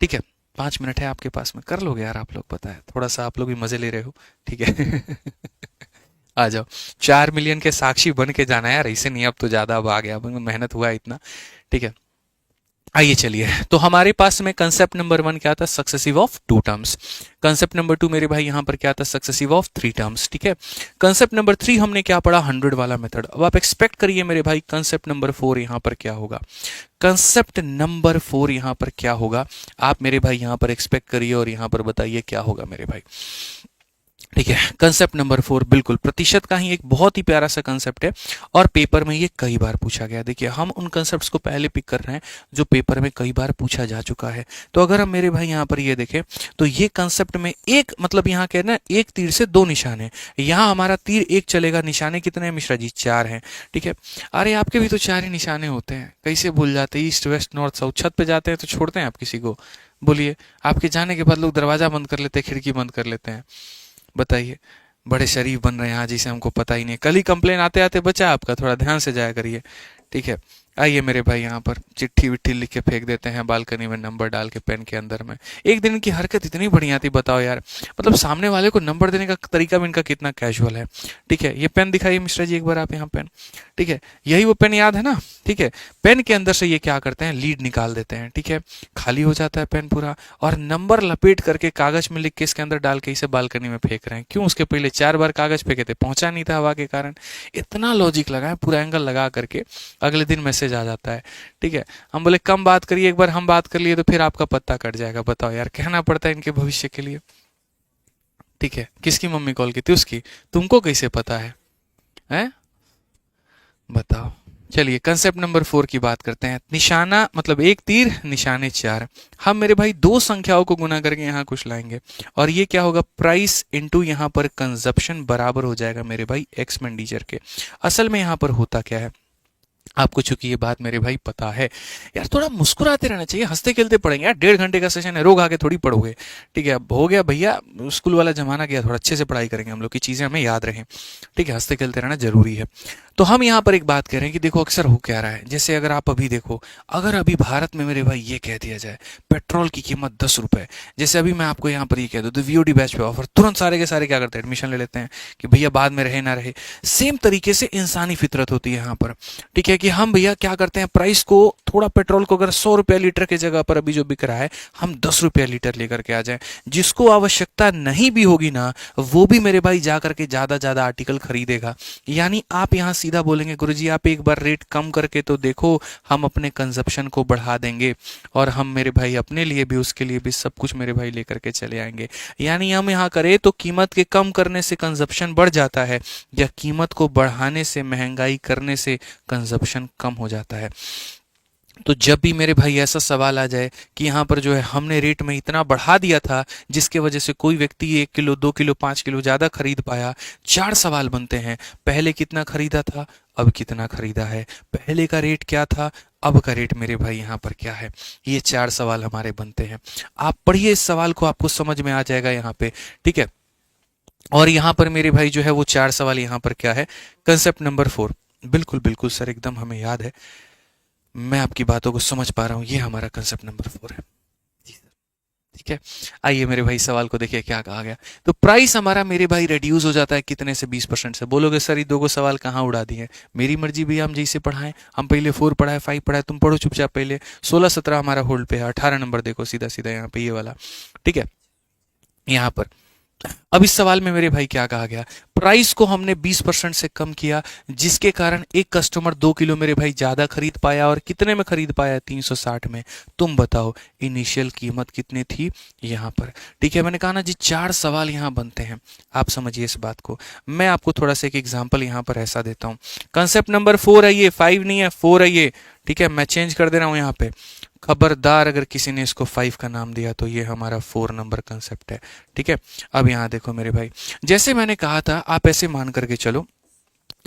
ठीक है। 5 मिनट है आपके पास में, कर लोगे यार आप लोग, पता है थोड़ा सा आप लोग भी मजे ले रहे हो, ठीक है। आ जाओ, 4 मिलियन के साक्षी बन के जाना है यार, ऐसे नहीं, अब तो ज्यादा अब आ गया, अब मेहनत हुआ है इतना, ठीक है। आइए चलिए, तो हमारे पास में कंसेप्ट नंबर 1 क्या था, successive of 2 terms. Concept number 2 मेरे भाई यहां पर क्या था, सक्सेसिव ऑफ 3 टर्म्स, ठीक है। कंसेप्ट नंबर 3 हमने क्या पढ़ा, 100 वाला मेथड। अब आप एक्सपेक्ट करिए मेरे भाई कंसेप्ट नंबर 4 यहां पर क्या होगा। कंसेप्ट नंबर 4 यहां पर क्या होगा, आप मेरे भाई यहां पर एक्सपेक्ट करिए और यहां पर बताइए क्या होगा मेरे भाई, ठीक है। कंसेप्ट नंबर 4 बिल्कुल प्रतिशत का ही एक बहुत ही प्यारा सा कंसेप्ट है और पेपर में ये कई बार पूछा गया। देखिए हम उन कंसेप्ट्स को पहले पिक कर रहे हैं जो पेपर में कई बार पूछा जा चुका है। तो अगर हम मेरे भाई यहाँ पर ये देखें तो ये कंसेप्ट में एक मतलब यहाँ कह ना, एक तीर से 2 निशान है। यहाँ हमारा तीर एक चलेगा, निशाने कितने हैं मिश्रा जी, 4 हैं, ठीक है। अरे आपके भी तो 4 ही निशाने होते हैं, कैसे भूल जाते हैं, ईस्ट वेस्ट नॉर्थ साउथ। छत पे जाते हैं तो छोड़ते हैं आप किसी को, बोलिए। आपके जाने के बाद लोग दरवाजा बंद कर लेते हैं, खिड़की बंद कर लेते हैं, बताइए। बड़े शरीफ बन रहे हैं आज, जिसे हमको पता ही नहीं। कल ही कंप्लेन आते आते बचा आपका, थोड़ा ध्यान से जाया करिए, ठीक है। आइए मेरे भाई यहाँ पर चिट्ठी विट्ठी लिख के फेंक देते हैं बालकनी में, नंबर डाल के पेन के अंदर में। एक दिन की हरकत इतनी बढ़िया थी, बताओ यार, मतलब सामने वाले को नंबर देने का तरीका भी इनका कितना कैजुअल है, ठीक है। ये पेन दिखाइए मिश्रा जी एक बार आप, यहाँ पेन, ठीक है, यही वो पेन याद है ना, ठीक है। पेन के अंदर से ये क्या करते हैं, लीड निकाल देते हैं, ठीक है। खाली हो जाता है पेन पूरा, और नंबर लपेट करके कागज में लिख के इसके अंदर डाल के इसे बालकनी में फेंक रहे हैं। क्यों, उसके पहले 4 बार कागज फेंके थे, पहुंचा नहीं था हवा के कारण। इतना लॉजिक लगा है, पूरा एंगल लगा करके अगले दिन मैसेज आ जाता है, ठीक है। हम बोले कम बात करिए, एक बार हम बात कर लिए तो फिर आपका पत्ता कट जाएगा। बताओ यार, कहना पड़ता है इनके भविष्य के लिए, ठीक है। किसकी मम्मी कॉल की थी, उसकी, तुमको कैसे पता है, हैं? बताओ। चलिए कंसेप्ट नंबर 4 की बात करते हैं। निशाना मतलब एक तीर, निशाने 4। हम मेरे भाई दो संख्याओं को गुना करके यहाँ कुछ लाएंगे और ये क्या होगा, प्राइस इनटू यहाँ पर कंजप्शन बराबर हो जाएगा मेरे भाई एक्सपेंडिचर के। असल में यहाँ पर होता क्या है, आपको चूंकि ये बात मेरे भाई पता है यार, थोड़ा मुस्कुराते रहना चाहिए, हंसते खेलते पढ़ेंगे यार। 1.5 घंटे का सेशन है, रोग आके थोड़ी पढ़ोगे, ठीक है। अब हो गया भैया, स्कूल वाला जमाना गया, थोड़ा अच्छे से पढ़ाई करेंगे हम लोग की चीजें हमें याद रहें, ठीक है। हंसते खेलते रहना जरूरी है। तो हम यहाँ पर एक बात कह रहे हैं कि देखो अक्सर हो क्या रहा है, जैसे अगर आप अभी देखो, अगर अभी भारत में मेरे भाई ये कह दिया जाए पेट्रोल की कीमत 10 रुपए, जैसे अभी मैं आपको यहाँ पर ये कह दूँ तो वीओडी बैच पे ऑफर, तुरंत सारे के सारे क्या करते हैं, एडमिशन ले लेते हैं कि भैया बाद में रहे ना रहे। सेम तरीके से इंसानी फितरत होती है यहाँ पर, ठीक है, कि हम भैया क्या करते हैं, प्राइस को थोड़ा, पेट्रोल को अगर 100 रुपया लीटर की जगह पर अभी जो बिक रहा है, हम 10 रुपया लीटर लेकर के आ जाए। जिसको आवश्यकता नहीं भी होगी ना, वो भी मेरे भाई जा करके ज्यादा आर्टिकल खरीदेगा। यानी आप यहाँ सीधा बोलेंगे गुरुजी आप एक बार रेट कम करके तो देखो, हम अपने कंजप्शन को बढ़ा देंगे और हम मेरे भाई अपने लिए भी, उसके लिए भी सब कुछ मेरे भाई लेकर के चले आएंगे। यानी हम यहाँ करें तो कीमत के कम करने से कंजप्शन बढ़ जाता है, या कीमत को बढ़ाने से, महंगाई करने से कंजप्शन कम हो जाता है। तो जब भी मेरे भाई ऐसा सवाल आ जाए कि यहाँ पर जो है हमने रेट में इतना बढ़ा दिया था जिसके वजह से कोई व्यक्ति 1 किलो 2 किलो 5 किलो ज्यादा खरीद पाया, 4 सवाल बनते हैं। पहले कितना खरीदा था, अब कितना खरीदा है, पहले का रेट क्या था, अब का रेट मेरे भाई यहाँ पर क्या है। ये 4 सवाल हमारे बनते हैं। आप पढ़िए इस सवाल को, आपको समझ में आ जाएगा यहाँ पे, ठीक है। और यहां पर मेरे भाई जो है वो 4 सवाल यहां पर क्या है, कंसेप्ट नंबर 4। बिल्कुल बिल्कुल सर, एकदम हमें याद है, मैं आपकी बातों को समझ पा रहा हूं, ये हमारा कंसेप्ट नंबर 4 है। जी सर, ठीक है। आइए मेरे भाई सवाल को देखिए क्या कहा गया। तो प्राइस हमारा मेरे भाई रिड्यूस हो जाता है कितने से, 20% से। बोलोगे सर ये दो को सवाल कहाँ उड़ा दिए, मेरी मर्जी भैया, हम जैसे पढ़ाएं, हम पहले 4 पढ़ाए 5 पढ़ाए, तुम पढ़ो चुपचाप पहले। 16 17 हमारा होल्ड पे है, 18 नंबर देखो सीधा सीधा यहाँ पे ये वाला, ठीक है। यहाँ पर अब इस सवाल में मेरे भाई क्या कहा गया, प्राइस को हमने 20% से कम किया, जिसके कारण एक कस्टमर 2 किलो मेरे भाई ज्यादा खरीद पाया, और कितने में खरीद पाया, 360 में। तुम बताओ इनिशियल कीमत कितनी थी यहां पर, ठीक है। मैंने कहा ना जी 4 सवाल यहां बनते हैं, आप समझिए इस बात को। मैं आपको थोड़ा सा एक एग्जाम्पल यहां पर ऐसा देता हूं। कंसेप्ट नंबर 4 है ये, 5 नहीं है, 4 है ये, ठीक है। मैं चेंज कर दे रहा हूं यहाँ पे, खबरदार अगर किसी ने इसको 5 का नाम दिया तो ये हमारा 4 नंबर कंसेप्ट है, ठीक है। अब यहाँ देखो मेरे भाई, जैसे मैंने कहा था आप ऐसे मान करके चलो,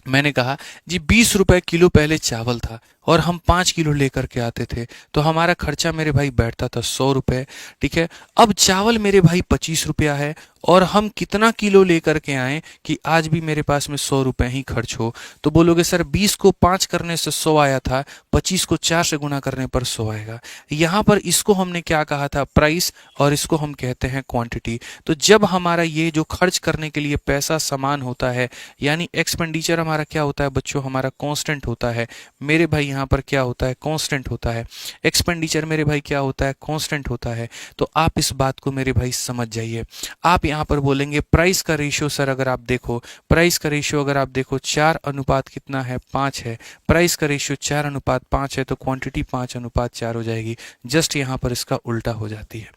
मैंने कहा जी 20 रुपए किलो पहले चावल था, और हम 5 किलो लेकर के आते थे, तो हमारा खर्चा मेरे भाई बैठता था 100 रुपए, ठीक है। अब चावल मेरे भाई 25 रुपया है, और हम कितना किलो लेकर के आए कि आज भी मेरे पास में 100 रुपए ही खर्च हो। तो बोलोगे सर 20 को 5 करने से 100 आया था, 25 को 4 से गुना करने पर 100 आएगा। यहाँ पर इसको हमने क्या कहा था, प्राइस, और इसको हम कहते हैं क्वांटिटी। तो जब हमारा ये जो खर्च करने के लिए पैसा समान होता है, यानी एक्सपेंडिचर हमारा क्या होता है बच्चों, हमारा कांस्टेंट होता है मेरे भाई, यहाँ पर क्या होता है, कांस्टेंट होता है। एक्सपेंडिचर मेरे भाई क्या होता है, कांस्टेंट होता है। तो आप इस बात को मेरे भाई समझ जाइए। आप यहाँ पर बोलेंगे प्राइस का रेशियो, सर अगर आप देखो, प्राइस का रेशियो अगर आप देखो 4 अनुपात कितना है, 5 है। प्राइस का रेशियो 4 अनुपात 5 है, तो क्वांटिटी 5 अनुपात 4 हो जाएगी। जस्ट यहाँ पर इसका उल्टा हो जाती है।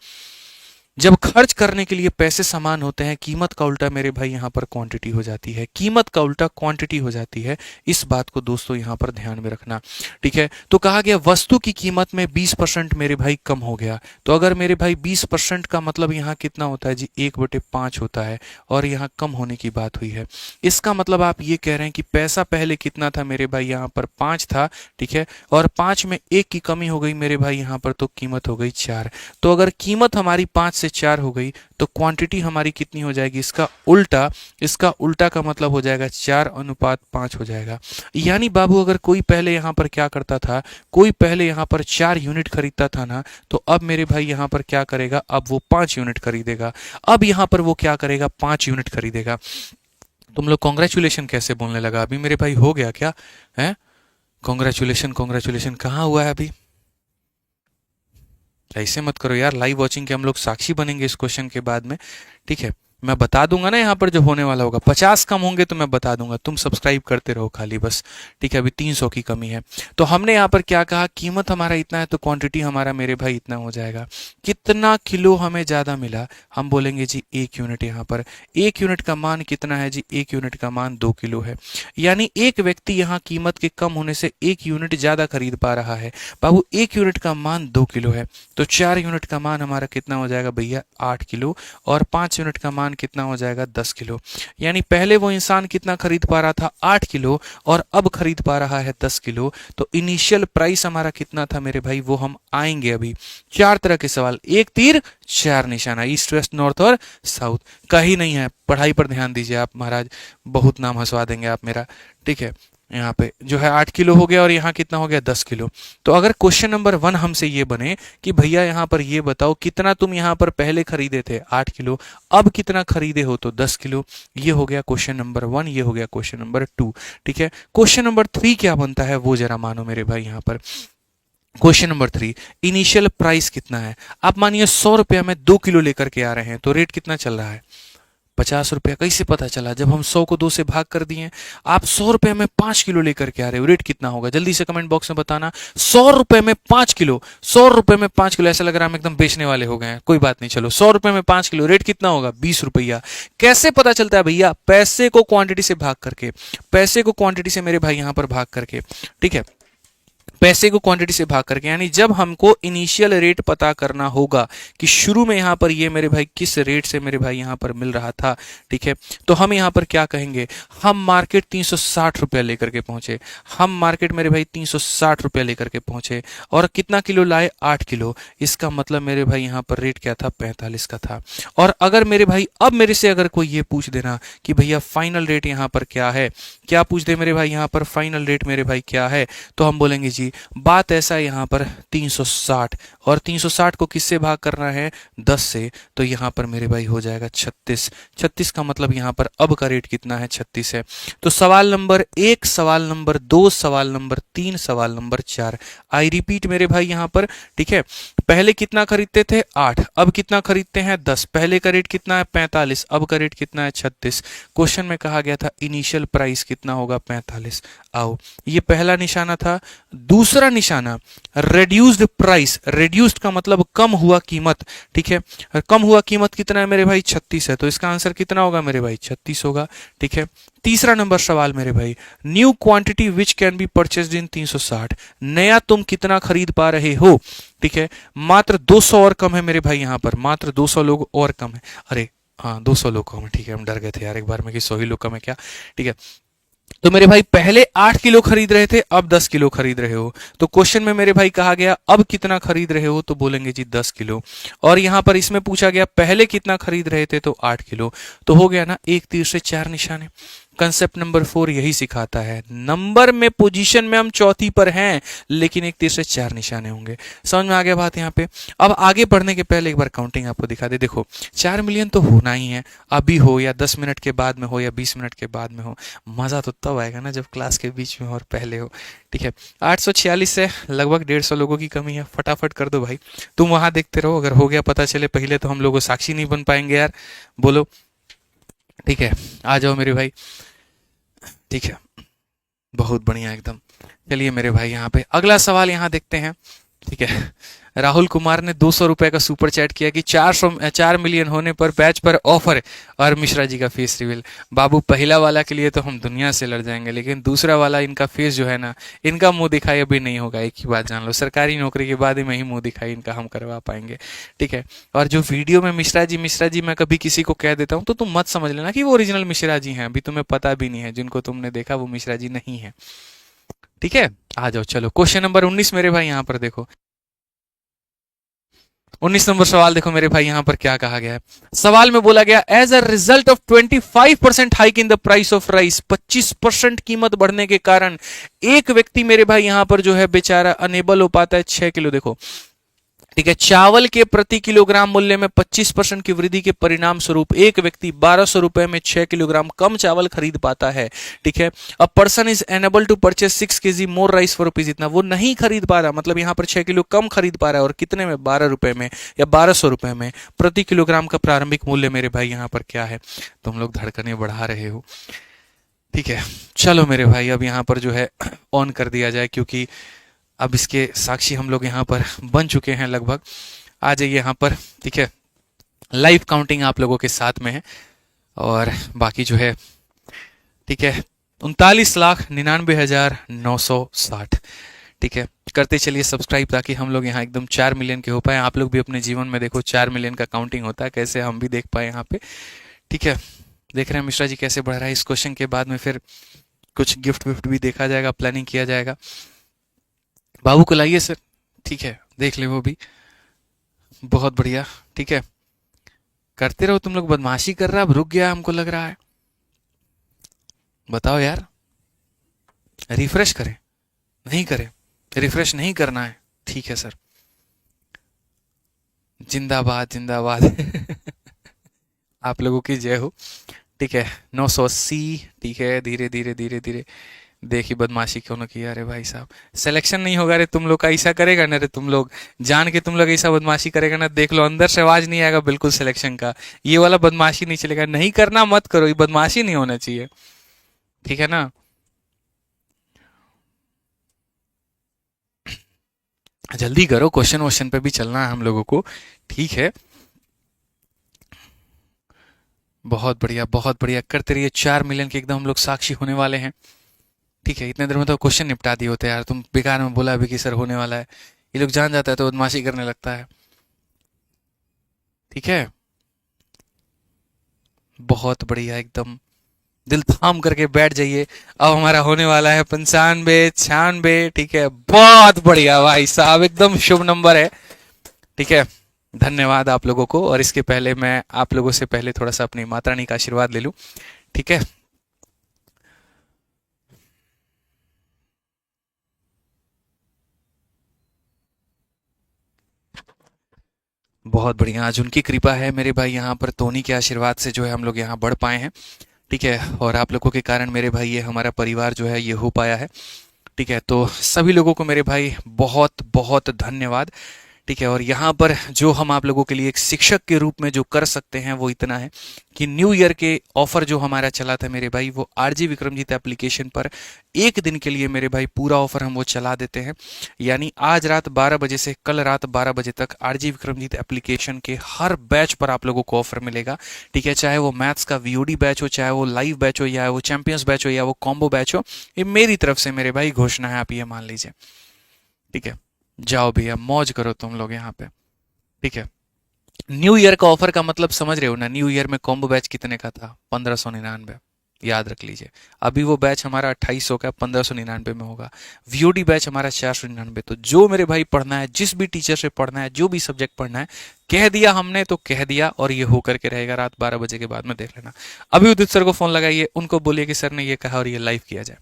जब खर्च करने के लिए पैसे समान होते हैं, कीमत का उल्टा मेरे भाई यहाँ पर क्वांटिटी हो जाती है, कीमत का उल्टा क्वांटिटी हो जाती है। इस बात को दोस्तों यहाँ पर ध्यान में रखना, ठीक है। तो कहा गया वस्तु की कीमत में 20% मेरे भाई कम हो गया। तो अगर मेरे भाई 20% का मतलब यहाँ कितना होता है जी, 1/5 होता है, और यहाँ कम होने की बात हुई है। इसका मतलब आप ये कह रहे हैं कि पैसा पहले कितना था मेरे भाई, यहाँ पर 5 था, ठीक है, और 5 में 1 की कमी हो गई मेरे भाई यहाँ पर, तो कीमत हो गई 4। तो अगर कीमत हमारी 5 से 4 हो गई, तो क्वांटिटी हमारी कितनी हो जाएगी, इसका उल्टा, इसका उल्टा का मतलब हो जाएगा 4 अनुपात 5 हो जाएगा। यानी बाबू अगर कोई पहले यहाँ पर क्या करता था, कोई पहले यहाँ पर 4 यूनिट खरीदता था ना, तो अब मेरे भाई यहाँ पर क्या करेगा, अब वो 5 यूनिट खरीदेगा। अब यहाँ पर वो क्या करेगा, 5 यूनिट खरीदेगा। तुम लोग कॉन्ग्रेचुलेशन कैसे बोलने लगा अभी मेरे भाई, हो गया क्या है? कॉन्ग्रेचुलेशन कॉन्ग्रेचुलेशन कहाँ हुआ है अभी? ऐसे मत करो यार, लाइव वॉचिंग के हम लोग साक्षी बनेंगे इस क्वेश्चन के बाद में, ठीक है। मैं बता दूंगा ना यहाँ पर जो होने वाला होगा, 50 कम होंगे तो मैं बता दूंगा, तुम सब्सक्राइब करते रहो खाली बस, ठीक है। अभी 300 की कमी है। तो हमने यहाँ पर क्या कहा, कीमत हमारा इतना है, तो क्वांटिटी हमारा मेरे भाई इतना हो जाएगा। कितना किलो हमें ज्यादा मिला, हम बोलेंगे जी 1 यूनिट। यहाँ पर 1 यूनिट का मान कितना है जी, 1 यूनिट का मान 2 किलो है। यानी एक व्यक्ति यहाँ कीमत के कम होने से 1 यूनिट ज्यादा खरीद पा रहा है। बाबू 1 यूनिट का मान 2 किलो है, तो 4 यूनिट का मान हमारा कितना हो जाएगा भैया, 8 किलो, और 5 यूनिट का मान कितना हो जाएगा, 10 किलो। यानी पहले वो इंसान कितना खरीद पा रहा था, 8 किलो, और अब खरीद पा रहा है 10 किलो। तो इनिशियल प्राइस हमारा कितना था मेरे भाई, वो हम आएंगे अभी। 4 तरह के सवाल, एक तीर 4 निशाना, ईस्ट वेस्ट नॉर्थ और साउथ, कहीं नहीं है। पढ़ाई पर ध्यान दीजिए आप महाराज, बहुत नाम हंसवा देंगे आप मेरा, ठीक है। यहाँ पे जो है 8 किलो हो गया, और यहाँ कितना हो गया, 10 किलो। तो अगर क्वेश्चन नंबर 1 हमसे ये बने कि भैया यहाँ पर ये बताओ कितना तुम यहाँ पर पहले खरीदे थे, 8 किलो, अब कितना खरीदे हो, तो 10 किलो। ये हो गया क्वेश्चन नंबर 1, ये हो गया क्वेश्चन नंबर 2, ठीक है। क्वेश्चन नंबर 3 क्या बनता है वो जरा मानो मेरे भाई। यहाँ पर क्वेश्चन नंबर 3, इनिशियल प्राइस कितना है। आप मानिए 100 रुपया में 2 किलो लेकर के आ रहे हैं, तो रेट कितना चल रहा है, 50 रुपया। कैसे पता चला, जब हम 100 को 2 से भाग कर दिए। आप 100 रुपए में 5 किलो लेकर के आ रहे हो, रेट कितना होगा, जल्दी से कमेंट बॉक्स में बताना। 100 रुपए में 5 किलो, 100 रुपए में 5 किलो, ऐसा लग रहा है हम एकदम बेचने वाले हो गए हैं, कोई बात नहीं, चलो 100 रुपए में 5 किलो, रेट कितना होगा, 20 रुपया। कैसे पता चलता है भैया, पैसे को क्वांटिटी से भाग करके, पैसे को क्वांटिटी से मेरे भाई यहां पर भाग करके, ठीक है। पैसे को क्वांटिटी से भाग करके, यानी जब हमको इनिशियल रेट पता करना होगा कि शुरू में यहां पर ये मेरे भाई किस रेट से मेरे भाई यहां पर मिल रहा था, ठीक है, तो हम यहां पर क्या कहेंगे, हम मार्केट 360 रुपया लेकर के पहुंचे, हम मार्केट मेरे भाई 360 रुपया लेकर के पहुंचे और कितना किलो लाए, 8 किलो। इसका मतलब मेरे भाई यहां पर रेट क्या था, 45 का था। और अगर मेरे भाई अब मेरे से अगर कोई ये पूछ देना कि भैया फाइनल रेट यहां पर क्या है, क्या पूछ दे मेरे भाई यहां पर फाइनल रेट मेरे भाई क्या है, तो हम बोलेंगे जी बात ऐसा है यहाँ पर 360, और 360 को किससे भाग करना है, 10 से, तो यहाँ पर मेरे भाई हो जाएगा 36। 36 का मतलब यहाँ पर अब का रेट कितना है, 36 है। तो सवाल नंबर 1, सवाल नंबर 2, सवाल नंबर 3, सवाल नंबर 4। आई रिपीट मेरे भाई यहाँ पर, ठीक है, पहले कितना खरीदते थे, 8, अब कितना खरीदते हैं, 10। पहले का रेट कितना है, 45, अब का रेट कितना है, 36। क्वेश्चन में कहा गया था इनिशियल प्राइस कितना होगा, 45। आओ, ये पहला निशाना था। दूसरा निशाना रेड्यूस्ड प्राइस, रेड्यूस्ड का मतलब कम हुआ कीमत, ठीक है, कम हुआ कीमत कितना है मेरे भाई, 36 है, तो इसका आंसर कितना होगा मेरे भाई, 36 होगा, ठीक है। तीसरा नंबर सवाल मेरे भाई, new quantity which can be purchased in 360, नया तुम कितना खरीद पा रहे हो, ठीक है, मात्र 200 और कम है मेरे भाई यहाँ पर, मात्र 200 लोग और कम है, अरे हाँ 200 लोग कम है, ठीक है, हम डर गए थे यार एक बार में कि 100 ही लोग कम है क्या, ठीक है। तो मेरे भाई पहले 8 किलो खरीद रहे थे, अब 10 किलो खरीद रहे हो, तो क्वेश्चन में मेरे भाई कहा गया अब कितना खरीद रहे हो, तो बोलेंगे जी 10 किलो। और यहां पर इसमें पूछा गया पहले कितना खरीद रहे थे, तो 8 किलो। तो हो गया ना, एक तीर से 4 निशाने। कंसेप्ट नंबर 4 यही सिखाता है, नंबर में पोजीशन में हम चौथी पर हैं, लेकिन एक तीर से 4 निशाने होंगे। समझ में आ गया बात यहाँ पे। अब आगे बढ़ने के पहले एक बार काउंटिंग आपको दिखा दे। देखो 4 मिलियन तो होना ही है, अभी हो या 10 मिनट के बाद में हो या 20 मिनट के बाद में हो, मजा तो तब आएगा ना जब क्लास के बीच में हो और पहले हो, ठीक है। 846 से लगभग 150 लोगों की कमी है, फटाफट कर दो भाई। तुम वहां देखते रहो, अगर हो गया पता चले पहले तो हम लोग साक्षी नहीं बन पाएंगे यार, बोलो, ठीक है। आ जाओ मेरे भाई, ठीक है, बहुत बढ़िया एकदम। चलिए मेरे भाई यहाँ पे अगला सवाल यहाँ देखते हैं, ठीक है। राहुल कुमार ने 200 रुपए का सुपर चैट किया कि 4 मिलियन होने पर बैच पर ऑफर और मिश्रा जी का फेस रिवील। बाबू पहला वाला के लिए तो हम दुनिया से लड़ जाएंगे, लेकिन दूसरा वाला इनका फेस जो है ना, इनका मुंह दिखाई अभी नहीं होगा। एक ही बात जान लो, सरकारी नौकरी के बाद ही में ही मुंह दिखाई इनका हम करवा पाएंगे, ठीक है। और जो वीडियो में मिश्रा जी मैं कभी किसी को कह देता हूँ तो तुम मत समझ लेना कि वो ओरिजिनल मिश्रा जी हैं, अभी तुम्हें पता भी नहीं है, जिनको तुमने देखा वो मिश्रा जी नहीं है, ठीक है। आ जाओ, चलो क्वेश्चन नंबर 19 मेरे भाई यहाँ पर देखो। 19 नंबर सवाल देखो मेरे भाई यहां पर क्या कहा गया है। सवाल में बोला गया as a result of 25% hike in the price of rice, 25% कीमत बढ़ने के कारण एक व्यक्ति मेरे भाई यहां पर जो है बेचारा अनेबल हो पाता है 6 किलो, देखो ठीक है, चावल के प्रति किलोग्राम मूल्य में 25% की वृद्धि के परिणाम स्वरूप एक व्यक्ति 1200 रुपए में 6 किलोग्राम कम चावल खरीद पाता है, ठीक है। A person is enable to purchase 6 KG more rice for rupees, इतना वो नहीं खरीद पा रहा, मतलब यहां पर 6 किलो कम खरीद पा रहा है, और कितने में, 12 रुपए में या 1200 रुपए में। प्रति किलोग्राम का प्रारंभिक मूल्य मेरे भाई यहां पर क्या है, तुम लोग धड़कने बढ़ा रहे हो, ठीक है। चलो मेरे भाई अब यहां पर जो है ऑन कर दिया जाए, क्योंकि अब इसके साक्षी हम लोग यहाँ पर बन चुके हैं लगभग। आ जाइए यहाँ पर, ठीक है, लाइव काउंटिंग आप लोगों के साथ में है, और बाकी जो है, ठीक है, 39,99,960, ठीक है। करते चलिए सब्सक्राइब, ताकि हम लोग यहाँ एकदम 4 मिलियन के हो पाए। आप लोग भी अपने जीवन में देखो 4 मिलियन का काउंटिंग होता है कैसे, हम भी देख पाए यहाँ पे, ठीक है। देख रहे हैं मिश्रा जी कैसे बढ़ रहा है। इस क्वेश्चन के बाद में फिर कुछ गिफ्ट विफ्ट भी देखा जाएगा, प्लानिंग किया जाएगा। बाबू को लाइए सर, ठीक है, देख ले वो भी, बहुत बढ़िया, ठीक है। करते रहो तुम लोग, बदमाशी कर रहा, अब रुक गया हमको लग रहा है, बताओ यार। रिफ्रेश करें, नहीं करें, रिफ्रेश नहीं करना है, ठीक है सर, जिंदाबाद जिंदाबाद आप लोगों की जय हो, ठीक है। 980, ठीक है, धीरे धीरे धीरे धीरे। देखी बदमाशी क्यों न किया, अरे भाई साहब सिलेक्शन नहीं होगा रे तुम लोग का, ऐसा करेगा ना रे, तुम लोग जान के तुम लोग ऐसा बदमाशी करेगा ना, देख लो अंदर से आवाज नहीं आएगा बिल्कुल सिलेक्शन का, ये वाला बदमाशी नहीं चलेगा, नहीं करना मत करो, ये बदमाशी नहीं होना चाहिए, ठीक है ना। जल्दी करो, क्वेश्चन वोश्चन पे भी चलना है हम लोगों को, ठीक है। बहुत बढ़िया बहुत बढ़िया, करते रहिए, 4 मिलियन के एकदम हम लोग साक्षी होने वाले हैं, ठीक है, इतने देर में तो क्वेश्चन निपटा दिए होते यार, तुम बेकार में बोला अभी कि सर होने वाला है। ये लोग जान जाता है तो बदमाशी करने लगता है। ठीक है, बहुत बढ़िया, एकदम दिल थाम करके बैठ जाइए। अब हमारा होने वाला है 95 96। ठीक है, बहुत बढ़िया भाई साहब, एकदम शुभ नंबर है। ठीक है, धन्यवाद आप लोगों को। और इसके पहले मैं आप लोगों से पहले थोड़ा सा अपनी माता रानी का आशीर्वाद ले लूं। ठीक है, बहुत बढ़िया, आज उनकी कृपा है मेरे भाई यहाँ पर, धोनी के आशीर्वाद से जो है हम लोग यहाँ बढ़ पाए हैं। ठीक है, और आप लोगों के कारण मेरे भाई ये हमारा परिवार जो है ये हो पाया है। ठीक है, तो सभी लोगों को मेरे भाई बहुत बहुत धन्यवाद। ठीक है, और यहाँ पर जो हम आप लोगों के लिए एक शिक्षक के रूप में जो कर सकते हैं वो इतना है कि न्यू ईयर के ऑफर जो हमारा चला था मेरे भाई, वो आरजी विक्रमजीत एप्लीकेशन पर एक दिन के लिए मेरे भाई पूरा ऑफर हम वो चला देते हैं। यानी आज रात 12 बजे से कल रात 12 बजे तक आरजी विक्रमजीत एप्लीकेशन के हर बैच पर आप लोगों को ऑफर मिलेगा। ठीक है, चाहे वो मैथ्स का वीओडी बैच हो, चाहे वो लाइव बैच हो, या वो चैंपियंस बैच हो, या वो कॉम्बो बैच हो, ये मेरी तरफ से मेरे भाई घोषणा है, आप ये मान लीजिए। ठीक है, जाओ भैया मौज करो तुम लोग यहाँ पे। ठीक है, न्यू ईयर का ऑफर का मतलब समझ रहे हो ना, न्यू ईयर में कॉम्बो बैच कितने का था? 1599। याद रख लीजिए, अभी वो बैच हमारा 2800 का 1599 में होगा। वीओडी बैच हमारा 499। तो जो मेरे भाई पढ़ना है, जिस भी टीचर से पढ़ना है, जो भी सब्जेक्ट पढ़ना है, कह दिया हमने तो कह दिया, और ये होकर के रहेगा। रात 12 बजे के बाद में देख लेना। अभी उदित सर को फोन लगाइए, उनको बोलिए कि सर ने ये कहा और ये लाइव किया जाए।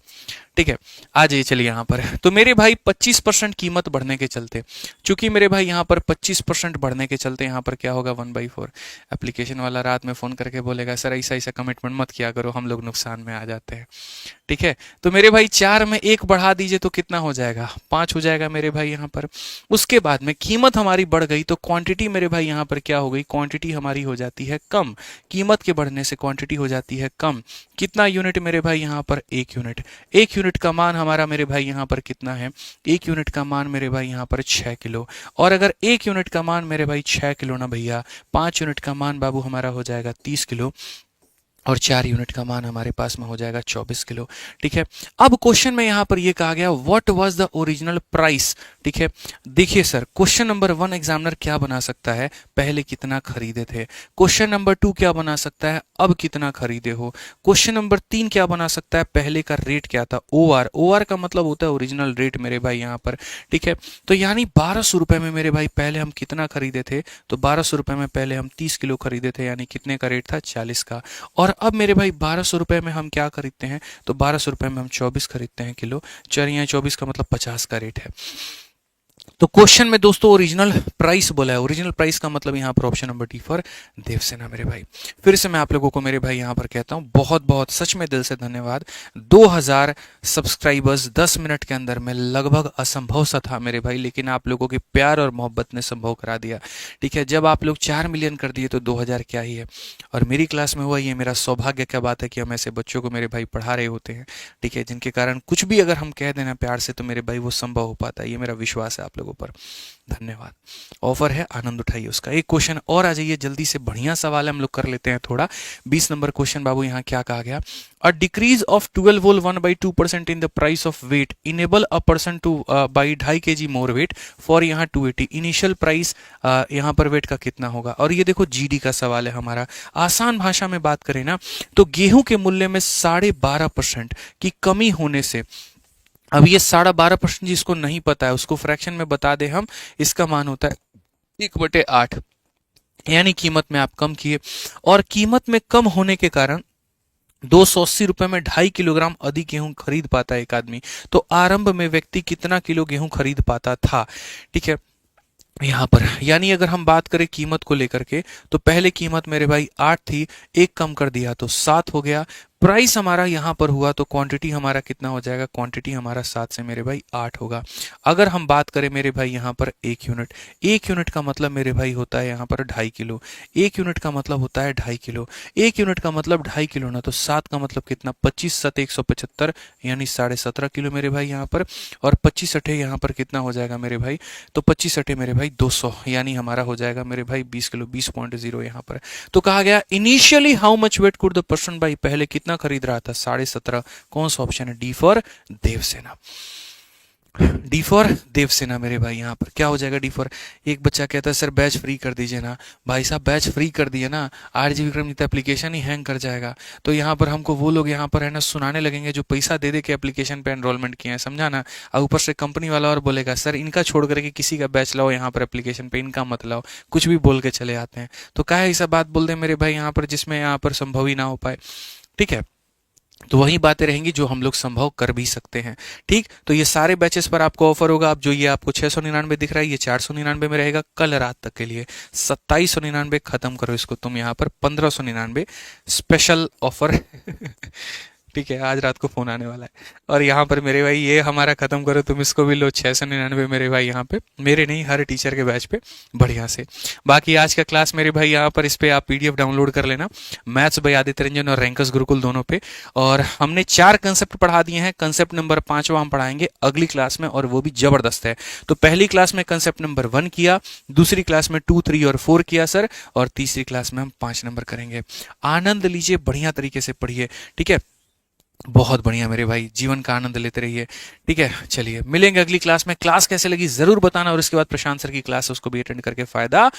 ठीक है, आ जाइए चलिए यहाँ पर। तो मेरे भाई 25% कीमत बढ़ने के चलते, चूंकि मेरे भाई यहाँ पर 25% बढ़ने के चलते यहाँ पर क्या होगा, 1/4। एप्लीकेशन वाला रात में फोन करके बोलेगा सर ऐसा ऐसा कमिटमेंट मत किया करो, हम लोग नुकसान में आ जाते हैं। ठीक है, तो मेरे भाई 4 में 1 बढ़ा दीजिए तो कितना हो जाएगा, 5 हो जाएगा मेरे भाई यहाँ पर। उसके बाद में कीमत हमारी बढ़ गई तो क्वांटिटी मेरे भाई यहाँ पर क्या हो गई, क्वांटिटी हमारी हो जाती है कम। कीमत के बढ़ने से क्वांटिटी हो जाती है कम। कितना यूनिट मेरे भाई यहाँ पर, 1 यूनिट। 1 यूनिट का मान हमारा मेरे भाई यहाँ पर कितना है, 1 यूनिट का मान मेरे भाई यहाँ पर 6 किलो। और अगर 1 यूनिट का मान मेरे भाई 6 किलो ना भैया, 5 यूनिट का मान बाबू हमारा हो जाएगा 30 किलो, और 4 यूनिट का मान हमारे पास में हो जाएगा 24 किलो। ठीक है, अब क्वेश्चन में यहां पर ये कहा गया what was the original price. ठीक है, देखिए सर, क्वेश्चन नंबर 1 एग्जामिनर क्या बना सकता है, पहले कितना खरीदे थे। क्वेश्चन नंबर 2 क्या बना सकता है, अब कितना खरीदे हो। क्वेश्चन नंबर 3 क्या बना सकता है, पहले का रेट क्या था, ओआर। ओआर का मतलब होता है ओरिजिनल रेट मेरे भाई यहाँ पर। ठीक है, तो यानी 1200 रुपए में मेरे भाई पहले हम कितना खरीदे थे, तो 1200 रुपए में पहले हम 30 किलो खरीदे थे, यानी कितने का रेट था, 40 का। और अब मेरे भाई 1200 रुपए में हम क्या खरीदते हैं, तो 1200 रुपए में हम 24 खरीदते हैं किलो। 4 यहाँ 24 का मतलब 50 का रेट है। तो क्वेश्चन में दोस्तों ओरिजिनल प्राइस बोला है, ओरिजिनल प्राइस का मतलब यहाँ पर option number D for Devsena मेरे भाई। फिर से मैं आप लोगों को मेरे भाई यहाँ पर कहता हूँ बहुत बहुत सच में दिल से धन्यवाद। 2000 सब्सक्राइबर्स 10 मिनट के अंदर में लगभग असंभव सा था मेरे भाई, लेकिन आप लोगों के प्यार और मोहब्बत ने संभव करा दिया। ठीक है, जब आप लोग 4 मिलियन कर दिए तो 2000 क्या ही है। और मेरी क्लास में हुआ, ये मेरा सौभाग्य क्या बात है कि हम ऐसे बच्चों को मेरे भाई पढ़ा रहे होते हैं। ठीक है, जिनके कारण कुछ भी अगर हम कह देना प्यार से तो मेरे भाई वो संभव हो पाता है, ये मेरा विश्वास है आप लोगों पर। धन्यवाद। ऑफर है, आनंद उठाइए उसका। एक क्वेश्चन और आ जाइए जल्दी से, बढ़िया सवाल है, हम लोग कर लेते हैं थोड़ा। 20 नंबर क्वेश्चन बाबू, यहाँ क्या कहा गया, अ डिक्रीज ऑफ 12 वोल 1/2% in the price of wheat enable a person to buy 2.5 kg more wheat for यहाँ 280। इनिशियल प्राइस यहाँ पर वेट का कितना होगा। और ये देखो जीडी का सवाल है हमारा। आसान भाषा में बात करें ना तो गेहूं के मूल्य में 12.5% की कमी होने से, अब ये 12.5% जिसको नहीं पता है उसको फ्रैक्शन में बता दे हम, इसका मान होता है 1/8। यानी कीमत में आप कम किए, और कीमत में कम होने के कारण 280 रुपए में 2.5 किलोग्राम अधिक गेहूं खरीद पाता है एक आदमी। तो आरंभ में व्यक्ति कितना किलो गेहूं खरीद पाता था। ठीक है, यहाँ पर यानी अगर हम बात करें कीमत को लेकर के तो पहले कीमत मेरे भाई 8 थी, एक कम कर दिया तो 7 हो गया। प्राइस हमारा यहाँ पर हुआ तो क्वांटिटी हमारा कितना हो जाएगा, क्वांटिटी हमारा 7 से मेरे भाई 8 होगा। अगर हम बात करें मेरे भाई यहाँ पर 1 यूनिट, 1 यूनिट का मतलब मेरे भाई होता है यहाँ पर 2.5 किलो। 1 यूनिट का मतलब होता है 2.5 किलो। 1 यूनिट का मतलब 2.5 किलो ना, तो 7 का मतलब कितना, 25 7 175, यानी 17.5 किलो मेरे भाई यहाँ पर। और 25 अठे यहाँ पर कितना हो जाएगा मेरे भाई, तो 25 अठे मेरे भाई 200, यानी हमारा हो जाएगा मेरे भाई 20 किलो, 20.0 यहाँ पर। तो कहा गया initially how much wheat could the person buy, पहले कितना कितना खरीद रहा था? 17.5। कौन सा ऑप्शन है? D for Devsena. D for Devsena मेरे भाई। यहाँ पर क्या हो जाएगा? D for. एक बच्चा कहता है सर बैच फ्री कर दीजिए ना। भाई साहब बैच फ्री कर दिए ना, आरजी विक्रम एप्लीकेशन ही हैंग कर जाएगा। तो यहाँ पर हमको वो लोग यहाँ पर है ना सुनाने लगेंगे जो पैसा दे दे के एप्लीकेशन पे एनरोलमेंट किए हैं, समझा ना। और ऊपर से कंपनी वाला और बोलेगा सर इनका छोड़ करके किसी का बैच लाओ यहाँ पर एप्लीकेशन पे, इनका मत लाओ। कुछ भी बोल के चले आते हैं। तो क्या है ऐसा बात बोल दे मेरे भाई यहाँ पर जिसमें यहाँ पर संभव ही ना हो पाए। ठीक है, तो वही बातें रहेंगी जो हम लोग संभव कर भी सकते हैं। ठीक, तो ये सारे बैचेस पर आपको ऑफर होगा। अब जो ये आपको 699 दिख रहा है, ये 499 में रहेगा कल रात तक के लिए। 2799 खत्म करो इसको तुम यहाँ पर, 1599 स्पेशल ऑफर। ठीक है, आज रात को फोन आने वाला है। और यहाँ पर मेरे भाई ये हमारा खत्म करो तुम इसको भी लो 699 मेरे भाई यहाँ पे, मेरे नहीं हर टीचर के बैच पे बढ़िया से। बाकी आज का क्लास मेरे भाई यहाँ पर इस पे आप पीडीएफ डाउनलोड कर लेना, मैथ्स बाय आदित्य रंजन और रैंकर्स गुरुकुल दोनों पे। और हमने 4 कंसेप्ट पढ़ा दिए हैं। कंसेप्ट नंबर 5वां हम पढ़ाएंगे अगली क्लास में, और वो भी जबरदस्त है। तो पहली क्लास में कंसेप्ट नंबर 1 किया, दूसरी क्लास में 2, 3 और 4 किया सर, और तीसरी क्लास में हम 5 नंबर करेंगे। आनंद लीजिए, बढ़िया तरीके से पढ़िए। ठीक है, बहुत बढ़िया मेरे भाई, जीवन का आनंद लेते रहिए। ठीक है, चलिए मिलेंगे अगली क्लास में। क्लास कैसे लगी जरूर बताना, और इसके बाद प्रशांत सर की क्लास है उसको भी अटेंड करके फायदा